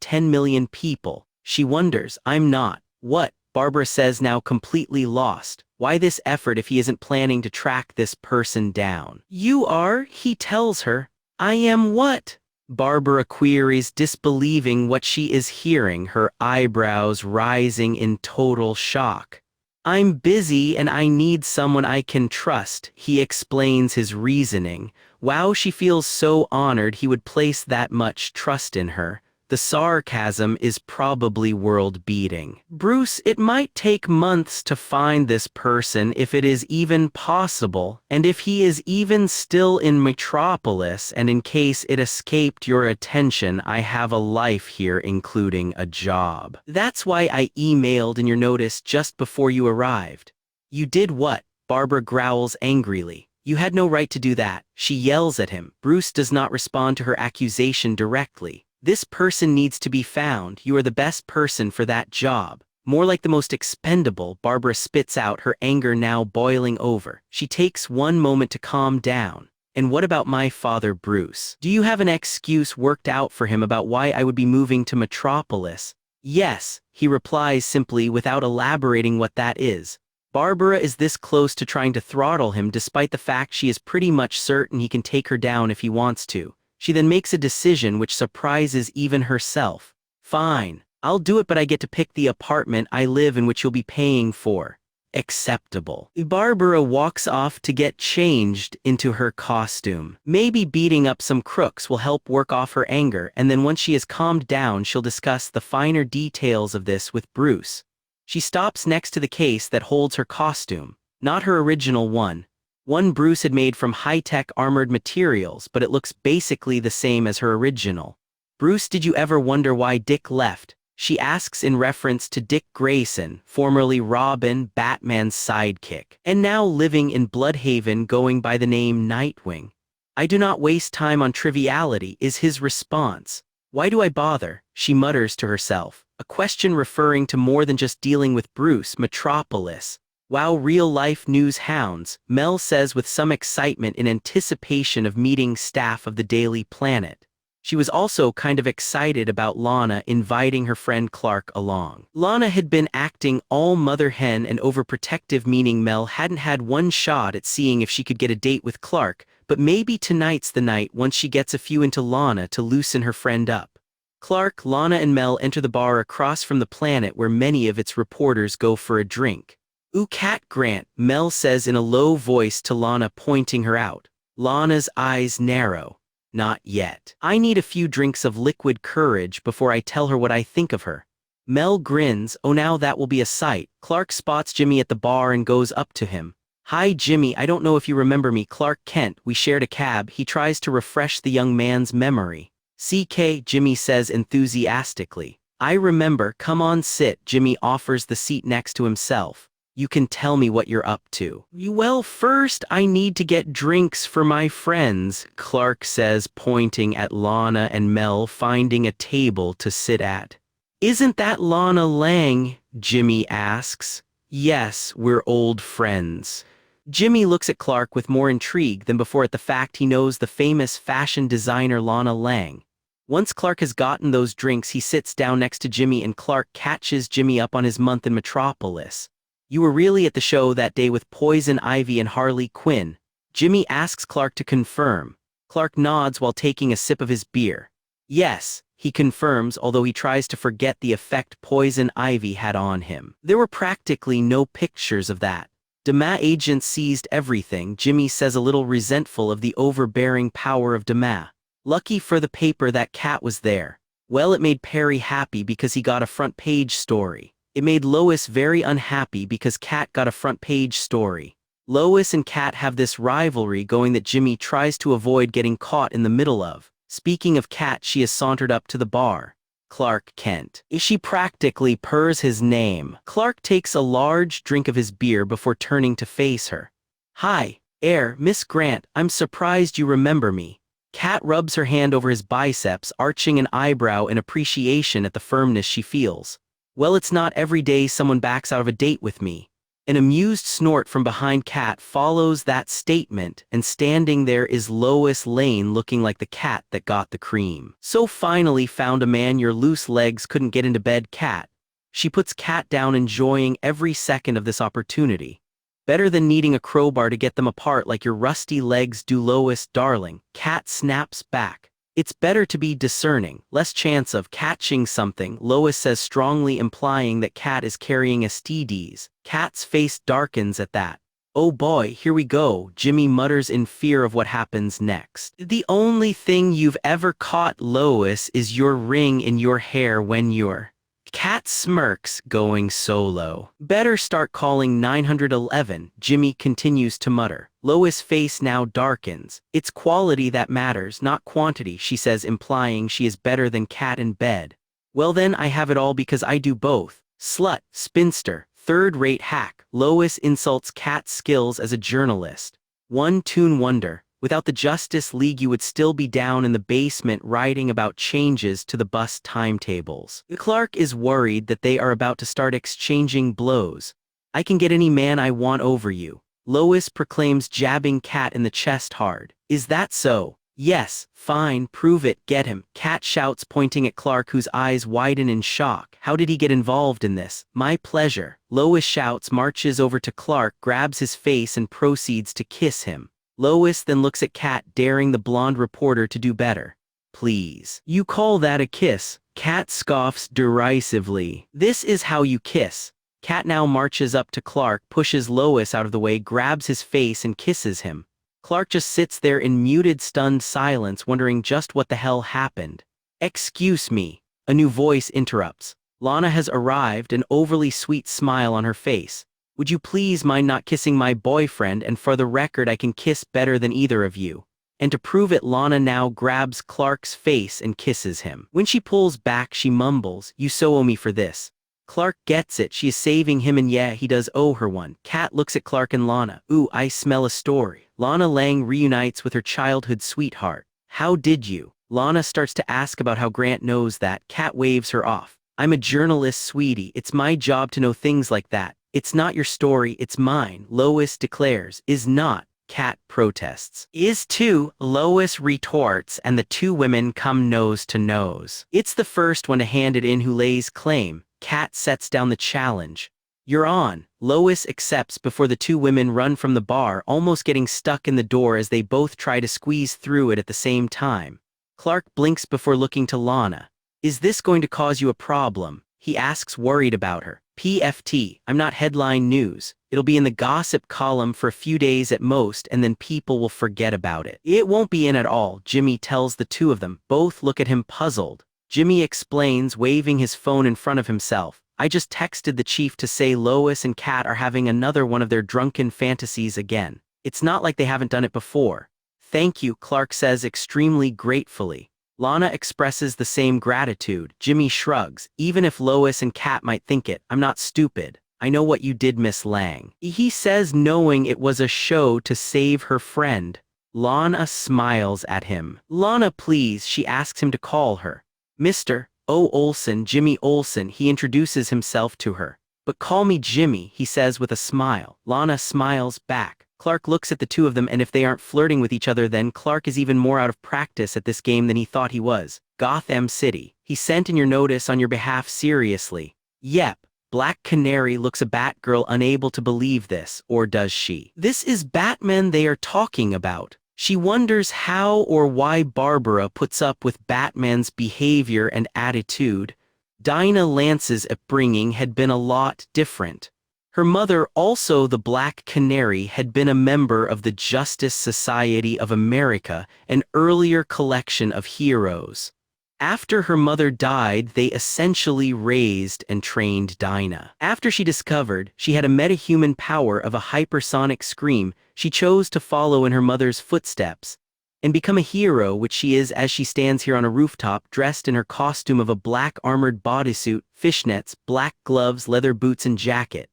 10 million people? She wonders. I'm not. What? Barbara says, now completely lost. Why this effort if he isn't planning to track this person down? You are, he tells her. I am what? Barbara queries, disbelieving what she is hearing, her eyebrows rising in total shock. I'm busy and I need someone I can trust, he explains his reasoning. Wow, she feels so honored he would place that much trust in her. The sarcasm is probably world-beating. Bruce, it might take months to find this person if it is even possible, and if he is even still in Metropolis, and in case it escaped your attention, I have a life here, including a job. That's why I emailed in your notice just before you arrived. You did what? Barbara growls angrily. You had no right to do that, she yells at him. Bruce does not respond to her accusation directly. This person needs to be found. You are the best person for that job. More like the most expendable, Barbara spits out, her anger now boiling over. She takes one moment to calm down. And what about my father, Bruce? Do you have an excuse worked out for him about why I would be moving to Metropolis? Yes, he replies simply without elaborating what that is. Barbara is this close to trying to throttle him despite the fact she is pretty much certain he can take her down if he wants to. She then makes a decision which surprises even herself. Fine, I'll do it, but I get to pick the apartment I live in, which you'll be paying for. Acceptable. Barbara walks off to get changed into her costume. Maybe beating up some crooks will help work off her anger, and then once she has calmed down, she'll discuss the finer details of this with Bruce. She stops next to the case that holds her costume, not her original one. One Bruce had made from high-tech armored materials, but it looks basically the same as her original. Bruce, did you ever wonder why Dick left? She asks in reference to Dick Grayson, formerly Robin, Batman's sidekick, and now living in Bloodhaven going by the name Nightwing. I do not waste time on triviality, is his response. Why do I bother? She mutters to herself, a question referring to more than just dealing with Bruce, Metropolis. Wow, real-life news hounds, Mel says with some excitement in anticipation of meeting staff of the Daily Planet. She was also kind of excited about Lana inviting her friend Clark along. Lana had been acting all mother hen and overprotective, meaning Mel hadn't had one shot at seeing if she could get a date with Clark, but maybe tonight's the night once she gets a few into Lana to loosen her friend up. Clark, Lana and Mel enter the bar across from the Planet where many of its reporters go for a drink. "Ooh, Cat Grant," Mel says in a low voice to Lana, pointing her out. Lana's eyes narrow. "Not yet. I need a few drinks of liquid courage before I tell her what I think of her." Mel grins. "Oh, now that will be a sight." Clark spots Jimmy at the bar and goes up to him. "Hi Jimmy, I don't know if you remember me, Clark Kent. We shared a cab." He tries to refresh the young man's memory. "CK," Jimmy says enthusiastically. "I remember, come on sit." Jimmy offers the seat next to himself. "You can tell me what you're up to." "Well, first I need to get drinks for my friends," Clark says, pointing at Lana and Mel finding a table to sit at. "Isn't that Lana Lang?" Jimmy asks. "Yes, we're old friends." Jimmy looks at Clark with more intrigue than before at the fact he knows the famous fashion designer Lana Lang. Once Clark has gotten those drinks, he sits down next to Jimmy and Clark catches Jimmy up on his month in Metropolis. "You were really at the show that day with Poison Ivy and Harley Quinn?" Jimmy asks Clark to confirm. Clark nods while taking a sip of his beer. "Yes," he confirms, although he tries to forget the effect Poison Ivy had on him. "There were practically no pictures of that. Dema agents seized everything," Jimmy says, a little resentful of the overbearing power of Dema. "Lucky for the paper that Cat was there. Well, it made Perry happy because he got a front-page story. It made Lois very unhappy because Cat got a front-page story. Lois and Cat have this rivalry going that Jimmy tries to avoid getting caught in the middle of. Speaking of Cat, she has sauntered up to the bar. Clark Kent. She practically purrs his name. Clark takes a large drink of his beer before turning to face her. "Hi, Miss Grant, I'm surprised you remember me." Cat rubs her hand over his biceps, arching an eyebrow in appreciation at the firmness she feels. "Well, it's not every day someone backs out of a date with me." An amused snort from behind Cat follows that statement, and standing there is Lois Lane looking like the cat that got the cream. "So finally found a man your loose legs couldn't get into bed, Cat." She puts Cat down, enjoying every second of this opportunity. "Better than needing a crowbar to get them apart like your rusty legs do, Lois, darling." Cat snaps back. "It's better to be discerning, less chance of catching something," Lois says, strongly implying that Cat is carrying STDs. Cat's face darkens at that. "Oh boy, here we go," Jimmy mutters in fear of what happens next. "The only thing you've ever caught, Lois, is your ring in your hair when you're..." Cat smirks, going solo. "Better start calling 911, Jimmy continues to mutter. Lois' face now darkens. "It's quality that matters, not quantity," she says, implying she is better than Cat in bed. "Well then, I have it all because I do both. Slut, spinster, third-rate hack." Lois insults Cat's skills as a journalist. One-tune wonder. Without the Justice League, you would still be down in the basement writing about changes to the bus timetables. Clark is worried that they are about to start exchanging blows. "I can get any man I want over you," Lois proclaims, jabbing Cat in the chest hard. "Is that so?" "Yes, fine, prove it, get him," Cat shouts, pointing at Clark, whose eyes widen in shock. "How did he get involved in this?" "My pleasure," Lois shouts, marches over to Clark, grabs his face and proceeds to kiss him. Lois then looks at Cat, daring the blonde reporter to do better. "Please. You call that a kiss?" Cat scoffs derisively. "This is how you kiss." Cat now marches up to Clark, pushes Lois out of the way, grabs his face and kisses him. Clark just sits there in muted, stunned silence, wondering just what the hell happened. "Excuse me," a new voice interrupts. Lana has arrived, an overly sweet smile on her face. "Would you please mind not kissing my boyfriend, and for the record I can kiss better than either of you." And to prove it, Lana now grabs Clark's face and kisses him. When she pulls back, she mumbles, "You so owe me for this." Clark gets it, she is saving him, and yeah, he does owe her one. Cat looks at Clark and Lana. "Ooh, I smell a story." Lana Lang reunites with her childhood sweetheart. "How did you?" Lana starts to ask about how Grant knows that. Kat waves her off. I'm a journalist, sweetie. It's my job to know things like that. It's not your story, it's mine, Lois declares. Is not. Kat protests. Is too, Lois retorts, and the two women come nose to nose. It's the first one to hand it in who lays claim. Kat sets down the challenge. You're on. Lois accepts before the two women run from the bar, almost getting stuck in the door as they both try to squeeze through it at the same time. Clark blinks before looking to Lana. Is this going to cause you a problem? He asks, worried about her. PFT, I'm not headline news. It'll be in the gossip column for a few days at most, and then people will forget about it. It won't be in at all, Jimmy tells the two of them. Both look at him puzzled. Jimmy explains, waving his phone in front of himself. I just texted the chief to say Lois and Kat are having another one of their drunken fantasies again. It's not like they haven't done it before. Thank you, Clark says extremely gratefully. Lana expresses the same gratitude. Jimmy shrugs. Even if Lois and Kat might think it, I'm not stupid. I know what you did, Miss Lang. He says, knowing it was a show to save her friend. Lana smiles at him. Lana, please, she asks him to call her. Mr. O. Olsen, Jimmy Olsen, he introduces himself to her. But call me Jimmy, he says with a smile. Lana smiles back. Clark looks at the two of them, and if they aren't flirting with each other, then Clark is even more out of practice at this game than he thought he was. Gotham City. He sent in your notice on your behalf seriously. Yep. Black Canary looks at Batgirl, unable to believe this, or does she? This is Batman they are talking about. She wonders how or why Barbara puts up with Batman's behavior and attitude. Dinah Lance's upbringing had been a lot different. Her mother, also the Black Canary, had been a member of the Justice Society of America, an earlier collection of heroes. After her mother died, they essentially raised and trained Dinah. After she discovered she had a metahuman power of a hypersonic scream, she chose to follow in her mother's footsteps and become a hero, which she is as she stands here on a rooftop, dressed in her costume of a black armored bodysuit, fishnets, black gloves, leather boots, and jacket.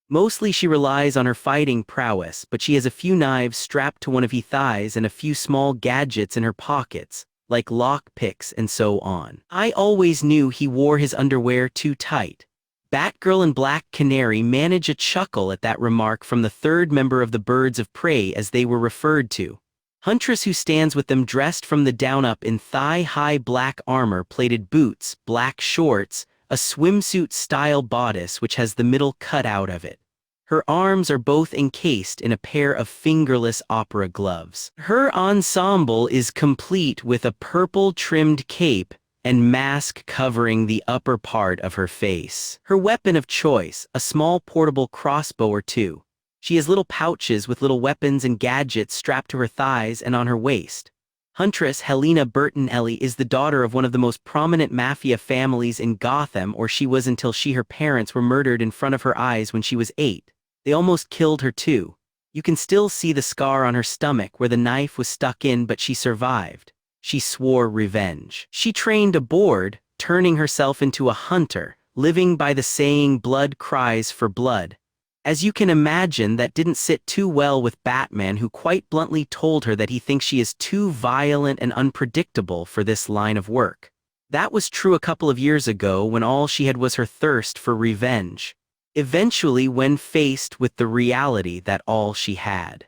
Mostly she relies on her fighting prowess, but she has a few knives strapped to one of her thighs and a few small gadgets in her pockets, like lock picks and so on. I always knew he wore his underwear too tight. Batgirl and Black Canary manage a chuckle at that remark from the third member of the Birds of Prey, as they were referred to. Huntress, who stands with them dressed from the down up in thigh-high black armor-plated boots, black shorts, a swimsuit-style bodice which has the middle cut out of it. Her arms are both encased in a pair of fingerless opera gloves. Her ensemble is complete with a purple-trimmed cape and mask covering the upper part of her face. Her weapon of choice, a small portable crossbow or two. She has little pouches with little weapons and gadgets strapped to her thighs and on her waist. Huntress Helena Bertinelli is the daughter of one of the most prominent mafia families in Gotham, or she was until her parents were murdered in front of her eyes when she was 8. They almost killed her too. You can still see the scar on her stomach where the knife was stuck in, but she survived. She swore revenge. She trained aboard, turning herself into a hunter, living by the saying blood cries for blood. As you can imagine, that didn't sit too well with Batman, who quite bluntly told her that he thinks she is too violent and unpredictable for this line of work. That was true a couple of years ago, when all she had was her thirst for revenge. Eventually, when faced with the reality that all she had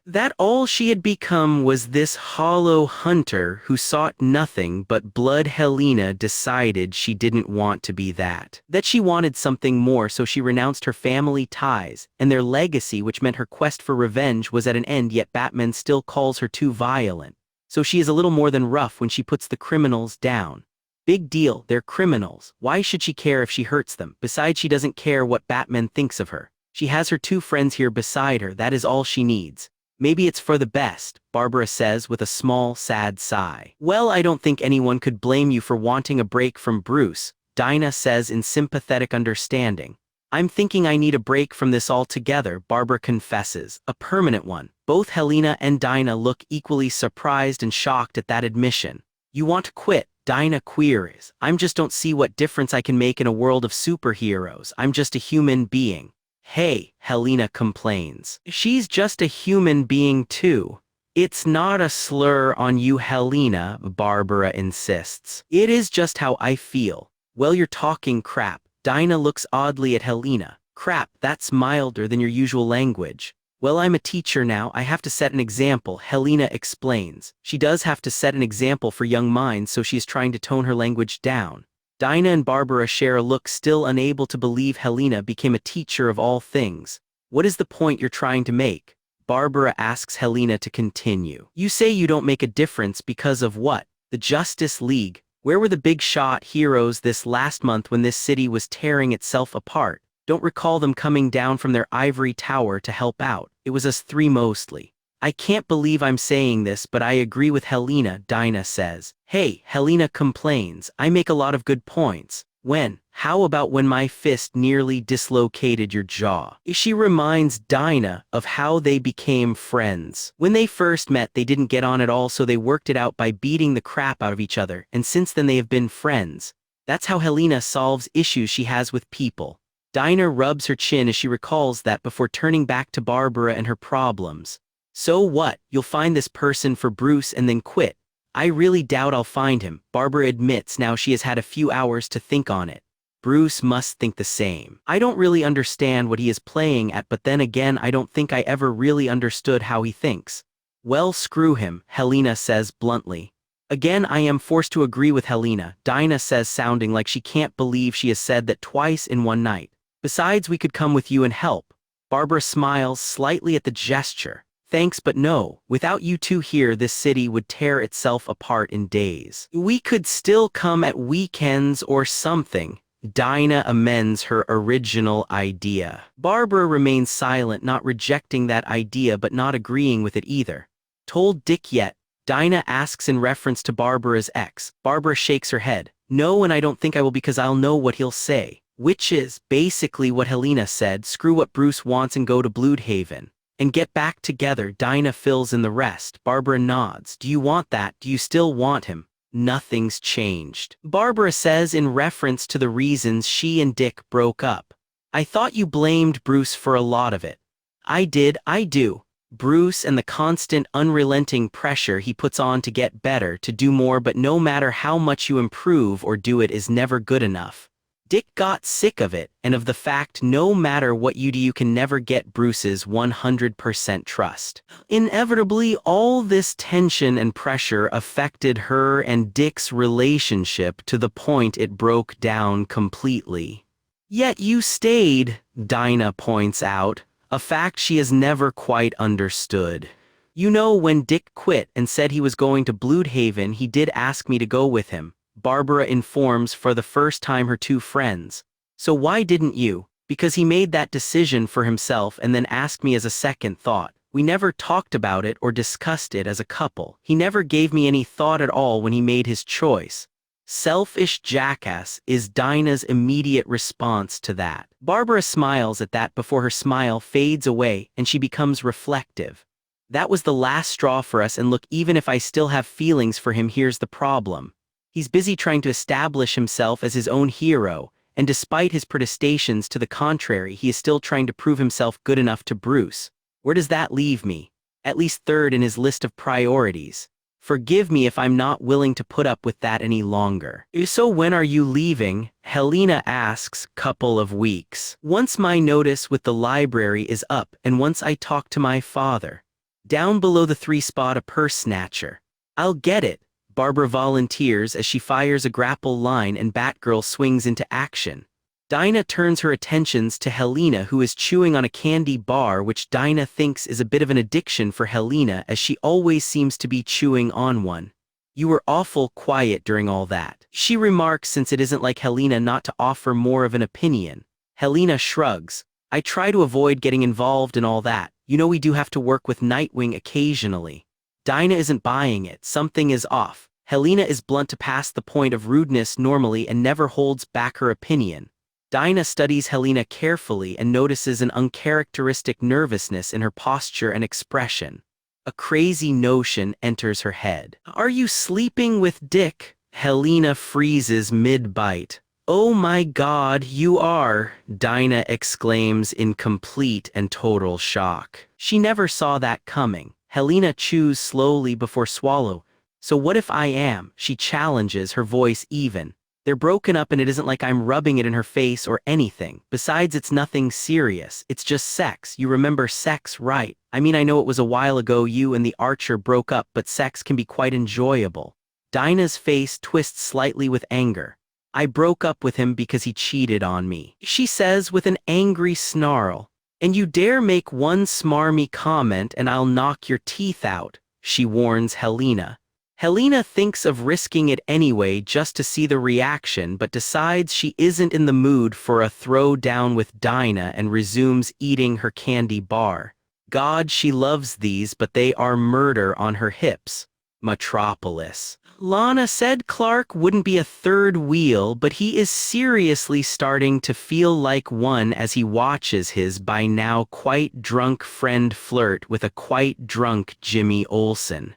become was this hollow hunter who sought nothing but blood, Helena decided she didn't want to be that she wanted something more, so she renounced her family ties and their legacy, which meant her quest for revenge was at an end. Yet Batman still calls her too violent, so she is a little more than rough when she puts the criminals down. Big deal, they're criminals. Why should she care if she hurts them? Besides, she doesn't care what Batman thinks of her. She has her two friends here beside her, that is all she needs. Maybe it's for the best, Barbara says with a small, sad sigh. Well, I don't think anyone could blame you for wanting a break from Bruce, Dinah says in sympathetic understanding. I'm thinking I need a break from this altogether, Barbara confesses, a permanent one. Both Helena and Dinah look equally surprised and shocked at that admission. You want to quit? Dinah queries. I just don't see what difference I can make in a world of superheroes. I'm just a human being. Hey, Helena complains. She's just a human being too. It's not a slur on you, Helena, Barbara insists. It is just how I feel. Well, you're talking crap. Dinah looks oddly at Helena. Crap, that's milder than your usual language. Well, I'm a teacher now, I have to set an example, Helena explains. She does have to set an example for young minds, so she is trying to tone her language down. Dinah and Barbara share a look, still unable to believe Helena became a teacher of all things. What is the point you're trying to make? Barbara asks Helena to continue. You say you don't make a difference because of what? The Justice League. Where were the big shot heroes this last month when this city was tearing itself apart? Don't recall them coming down from their ivory tower to help out. It was us three mostly. I can't believe I'm saying this, but I agree with Helena, Dinah says. Hey, Helena complains. I make a lot of good points. When? How about when my fist nearly dislocated your jaw? She reminds Dinah of how they became friends. When they first met, they didn't get on at all, so they worked it out by beating the crap out of each other, and since then they have been friends. That's how Helena solves issues she has with people. Dinah rubs her chin as she recalls that before turning back to Barbara and her problems. So what? You'll find this person for Bruce and then quit. I really doubt I'll find him, Barbara admits now she has had a few hours to think on it. Bruce must think the same. I don't really understand what he is playing at, but then again I don't think I ever really understood how he thinks. Well, screw him, Helena says bluntly. Again, I am forced to agree with Helena, Dinah says, sounding like she can't believe she has said that twice in one night. Besides, we could come with you and help. Barbara smiles slightly at the gesture. Thanks, but no. Without you two here, this city would tear itself apart in days. We could still come at weekends or something. Dinah amends her original idea. Barbara remains silent, not rejecting that idea but not agreeing with it either. Told Dick yet? Dinah asks in reference to Barbara's ex. Barbara shakes her head. No, and I don't think I will, because I'll know what he'll say. Which is basically what Helena said, screw what Bruce wants and go to Bloodhaven. And get back together. Dinah fills in the rest. Barbara nods. Do you want that? Do you still want him? Nothing's changed. Barbara says in reference to the reasons she and Dick broke up. I thought you blamed Bruce for a lot of it. I did, I do. Bruce and the constant unrelenting pressure he puts on to get better, to do more, but no matter how much you improve or do, it is never good enough. Dick got sick of it, and of the fact no matter what you do you can never get Bruce's 100% trust. Inevitably, all this tension and pressure affected her and Dick's relationship to the point it broke down completely. Yet you stayed, Dinah points out, a fact she has never quite understood. You know, when Dick quit and said he was going to Bloodhaven, he did ask me to go with him. Barbara informs for the first time her two friends. So why didn't you? Because he made that decision for himself and then asked me as a second thought. We never talked about it or discussed it as a couple. He never gave me any thought at all when he made his choice. Selfish jackass is Dinah's immediate response to that. Barbara smiles at that before her smile fades away and she becomes reflective. That was the last straw for us, and look, even if I still have feelings for him, here's the problem. He's busy trying to establish himself as his own hero, and despite his protestations to the contrary, he is still trying to prove himself good enough to Bruce. Where does that leave me? At least third in his list of priorities. Forgive me if I'm not willing to put up with that any longer. So when are you leaving? Helena asks. Couple of weeks. Once my notice with the library is up, and once I talk to my father. Down below the 3 spot a purse snatcher. I'll get it. Barbara volunteers as she fires a grapple line and Batgirl swings into action. Dinah turns her attentions to Helena, who is chewing on a candy bar, which Dinah thinks is a bit of an addiction for Helena, as she always seems to be chewing on one. You were awful quiet during all that, she remarks, since it isn't like Helena not to offer more of an opinion. Helena shrugs. I try to avoid getting involved in all that. You know, we do have to work with Nightwing occasionally. Dinah isn't buying it. Something is off. Helena is blunt to past the point of rudeness normally and never holds back her opinion. Dinah studies Helena carefully and notices an uncharacteristic nervousness in her posture and expression. A crazy notion enters her head. Are you sleeping with Dick? Helena freezes mid-bite. Oh my God, you are, Dinah exclaims in complete and total shock. She never saw that coming. Helena chews slowly before swallow. So what if I am? She challenges, her voice even. They're broken up and it isn't like I'm rubbing it in her face or anything. Besides, it's nothing serious. It's just sex. You remember sex, right? I mean, I know it was a while ago you and the Archer broke up, but sex can be quite enjoyable. Dinah's face twists slightly with anger. I broke up with him because he cheated on me, she says with an angry snarl. And you dare make one smarmy comment and I'll knock your teeth out, she warns Helena. Helena thinks of risking it anyway just to see the reaction, but decides she isn't in the mood for a throwdown with Dinah and resumes eating her candy bar. God, she loves these, but they are murder on her hips. Metropolis. Lana said Clark wouldn't be a third wheel, but he is seriously starting to feel like one as he watches his by now quite drunk friend flirt with a quite drunk Jimmy Olsen.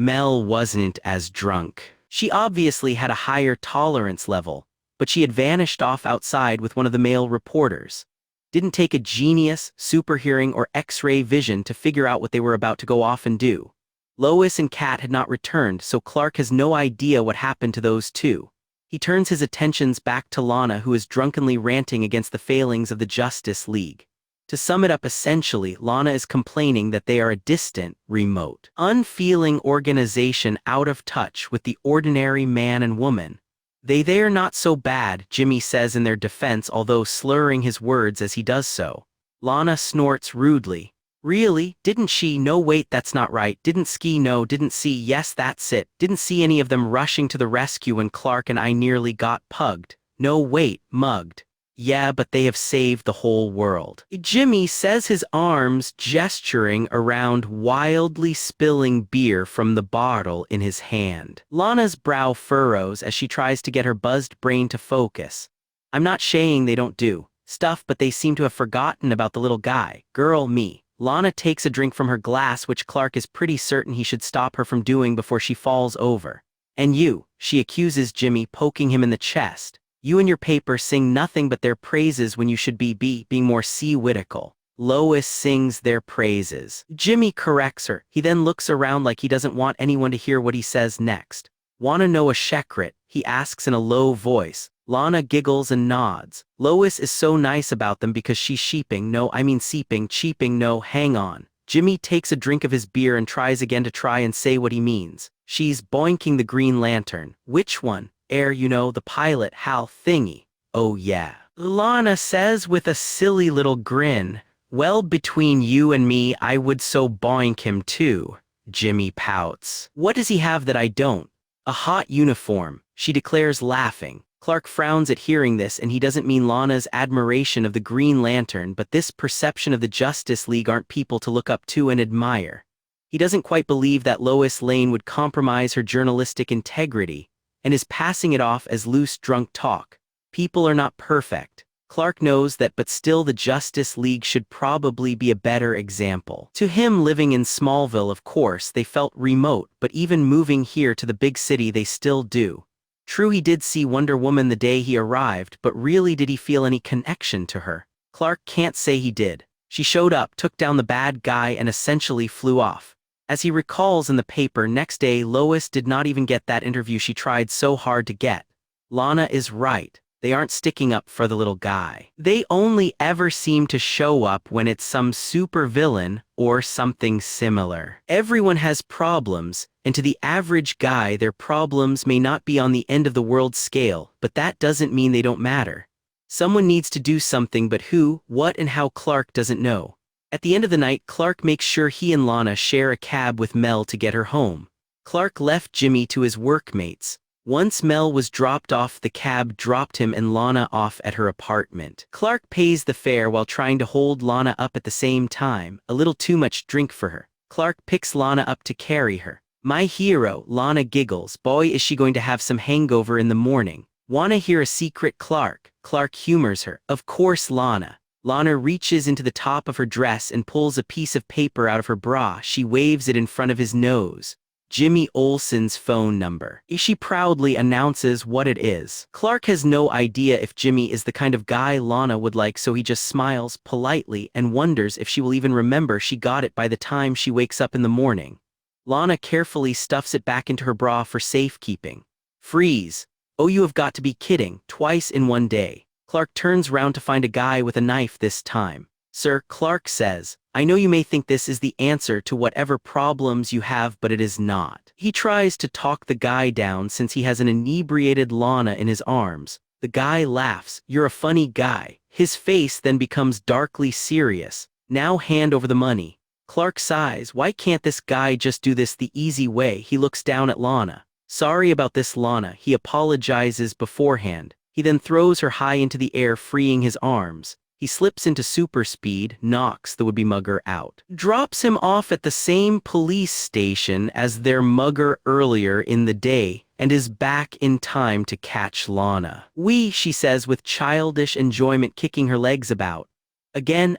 Mel wasn't as drunk. She obviously had a higher tolerance level, but she had vanished off outside with one of the male reporters. Didn't take a genius, super hearing, or X-ray vision to figure out what they were about to go off and do. Lois and Kat had not returned, so Clark has no idea what happened to those two. He turns his attentions back to Lana, who is drunkenly ranting against the failings of the Justice League. To sum it up essentially, Lana is complaining that they are a distant, remote, unfeeling organization out of touch with the ordinary man and woman. They're not so bad, Jimmy says in their defense, although slurring his words as he does so. Lana snorts rudely. Really? Didn't she? No, wait, that's not right. Didn't ski? No, didn't see. Yes, that's it. Didn't see any of them rushing to the rescue when Clark and I nearly got pugged. No, wait, mugged. Yeah, but they have saved the whole world. Jimmy says, his arms gesturing around, wildly spilling beer from the bottle in his hand. Lana's brow furrows as she tries to get her buzzed brain to focus. I'm not saying they don't do stuff, but they seem to have forgotten about the little guy. Girl, me. Lana takes a drink from her glass, which Clark is pretty certain he should stop her from doing before she falls over. And you, she accuses Jimmy, poking him in the chest. You and your paper sing nothing but their praises when you should be being more wittical. Lois sings their praises. Jimmy corrects her. He then looks around like he doesn't want anyone to hear what he says next. Wanna know a secret? He asks in a low voice. Lana giggles and nods. Lois is so nice about them because she's cheaping, no, hang on. Jimmy takes a drink of his beer and tries again to try and say what he means. She's boinking the Green Lantern. Which one? You know, the pilot, Hal thingy. Oh yeah. Lana says with a silly little grin. Well, between you and me, I would so boink him too. Jimmy pouts. What does he have that I don't? A hot uniform, she declares, laughing. Clark frowns at hearing this, and he doesn't mean Lana's admiration of the Green Lantern, but this perception of the Justice League aren't people to look up to and admire. He doesn't quite believe that Lois Lane would compromise her journalistic integrity, and is passing it off as loose drunk talk. People are not perfect. Clark knows that, but still the Justice League should probably be a better example. To him, living in Smallville, of course, they felt remote, but even moving here to the big city they still do. True, he did see Wonder Woman the day he arrived, but really did he feel any connection to her? Clark can't say he did. She showed up, took down the bad guy, and essentially flew off. As he recalls in the paper, next day Lois did not even get that interview she tried so hard to get. Lana is right. They aren't sticking up for the little guy. They only ever seem to show up when it's some supervillain or something similar. Everyone has problems, and to the average guy their problems may not be on the end of the world scale, but that doesn't mean they don't matter. Someone needs to do something, but who, what, and how Clark doesn't know. At the end of the night, Clark makes sure he and Lana share a cab with Mel to get her home. Clark left Jimmy to his workmates. Once Mel was dropped off, the cab dropped him and Lana off at her apartment. Clark pays the fare while trying to hold Lana up at the same time, a little too much drink for her. Clark picks Lana up to carry her. My hero, Lana giggles. Boy, is she going to have some hangover in the morning. Wanna hear a secret, Clark? Clark humors her. Of course, Lana. Lana reaches into the top of her dress and pulls a piece of paper out of her bra. She waves it in front of his nose. Jimmy Olsen's phone number. She proudly announces what it is. Clark has no idea if Jimmy is the kind of guy Lana would like, so he just smiles politely and wonders if she will even remember she got it by the time she wakes up in the morning. Lana carefully stuffs it back into her bra for safekeeping. Freeze. Oh, you have got to be kidding, twice in one day. Clark turns round to find a guy with a knife this time. Sir, Clark says, I know you may think this is the answer to whatever problems you have, but it is not. He tries to talk the guy down since he has an inebriated Lana in his arms. The guy laughs. You're a funny guy. His face then becomes darkly serious. Now hand over the money. Clark sighs. Why can't this guy just do this the easy way? He looks down at Lana. Sorry about this, Lana. He apologizes beforehand. He then throws her high into the air, freeing his arms. He slips into super speed, knocks the would-be mugger out. Drops him off at the same police station as their mugger earlier in the day, and is back in time to catch Lana. "We," she says with childish enjoyment, kicking her legs about. Again,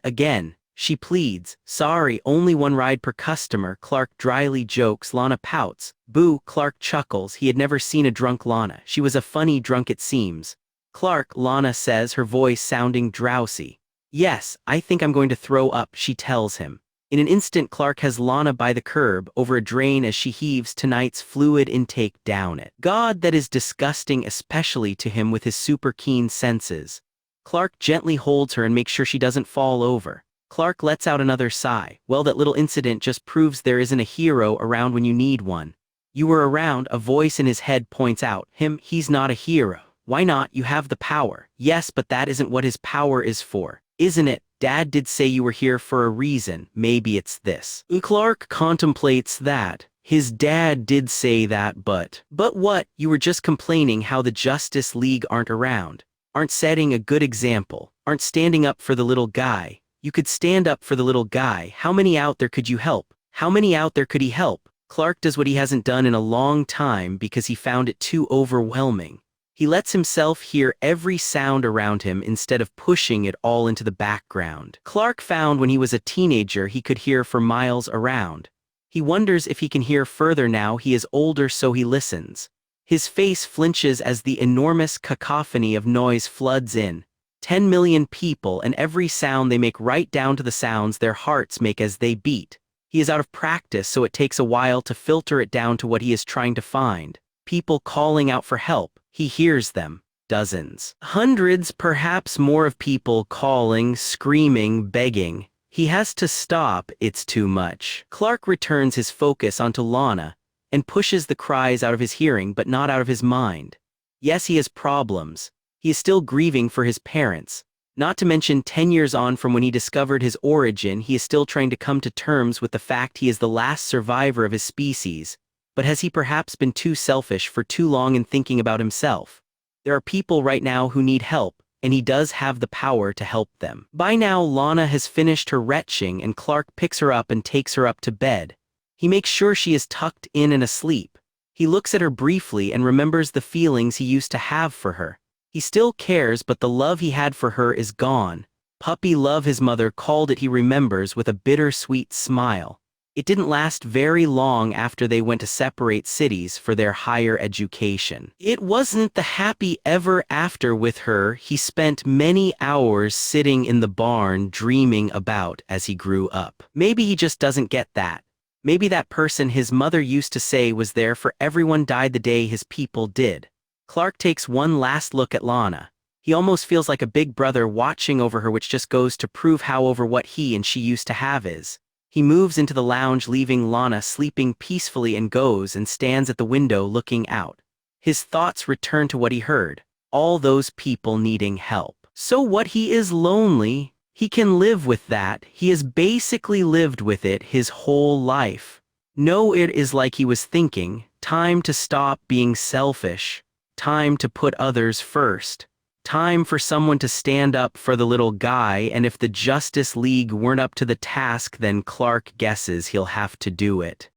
she pleads. Sorry, only one ride per customer, Clark dryly jokes. Lana pouts. Boo, Clark chuckles. He had never seen a drunk Lana. She was a funny drunk, it seems. Clark, Lana says, her voice sounding drowsy. Yes, I think I'm going to throw up, she tells him. In an instant, Clark has Lana by the curb, over a drain as she heaves tonight's fluid intake down it. God, that is disgusting, especially to him with his super keen senses. Clark gently holds her and makes sure she doesn't fall over. Clark lets out another sigh. Well, that little incident just proves there isn't a hero around when you need one. You were around, a voice in his head points out. He's not a hero. Why not? You have the power. Yes, but that isn't what his power is for, isn't it? Dad did say you were here for a reason. Maybe it's this. Clark contemplates that. His dad did say that, but what? You were just complaining how the Justice League aren't around, aren't setting a good example, aren't standing up for the little guy. You could stand up for the little guy. How many out there could you help? How many out there could he help? Clark does what he hasn't done in a long time because he found it too overwhelming. He lets himself hear every sound around him instead of pushing it all into the background. Clark found when he was a teenager he could hear for miles around. He wonders if he can hear further now he is older, so he listens. His face flinches as the enormous cacophony of noise floods in. 10 million people, and every sound they make, right down to the sounds their hearts make as they beat. He is out of practice, so it takes a while to filter it down to what he is trying to find. People calling out for help. He hears them. Dozens. Hundreds, perhaps more, of people calling, screaming, begging. He has to stop. It's too much. Clark returns his focus onto Lana and pushes the cries out of his hearing, but not out of his mind. Yes, he has problems. He is still grieving for his parents. Not to mention 10 years on from when he discovered his origin, he is still trying to come to terms with the fact he is the last survivor of his species. But has he perhaps been too selfish for too long in thinking about himself? There are people right now who need help, and he does have the power to help them. By now, Lana has finished her retching, and Clark picks her up and takes her up to bed. He makes sure she is tucked in and asleep. He looks at her briefly and remembers the feelings he used to have for her. He still cares, but the love he had for her is gone. Puppy love, his mother called it, he remembers with a bittersweet smile. It didn't last very long after they went to separate cities for their higher education. It wasn't the happy ever after with her he spent many hours sitting in the barn dreaming about as he grew up. Maybe he just doesn't get that. Maybe that person his mother used to say was there for everyone died the day his people did. Clark takes one last look at Lana. He almost feels like a big brother watching over her, which just goes to prove how over what he and she used to have is. He moves into the lounge, leaving Lana sleeping peacefully, and goes and stands at the window looking out. His thoughts return to what he heard. All those people needing help. So what, he is lonely? He can live with that. He has basically lived with it his whole life. No, it is like he was thinking, time to stop being selfish. Time to put others first. Time for someone to stand up for the little guy, and if the Justice League weren't up to the task, then Clark guesses he'll have to do it.